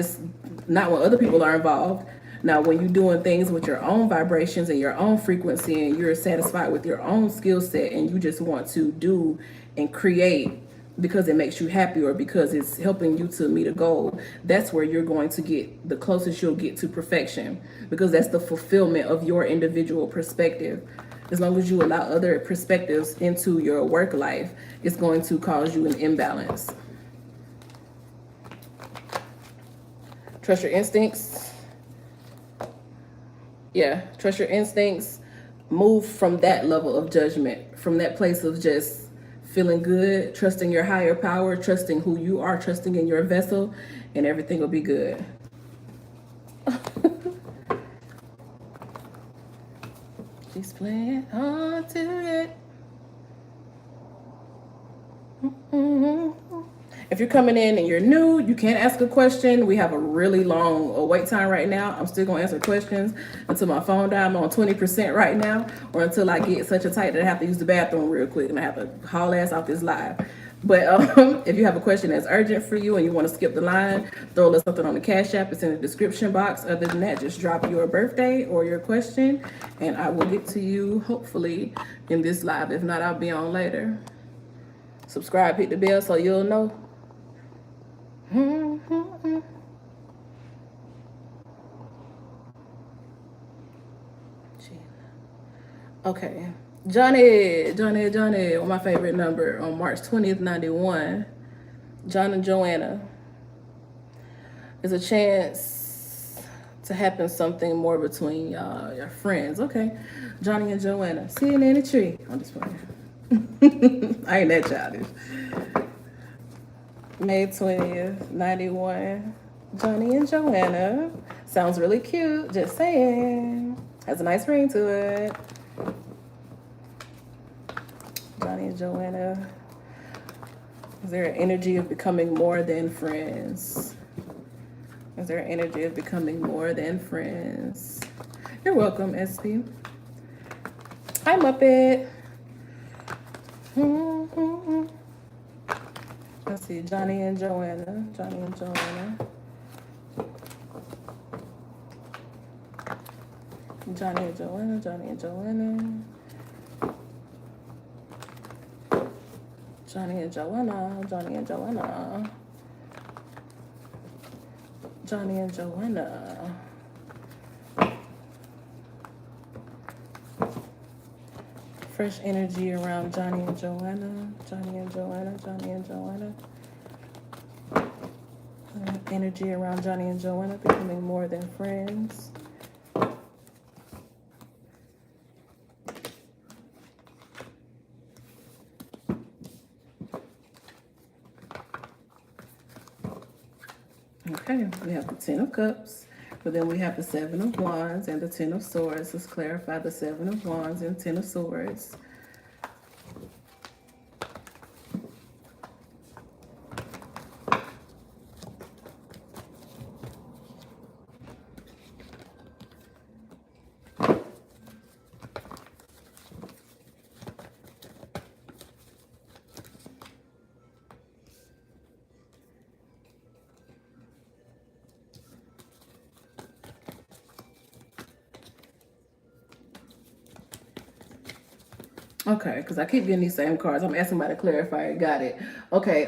other people are involved. Now, when you're doing things with your own vibrations and your own frequency, and you're satisfied with your own skill set, and you just want to do and create because it makes you happy or because it's helping you to meet a goal, that's where you're going to get the closest you'll get to perfection, because that's the fulfillment of your individual perspective. As long as you allow other perspectives into your work life, it's going to cause you an imbalance. Trust your instincts. Yeah, trust your instincts. Move from that level of judgment, from that place of just feeling good, trusting your higher power, trusting who you are, trusting in your vessel, and everything will be good. She's playing hard to it. If you're coming in and you're new, you can't ask a question. We have a really long wait time right now. I'm still going to answer questions until my phone dies. I'm on 20% right now, or until I get such a tight that I have to use the bathroom real quick and I have to haul ass off this live. But if you have a question that's urgent for you and you want to skip the line, throw a little something on the Cash App. It's in the description box. Other than that, just drop your birthday or your question, and I will get to you hopefully in this live. If not, I'll be on later. Subscribe, hit the bell so you'll know. Okay, Johnny, my favorite number on March 20th, 91. John and Joanna. There's a chance to happen something more between y'all, your friends. Okay, Johnny and Joanna sitting in a tree. I'm just playing. I ain't that childish. May 20th, 91. Johnny and Joanna. Sounds really cute. Just saying. Has a nice ring to it. Johnny and Joanna. Is there an energy of becoming more than friends? Is there an energy of becoming more than friends? You're welcome, SP. Hi, Muppet. Let's see, Johnny and Joanna. Johnny and Joanna. Johnny and Joanna. Johnny and Joanna. Johnny and Joanna. Johnny and Joanna. Johnny and Joanna. Fresh energy around Johnny and Joanna. Johnny and Joanna. Johnny and Joanna. Energy around Johnny and Joanna becoming more than friends. Okay, we have the Ten of Cups, but then we have the Seven of Wands and the Ten of Swords. Let's clarify the Seven of Wands and Ten of Swords. Okay, because I keep getting these same cards. I'm asking about to clarify. Got it. Okay,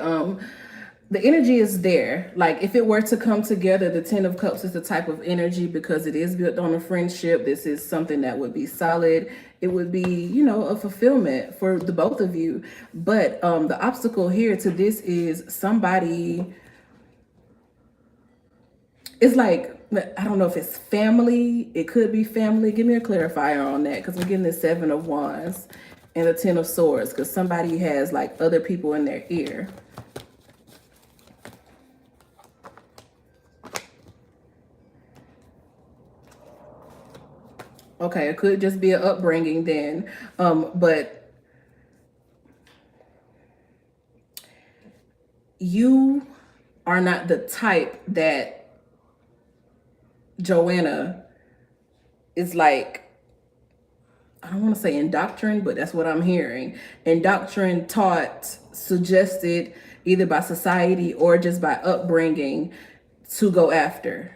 the energy is there. Like, if it were to come together, the Ten of Cups is the type of energy, because it is built on a friendship. This is something that would be solid. It would be, a fulfillment for the both of you. But the obstacle here to this is somebody It's like, I don't know if it's family. It could be family. Give me a clarifier on that, because I'm getting the 7 of Wands and the 10 of Swords, because somebody has like other people in their ear. Okay, it could just be an upbringing then, but you are not the type that Joanna is like, I don't want to say indoctrined, but that's what I'm hearing. Indoctrined, taught, suggested either by society or just by upbringing to go after.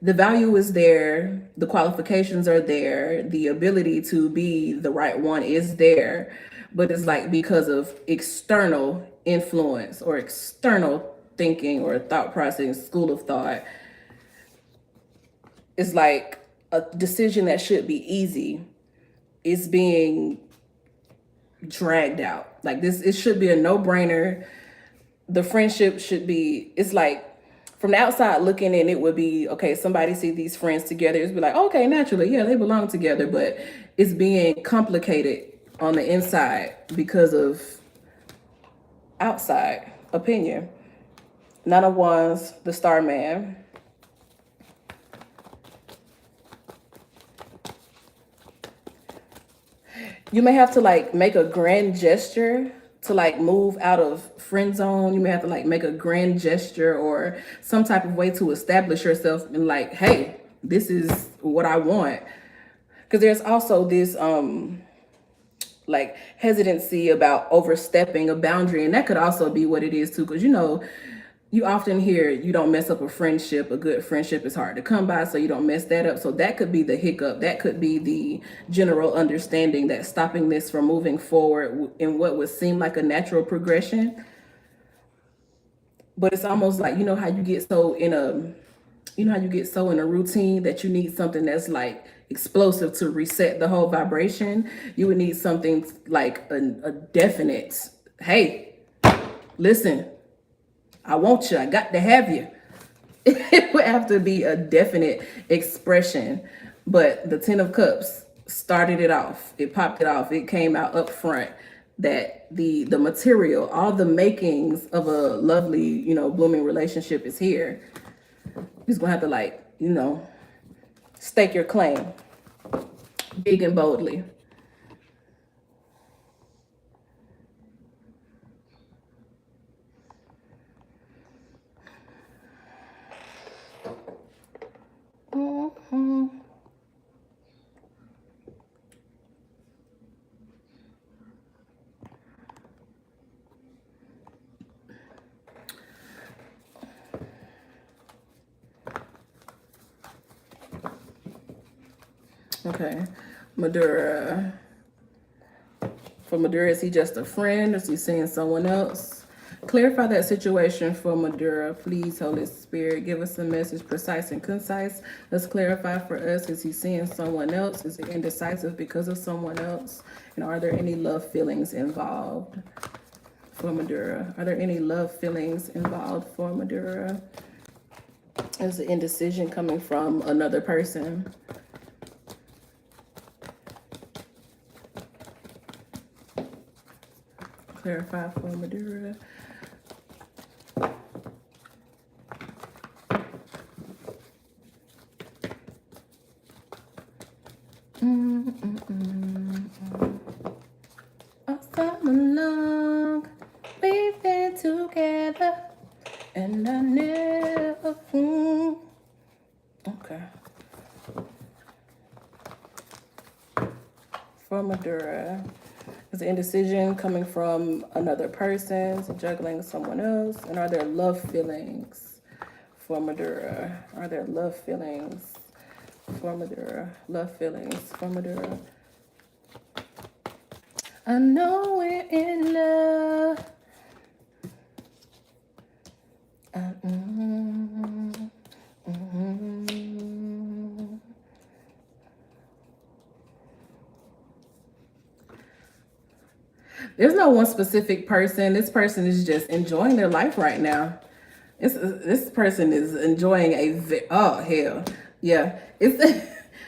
The value is there, the qualifications are there, the ability to be the right one is there, but it's like because of external influence or external thinking or thought process, school of thought, it's like a decision that should be easy is being dragged out. Like this, it should be a no-brainer. The friendship should be, it's like, from the outside looking in, it would be, okay, somebody see these friends together. It's be like, okay, naturally, yeah, they belong together. But it's being complicated on the inside because of outside opinion. 9 of Wands, the Star Man. You may have to like make a grand gesture to like move out of friend zone. You may have to like make a grand gesture or some type of way to establish yourself and like, hey, this is what I want. Because there's also this like hesitancy about overstepping a boundary, and that could also be what it is too. Because you often hear you don't mess up a friendship. A good friendship is hard to come by, so you don't mess that up. So that could be the hiccup. That could be the general understanding that's stopping this from moving forward in what would seem like a natural progression. But it's almost like, how you get so in a routine that you need something that's like explosive to reset the whole vibration. You would need something like a definite, hey, listen, I want you. I got to have you. It would have to be a definite expression. But the 10 of Cups started it off. It popped it off. It came out up front that the material, all the makings of a lovely, blooming relationship is here. You're just going to have to like, stake your claim big and boldly. Okay, Madura. For Madura, is he just a friend? Is he seeing someone else? Clarify that situation for Madura. Please, Holy Spirit, give us a message precise and concise. Let's clarify for us. Is he seeing someone else? Is he indecisive because of someone else? And are there any love feelings involved for Madura? Are there any love feelings involved for Madura? Is the indecision coming from another person? Clarify for Madura. All summer long, we've been together, and I never. Okay. For Madura. Is the indecision coming from another person, juggling someone else? And are there love feelings for Madura? Are there love feelings for Madura? Love feelings for Madura. I know we're in love. There's no one specific person. This person is just enjoying their life right now. This person is enjoying oh hell yeah, it's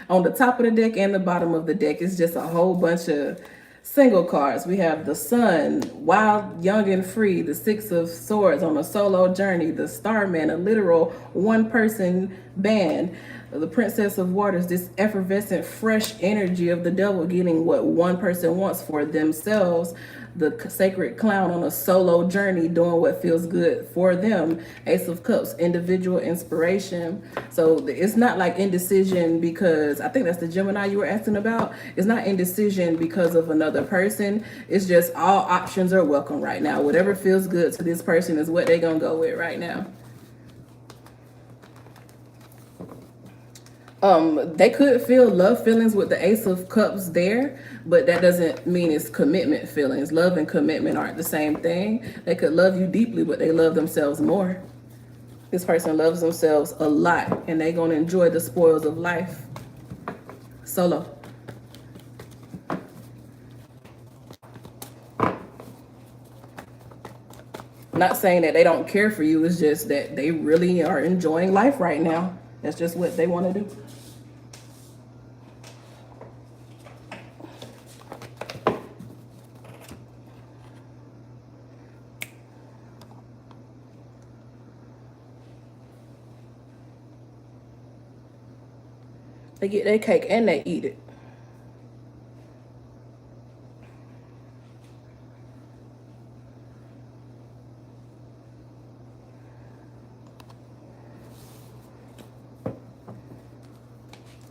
on the top of the deck and the bottom of the deck. It's just a whole bunch of single cards. We have the Sun, wild, young, and free. The Six of Swords, on a solo journey. The Starman, a literal one-person band. The Princess of Waters, this effervescent, fresh energy of the devil getting what one person wants for themselves. The Sacred Clown, on a solo journey, doing what feels good for them. Ace of Cups, individual inspiration. So it's not like indecision because, I think that's the Gemini you were asking about. It's not indecision because of another person. It's just all options are welcome right now. Whatever feels good to this person is what they're gonna go with right now. They could feel love feelings with the Ace of Cups there, but that doesn't mean it's commitment feelings. Love and commitment aren't the same thing. They could love you deeply, but they love themselves more. This person loves themselves a lot, and they're going to enjoy the spoils of life. Solo. Not saying that they don't care for you. It's just that they really are enjoying life right now. That's just what they want to do. They get their cake and they eat it.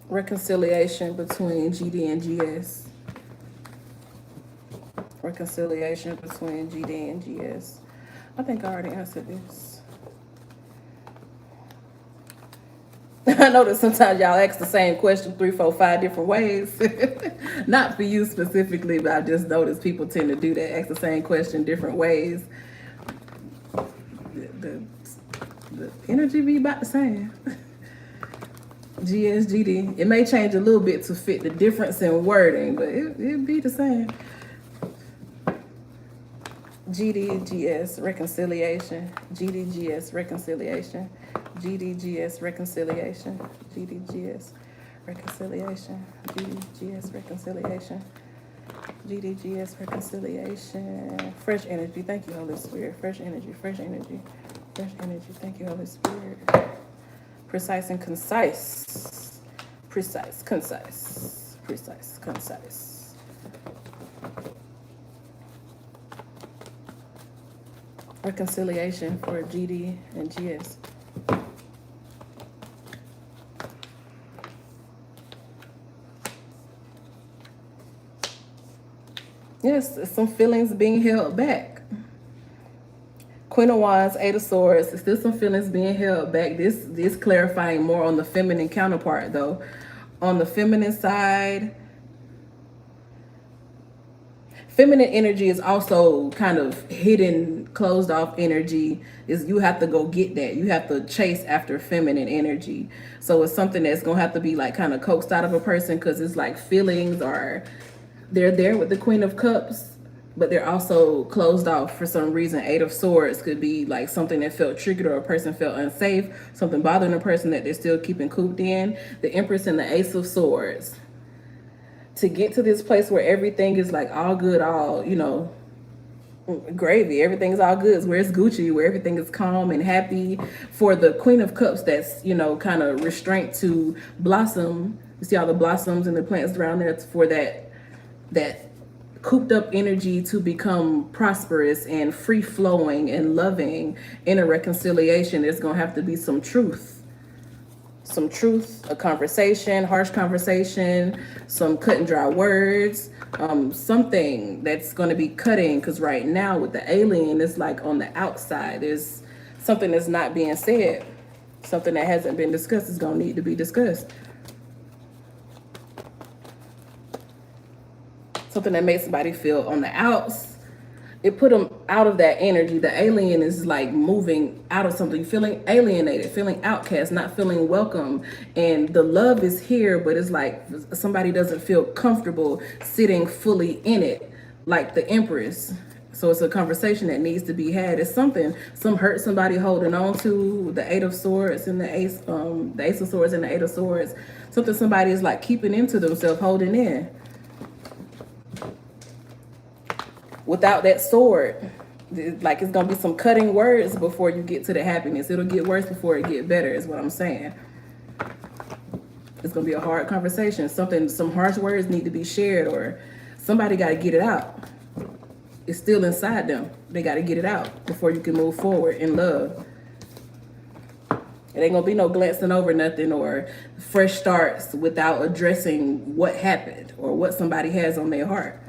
Reconciliation between GD and GS. Reconciliation between GD and GS. I think I already answered this. I know that sometimes y'all ask the same question 3, 4, 5 different ways. Not for you specifically, but I just noticed people tend to do that, ask the same question different ways. The energy be about the same. GS, GD. It may change a little bit to fit the difference in wording, but it'd be the same. GD, GS, reconciliation. GD, GS, reconciliation. GD, GS, reconciliation. GD, GS, reconciliation. GD, GS, reconciliation. GD, GS, reconciliation. Fresh energy. Thank you, Holy Spirit. Fresh energy, fresh energy, fresh energy. Thank you, Holy Spirit. Precise and concise. Precise, concise. Precise, concise. Reconciliation for GD and GS. Yes, some feelings being held back. Queen of Wands, Eight of Swords. There's still some feelings being held back. This clarifying more on the feminine counterpart, though. On the feminine side, feminine energy is also kind of hidden, closed off energy. Is you have to go get that. You have to chase after feminine energy. So it's something that's gonna have to be like kind of coaxed out of a person, because it's like feelings are, they're there with the Queen of Cups, but they're also closed off for some reason. Eight of Swords could be like something that felt triggered, or a person felt unsafe, something bothering a person that they're still keeping cooped in. The Empress and the Ace of Swords. To get to this place where everything is like all good, all, you know, gravy, everything's all good, where it's Gucci, where everything is calm and happy. For the Queen of Cups, that's, you know, kind of restraint to blossom. You see all the blossoms and the plants around there. It's for that cooped up energy to become prosperous and free flowing and loving. In a reconciliation, there's gonna have to be some truth, a conversation, harsh conversation, some cut and dry words, something that's going to be cutting. Because right now with the alien, it's like on the outside, there's something that's not being said, something that hasn't been discussed is going to need to be discussed. Something that makes somebody feel on the outs, it put them out of that energy. The alien is like moving out of something, feeling alienated, feeling outcast, not feeling welcome. And the love is here, but it's like somebody doesn't feel comfortable sitting fully in it, like the Empress. So it's a conversation that needs to be had. It's something, some hurt somebody holding on to, the Eight of Swords and the Ace of Swords and the Eight of Swords. Something somebody is like keeping into themselves, holding in. Without that sword, like it's gonna be some cutting words before you get to the happiness. It'll get worse before it get better, is what I'm saying. It's gonna be a hard conversation. Some harsh words need to be shared, or somebody got to get it out. It's still inside them. They got to get it out before you can move forward in love. It ain't gonna be no glancing over nothing or fresh starts without addressing what happened or what somebody has on their heart.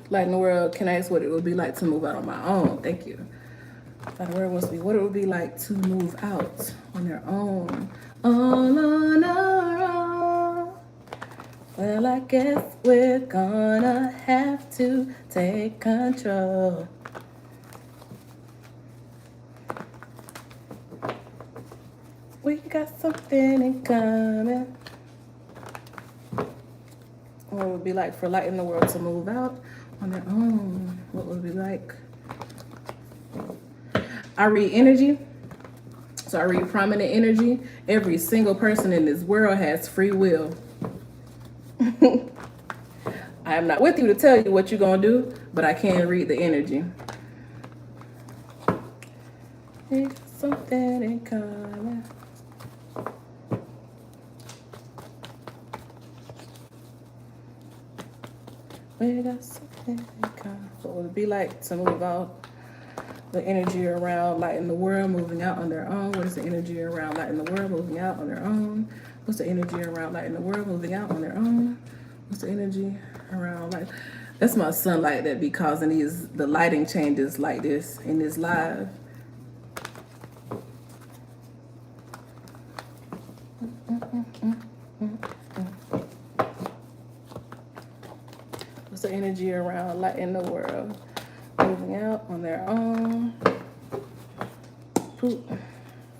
Light in the world, can I ask what it would be like to move out on my own? Thank you. Light in the world wants to be what it would be like to move out on their own. All on our own. Well, I guess we're gonna have to take control. We got something in common. What it would be like for light in the world to move out on their own? What would it be like? I read energy. So I read prominent energy. Every single person in this world has free will. I am not with you to tell you what you're going to do, but I can read the energy. It's something in common. We got something in common. What would it be like to move out? The energy around light in the world moving out on their own. What is the energy around light in the world moving out on their own? What's the energy around light in the world moving out on their own? What's the energy around light? That's my sunlight that be causing the lighting changes like this in this live. What's the energy around light in the world moving out on their own? Poop.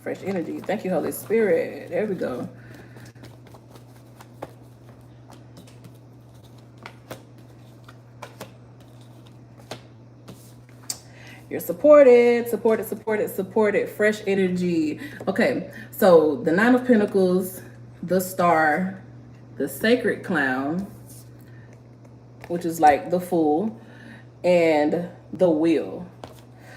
Fresh energy. Thank you, Holy Spirit. There we go. You're supported, supported, supported, supported. Fresh energy. Okay, so the Nine of Pentacles, the Star, the Sacred Clown, which is like the Fool, and the Wheel.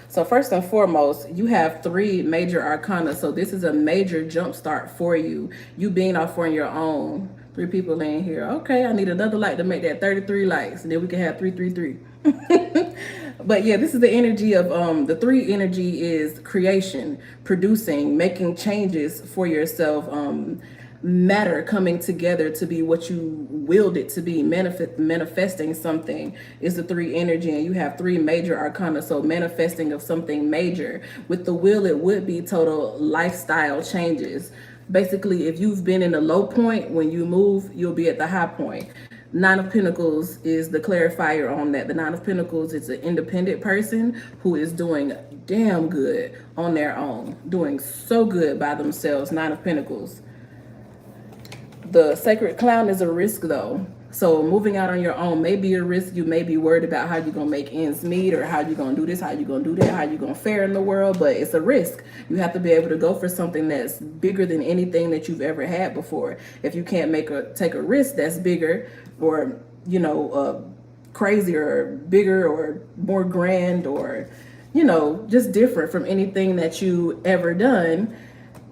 So first and foremost, you have 3 major arcana. So this is a major jump start for you. You being off on your own. 3 people in here. Okay, I need another light to make that 33 lights. And then we can have 333. But yeah, this is the energy of, the 3 energy is creation, producing, making changes for yourself, matter coming together to be what you willed it to be. Manifesting something is the 3 energy, and you have 3 major arcana. So manifesting of something major. With the Wheel, it would be total lifestyle changes. Basically, if you've been in a low point, when you move, you'll be at the high point. Nine of Pentacles is the clarifier on that. The Nine of Pentacles is an independent person who is doing damn good on their own, doing so good by themselves. Nine of Pentacles. The Sacred Clown is a risk, though. So moving out on your own may be a risk. You may be worried about how you're going to make ends meet, or how you're going to do this, how you're going to do that, how you're going to fare in the world. But it's a risk. You have to be able to go for something that's bigger than anything that you've ever had before. If you can't take a risk that's bigger, or, you know, crazier, or bigger, or more grand, or, you know, just different from anything that you ever done,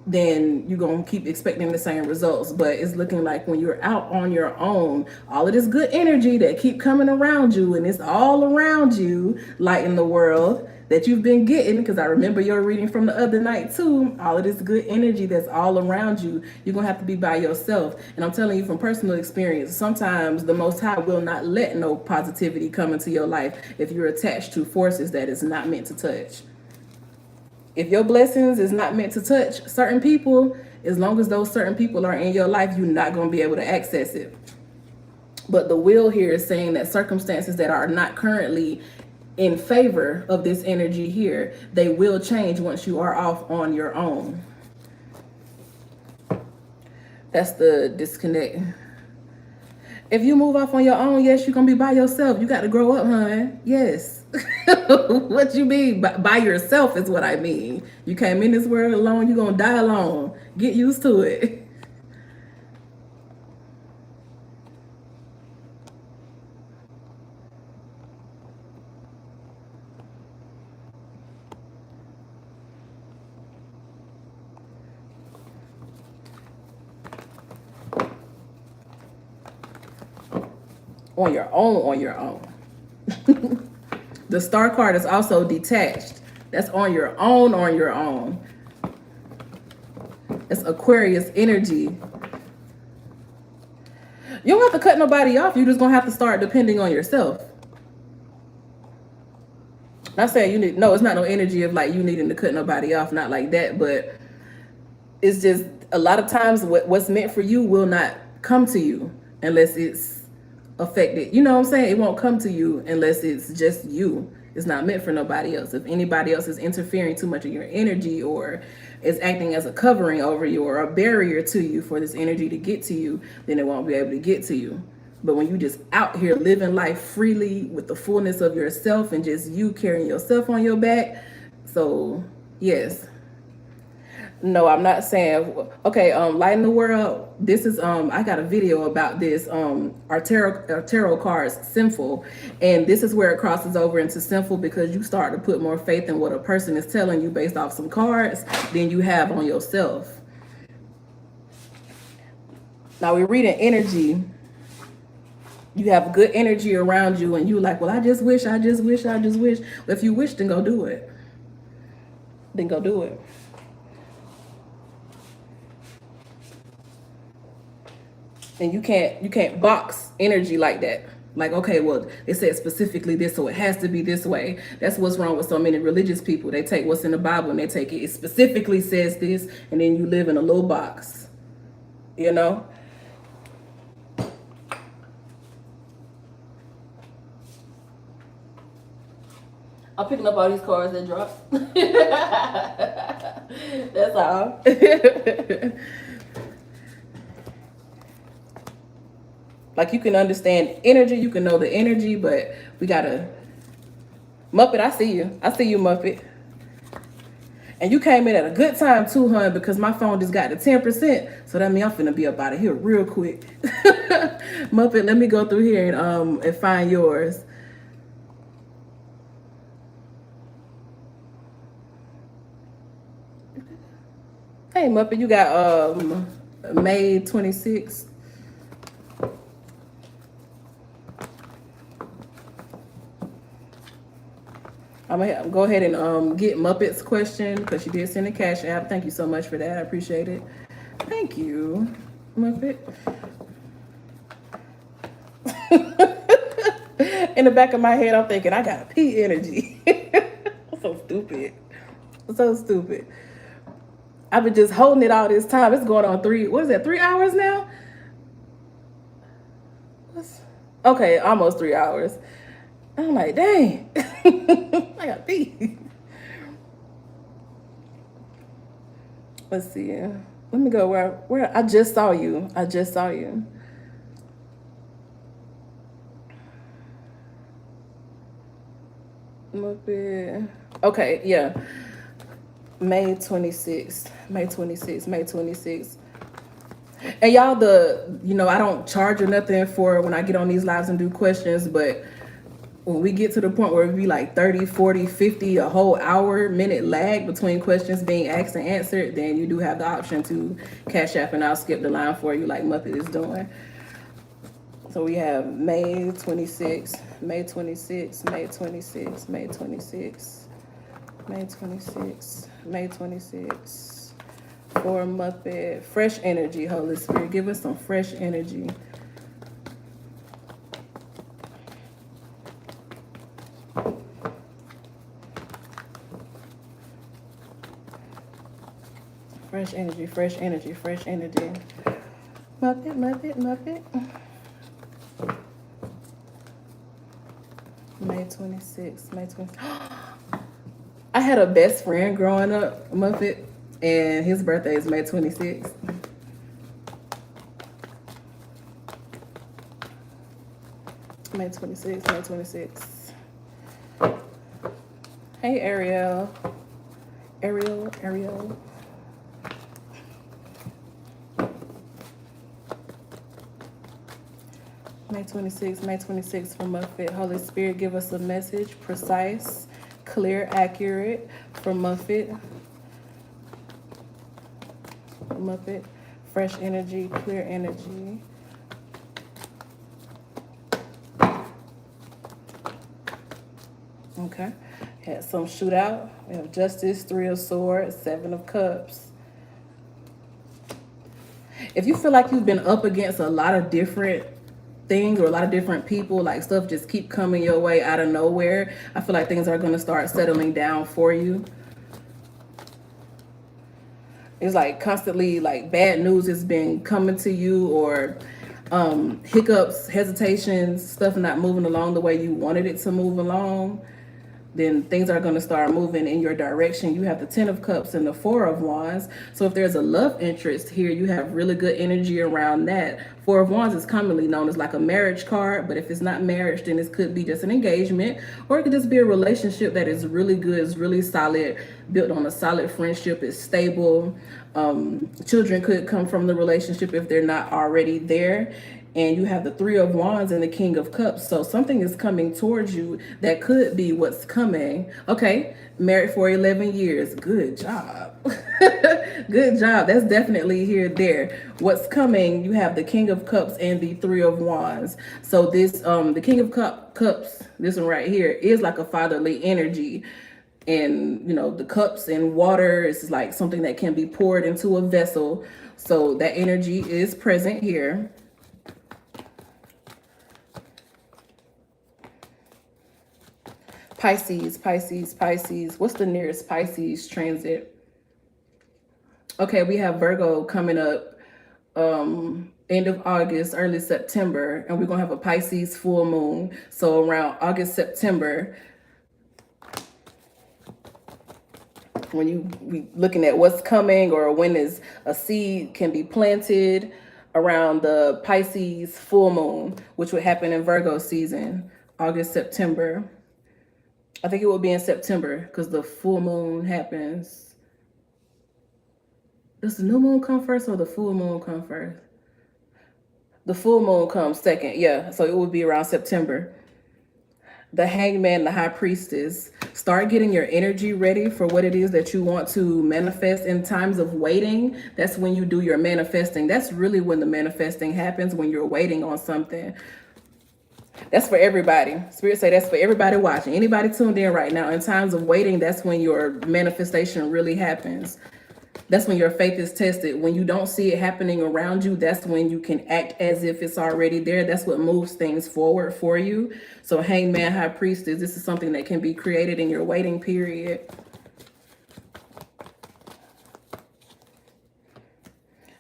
then you're going to keep expecting the same results. But it's looking like when you're out on your own, all of this good energy that keep coming around you, and it's all around you, light in the world, that you've been getting, because I remember your reading from the other night too, all of this good energy that's all around you, you're going to have to be by yourself. And I'm telling you from personal experience, sometimes the Most High will not let no positivity come into your life if you're attached to forces that is not meant to touch. If your blessings is not meant to touch certain people, as long as those certain people are in your life, you're not going to be able to access it. But the Wheel here is saying that circumstances that are not currently in favor of this energy here. They will change once you are off on your own. That's the disconnect. If you move off on your own, yes, you're gonna be by yourself. You got to grow up, hon. Yes. What you mean by yourself is what I mean. You came in this world alone, you're gonna die alone. Get used to it. On your own. The star card is also detached. That's on your own. It's Aquarius energy. You don't have to cut nobody off. You're just gonna have to start depending on yourself. Not saying you need, no, it's not no energy of like you needing to cut nobody off, not like that, but it's just a lot of times what's meant for you will not come to you unless it's affected. You know what I'm saying? It won't come to you unless it's just you. It's not meant for nobody else. If anybody else is interfering too much of your energy or is acting as a covering over you or a barrier to you for this energy to get to you, then it won't be able to get to you. But when you just out here living life freely with the fullness of yourself and just you carrying yourself on your back, so yes. No, I'm not saying, okay, lighten the world. This is, I got a video about this, our tarot cards, sinful. And this is where it crosses over into sinful because you start to put more faith in what a person is telling you based off some cards than you have on yourself. Now we're reading energy. You have good energy around you and you like, well, I just wish. Well, if you wish, then go do it. And you can't box energy like that. Like, okay, well, it said specifically this, so it has to be this way. That's what's wrong with so many religious people. They take what's in the Bible and they take it. It specifically says this, and then you live in a little box. You know? I'm picking up all these cards that dropped. That's all. Like you can understand energy, you can know the energy, but we gotta, Muppet, I see you, Muppet. And you came in at a good time too, hun, because my phone just got to 10%. So that means I'm finna be up out of here real quick. Muppet, let me go through here and find yours. Hey Muppet, you got May 26th. I'm gonna go ahead and get Muppet's question because she did send a cash app. Thank you so much for that. I appreciate it. Thank you, Muppet. In the back of my head, I'm thinking I got a pee energy. So stupid. I've been just holding it all this time. It's going on 3 hours now? Okay, almost 3 hours. I'm like, dang. I got pee. Let's see. Let me go where I just saw you. Okay, yeah. May 26th. And y'all, I don't charge or nothing for when I get on these lives and do questions, but when we get to the point where it be like 30, 40, 50, a whole hour, minute lag between questions being asked and answered, then you do have the option to Cash App and I'll skip the line for you like Muppet is doing. So we have May 26th, May 26th, May 26th, May 26th, May 26th, May 26th. For Muppet, fresh energy, Holy Spirit. Give us some fresh energy. Fresh energy, fresh energy, fresh energy. Muppet, Muppet, Muppet. May 26th, May 26th. I had a best friend growing up, Muffet, and his birthday is May 26th. May 26th, May 26th. Hey, Ariel. Ariel. May 26th for Muffet. Holy Spirit, give us a message, precise, clear, accurate for Muffet. Muffet, fresh energy, clear energy. Okay, had some shootout. We have Justice, 3 of Swords, 7 of Cups. If you feel like you've been up against a lot of different things or a lot of different people, like stuff just keep coming your way out of nowhere, I feel like things are going to start settling down for you. It's like constantly like bad news has been coming to you, or hiccups, hesitations, stuff not moving along the way you wanted it to move along. Then things are going to start moving in your direction. You have the 10 of Cups and the 4 of Wands. So if there's a love interest here, you have really good energy around that. 4 of Wands is commonly known as like a marriage card, but if it's not marriage, then this could be just an engagement, or it could just be a relationship that is really good, is really solid, built on a solid friendship, is stable. Children could come from the relationship if they're not already there. And you have the 3 of Wands and the King of Cups. So something is coming towards you that could be what's coming. Okay, married for 11 years. Good job. Good job. That's definitely here, there. What's coming, you have the King of Cups and the 3 of Wands. So this, the King of Cups, this one right here, is like a fatherly energy. And, you know, the cups and water is like something that can be poured into a vessel. So that energy is present here. Pisces. What's the nearest Pisces transit? Okay, we have Virgo coming up end of August, early September, and we're going to have a Pisces full moon. So around August, September, when we looking at what's coming or when is a seed can be planted around the Pisces full moon, which would happen in Virgo season, August, September. I think it will be in September because the full moon happens. Does the new moon come first or the full moon come first? The full moon comes second. Yeah, so it will be around September. The Hangman, the High Priestess. Start getting your energy ready for what it is that you want to manifest in times of waiting. That's when you do your manifesting. That's really when the manifesting happens, when you're waiting on something. That's for everybody. Spirit say that's for everybody watching. Anybody tuned in right now, in times of waiting, that's when your manifestation really happens. That's when your faith is tested. When you don't see it happening around you, that's when you can act as if it's already there. That's what moves things forward for you. So Hangman, High Priestess, this is something that can be created in your waiting period.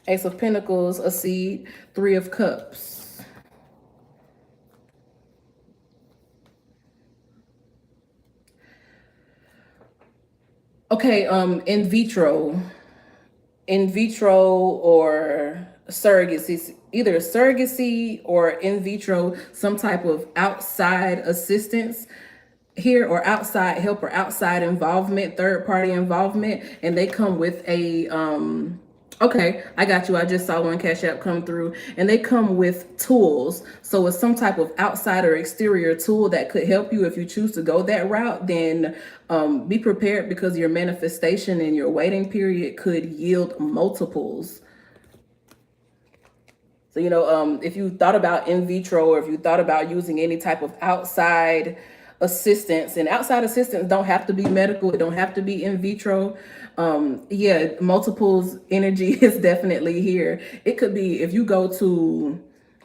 Ace of Pentacles, a seed, 3 of Cups. Okay, in vitro or surrogacy, either surrogacy or in vitro, some type of outside assistance here, or outside help, or outside involvement, third party involvement, and they come with a okay, I got you. I just saw one CashApp come through, and they come with tools. So it's some type of outside or exterior tool that could help you. If you choose to go that route, then be prepared, because your manifestation and your waiting period could yield multiples. So, you know, if you thought about in vitro, or if you thought about using any type of outside assistance, and outside assistance don't have to be medical, it don't have to be in vitro. Yeah, multiples energy is definitely here. It could be if you go to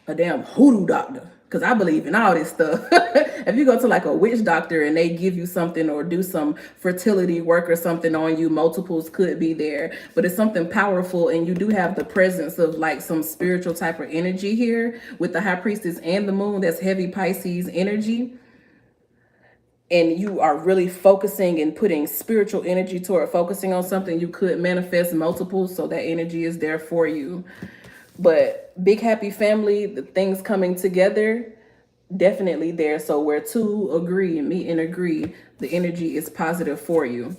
a damn hoodoo doctor, because I believe in all this stuff. If you go to like a witch doctor and they give you something or do some fertility work or something on you, multiples could be there. But it's something powerful, and you do have the presence of like some spiritual type of energy here with the High Priestess and the moon. That's heavy Pisces energy. and you are really focusing and putting spiritual energy toward focusing on something, you could manifest multiples. So that energy is there for you. But big happy family, the things coming together, definitely there. So where two agree, meet and agree, the energy is positive for you.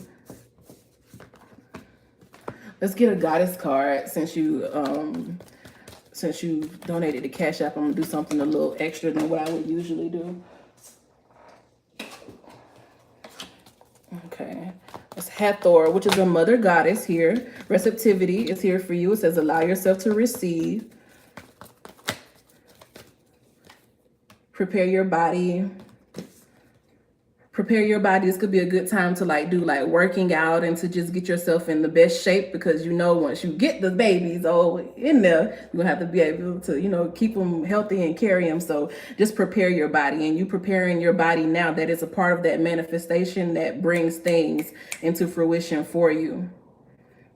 Let's get a goddess card. Since you donated to Cash App, I'm gonna do something a little extra than what I would usually do. Okay, it's Hathor, which is a mother goddess here. Receptivity is here for you. It says allow yourself to receive. Prepare your body. Prepare your body. This could be a good time to like do like working out and to just get yourself in the best shape, because you know once you get the babies in there, you're gonna have to be able to, you know, keep them healthy and carry them. So just prepare your body, and you preparing your body now, that is a part of that manifestation that brings things into fruition for you.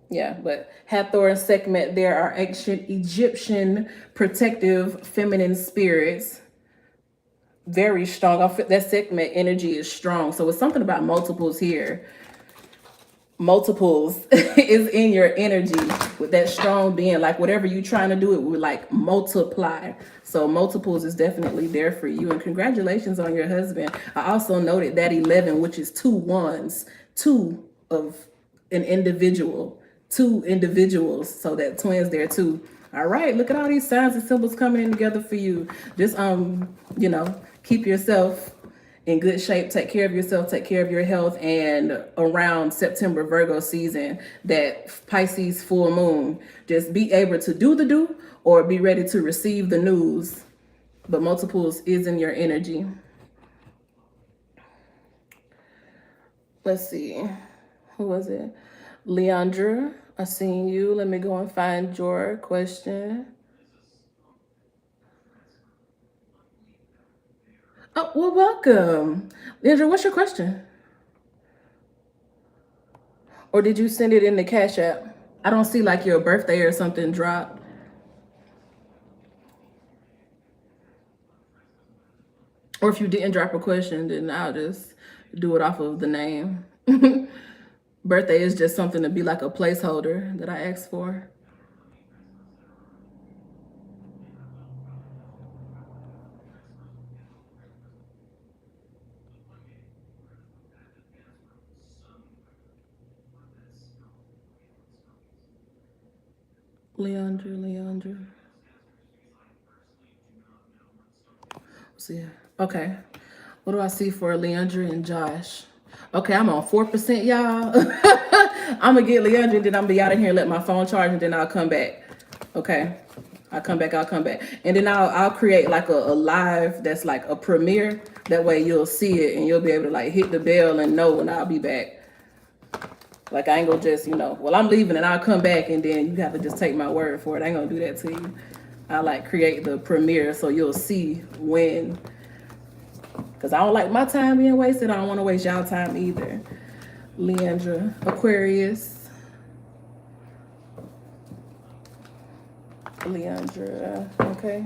Yeah, but Hathor and Sekhmet, there are ancient Egyptian protective feminine spirits. Very strong. That Sekhmet energy is strong. So it's something about multiples here. Multiples is in your energy with that strong being. Like whatever you're trying to do, it would like multiply. So multiples is definitely there for you. And congratulations on your husband. I also noted that 11, which is 2 ones, 2 of an individual, 2 individuals. So that twins there too. All right, look at all these signs and symbols coming in together for you. Just you know, keep yourself in good shape, take care of yourself, take care of your health. And around September, Virgo season, that Pisces full moon, just be able to do the do or be ready to receive the news. But multiples is in your energy. Let's see, who was it? Leandra, I seen you. Let me go and find your question. Oh, well, welcome. Leandra, what's your question? Or did you send it in the Cash App? I don't see like your birthday or something dropped. Or if you didn't drop a question, then I'll just do it off of the name. Birthday is just something to be like a placeholder that I asked for. Leandra. See, okay. What do I see for Leandra and Josh? Okay, I'm on 4%, y'all. I'm gonna get Leandra, and then I'm gonna be out of here and let my phone charge, and then I'll come back. Okay, I'll come back, and then I'll create like a live that's like a premiere. That way you'll see it and you'll be able to like hit the bell and know when I'll be back. Like I ain't gonna just, you know, well, I'm leaving and I'll come back and then you have to just take my word for it. I ain't gonna do that to you. I like create the premiere so you'll see when, because I don't like my time being wasted. I don't want to waste y'all time either. Leandra, Aquarius. Leandra, okay.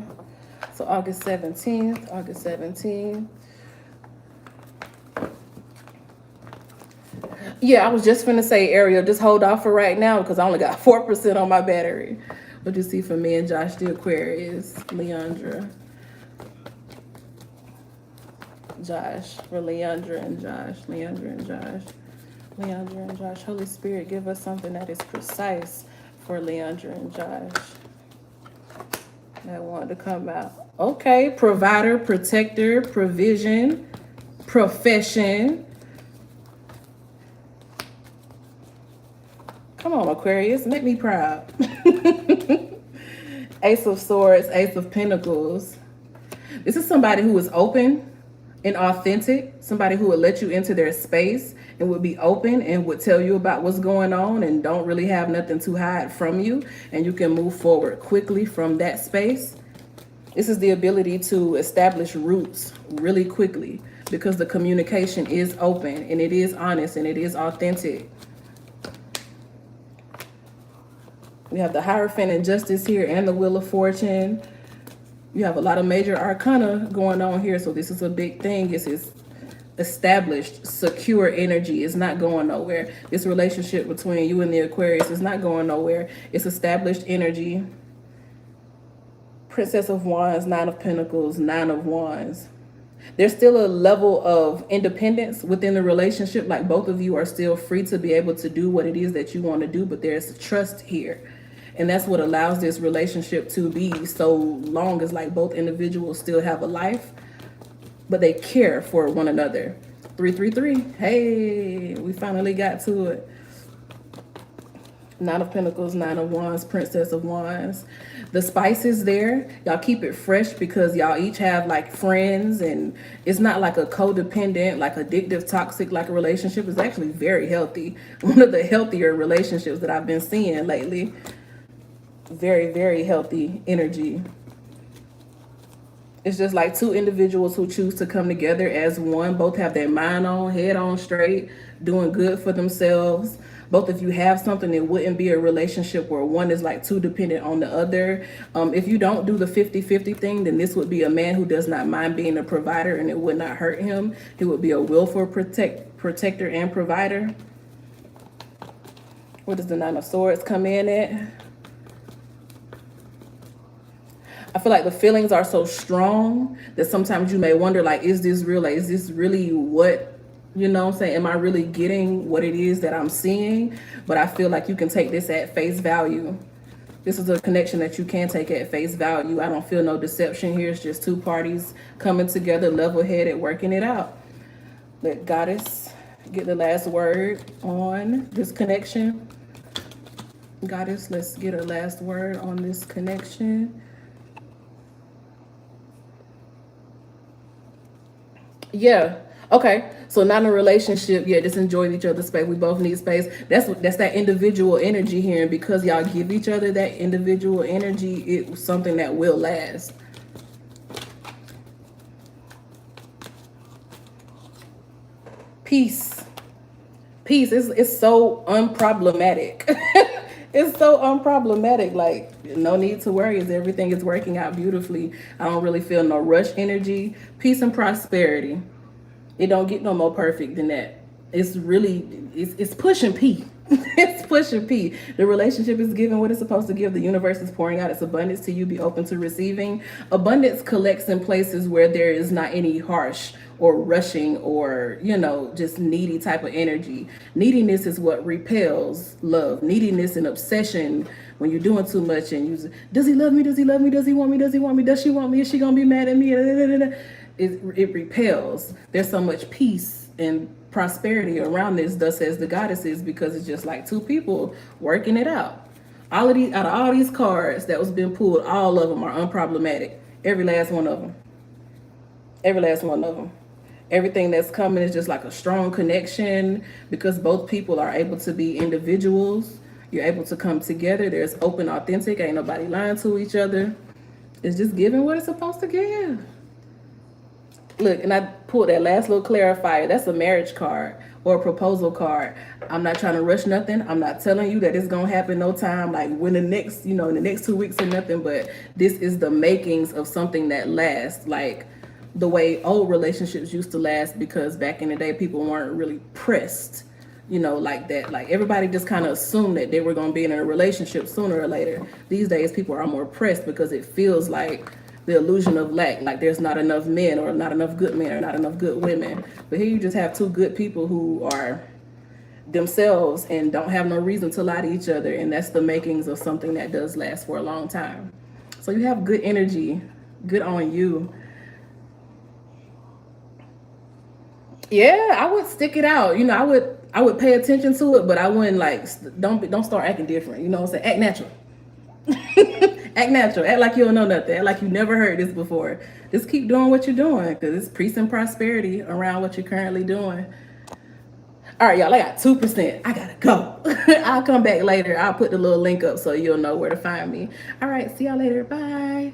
So August 17th. Yeah, I was just finna say, Ariel, just hold off for right now because I only got 4% on my battery. What you see for me and Josh, the Aquarius, Leandra. Josh, for Leandra and Josh. Holy Spirit, give us something that is precise for Leandra and Josh. That wanted to come out. Okay, provider, protector, provision, profession. Come on, Aquarius, make me proud. Ace of Swords, Ace of Pentacles. This is somebody who is open and authentic, somebody who would let you into their space and would be open and would tell you about what's going on and don't really have nothing to hide from you, and you can move forward quickly from that space. This is the ability to establish roots really quickly because the communication is open and it is honest and it is authentic. We have the Hierophant and Justice here and the Wheel of Fortune. You have a lot of major arcana going on here, so this is a big thing. This is established, secure energy. It's not going nowhere. This relationship between you and the Aquarius is not going nowhere. It's established energy. Princess of Wands, Nine of Pentacles, Nine of Wands. There's still a level of independence within the relationship. Like both of you are still free to be able to do what it is that you want to do, but there's trust here. And that's what allows this relationship to be so long, is like both individuals still have a life, but they care for one another. 333. Hey, we finally got to it. Nine of Pentacles, Nine of Wands, Princess of Wands. The spice is there. Y'all keep it fresh because y'all each have like friends, and it's not like a codependent, like addictive, toxic, like a relationship. It's actually very healthy. One of the healthier relationships that I've been seeing lately. Very, very healthy energy. It's just like two individuals who choose to come together as one. Both have their mind on, head on straight, doing good for themselves. Both of you have something. It wouldn't be a relationship where one is like too dependent on the other. If you don't do the 50-50 thing, then this would be a man who does not mind being a provider, and it would not hurt him. He would be a willful protector and provider. What does the Nine of Swords come in at? I feel like the feelings are so strong that sometimes you may wonder, like, is this real? Like, is this really what, you know what I'm saying? Am I really getting what it is that I'm seeing? But I feel like you can take this at face value. This is a connection that you can take at face value. I don't feel no deception here. It's just two parties coming together, level-headed, working it out. Let Goddess get the last word on this connection. Goddess, let's get a last word on this connection. Yeah. Okay. So not in a relationship. Yeah, just enjoying each other's space. We both need space. That's that individual energy here. And because y'all give each other that individual energy, it's something that will last. Peace. Peace. It's so unproblematic. It's so unproblematic. Like, no need to worry, as everything is working out beautifully. I don't really feel no rush energy. Peace and prosperity. It don't get no more perfect than that. It's really, it's pushing P. It's pushing P. The relationship is giving what it's supposed to give. The universe is pouring out its abundance to you. Be open to receiving. Abundance collects in places where there is not any harsh or rushing or, you know, just needy type of energy. Neediness is what repels love. Neediness and obsession, when you're doing too much and you, does he love me? Does he love me? Does he want me? Does he want me? Does she want me? Is she gonna be mad at me? It repels. There's so much peace and prosperity around this, thus says the goddesses, because it's just like two people working it out. All of these, out of all these cards that was been pulled, all of them are unproblematic. Every last one of them. Every last one of them. Everything that's coming is just like a strong connection, because both people are able to be individuals. You're able to come together. There's open, authentic. Ain't nobody lying to each other. It's just giving what it's supposed to give. Look, and I pulled that last little clarifier. That's a marriage card or a proposal card. I'm not trying to rush nothing. I'm not telling you that it's going to happen no time, like when the next, you know, in the next 2 weeks or nothing. But this is the makings of something that lasts, like the way old relationships used to last, because back in the day, people weren't really pressed, you know, like that. Like everybody just kind of assumed that they were going to be in a relationship sooner or later. These days, people are more pressed because it feels like the illusion of lack, like there's not enough men or not enough good men or not enough good women. But here you just have two good people who are themselves and don't have no reason to lie to each other. And that's the makings of something that does last for a long time. So you have good energy. Good on you. Yeah, I would stick it out. You know, I would pay attention to it, but I wouldn't like, don't start acting different. You know what I'm saying? Act natural. Act natural. Act like you don't know nothing. Act like you never heard this before. Just keep doing what you're doing, because it's peace and prosperity around what you're currently doing. All right, y'all, I got 2%. I gotta go. I'll come back later. I'll put the little link up so you'll know where to find me. All right, see y'all later. Bye.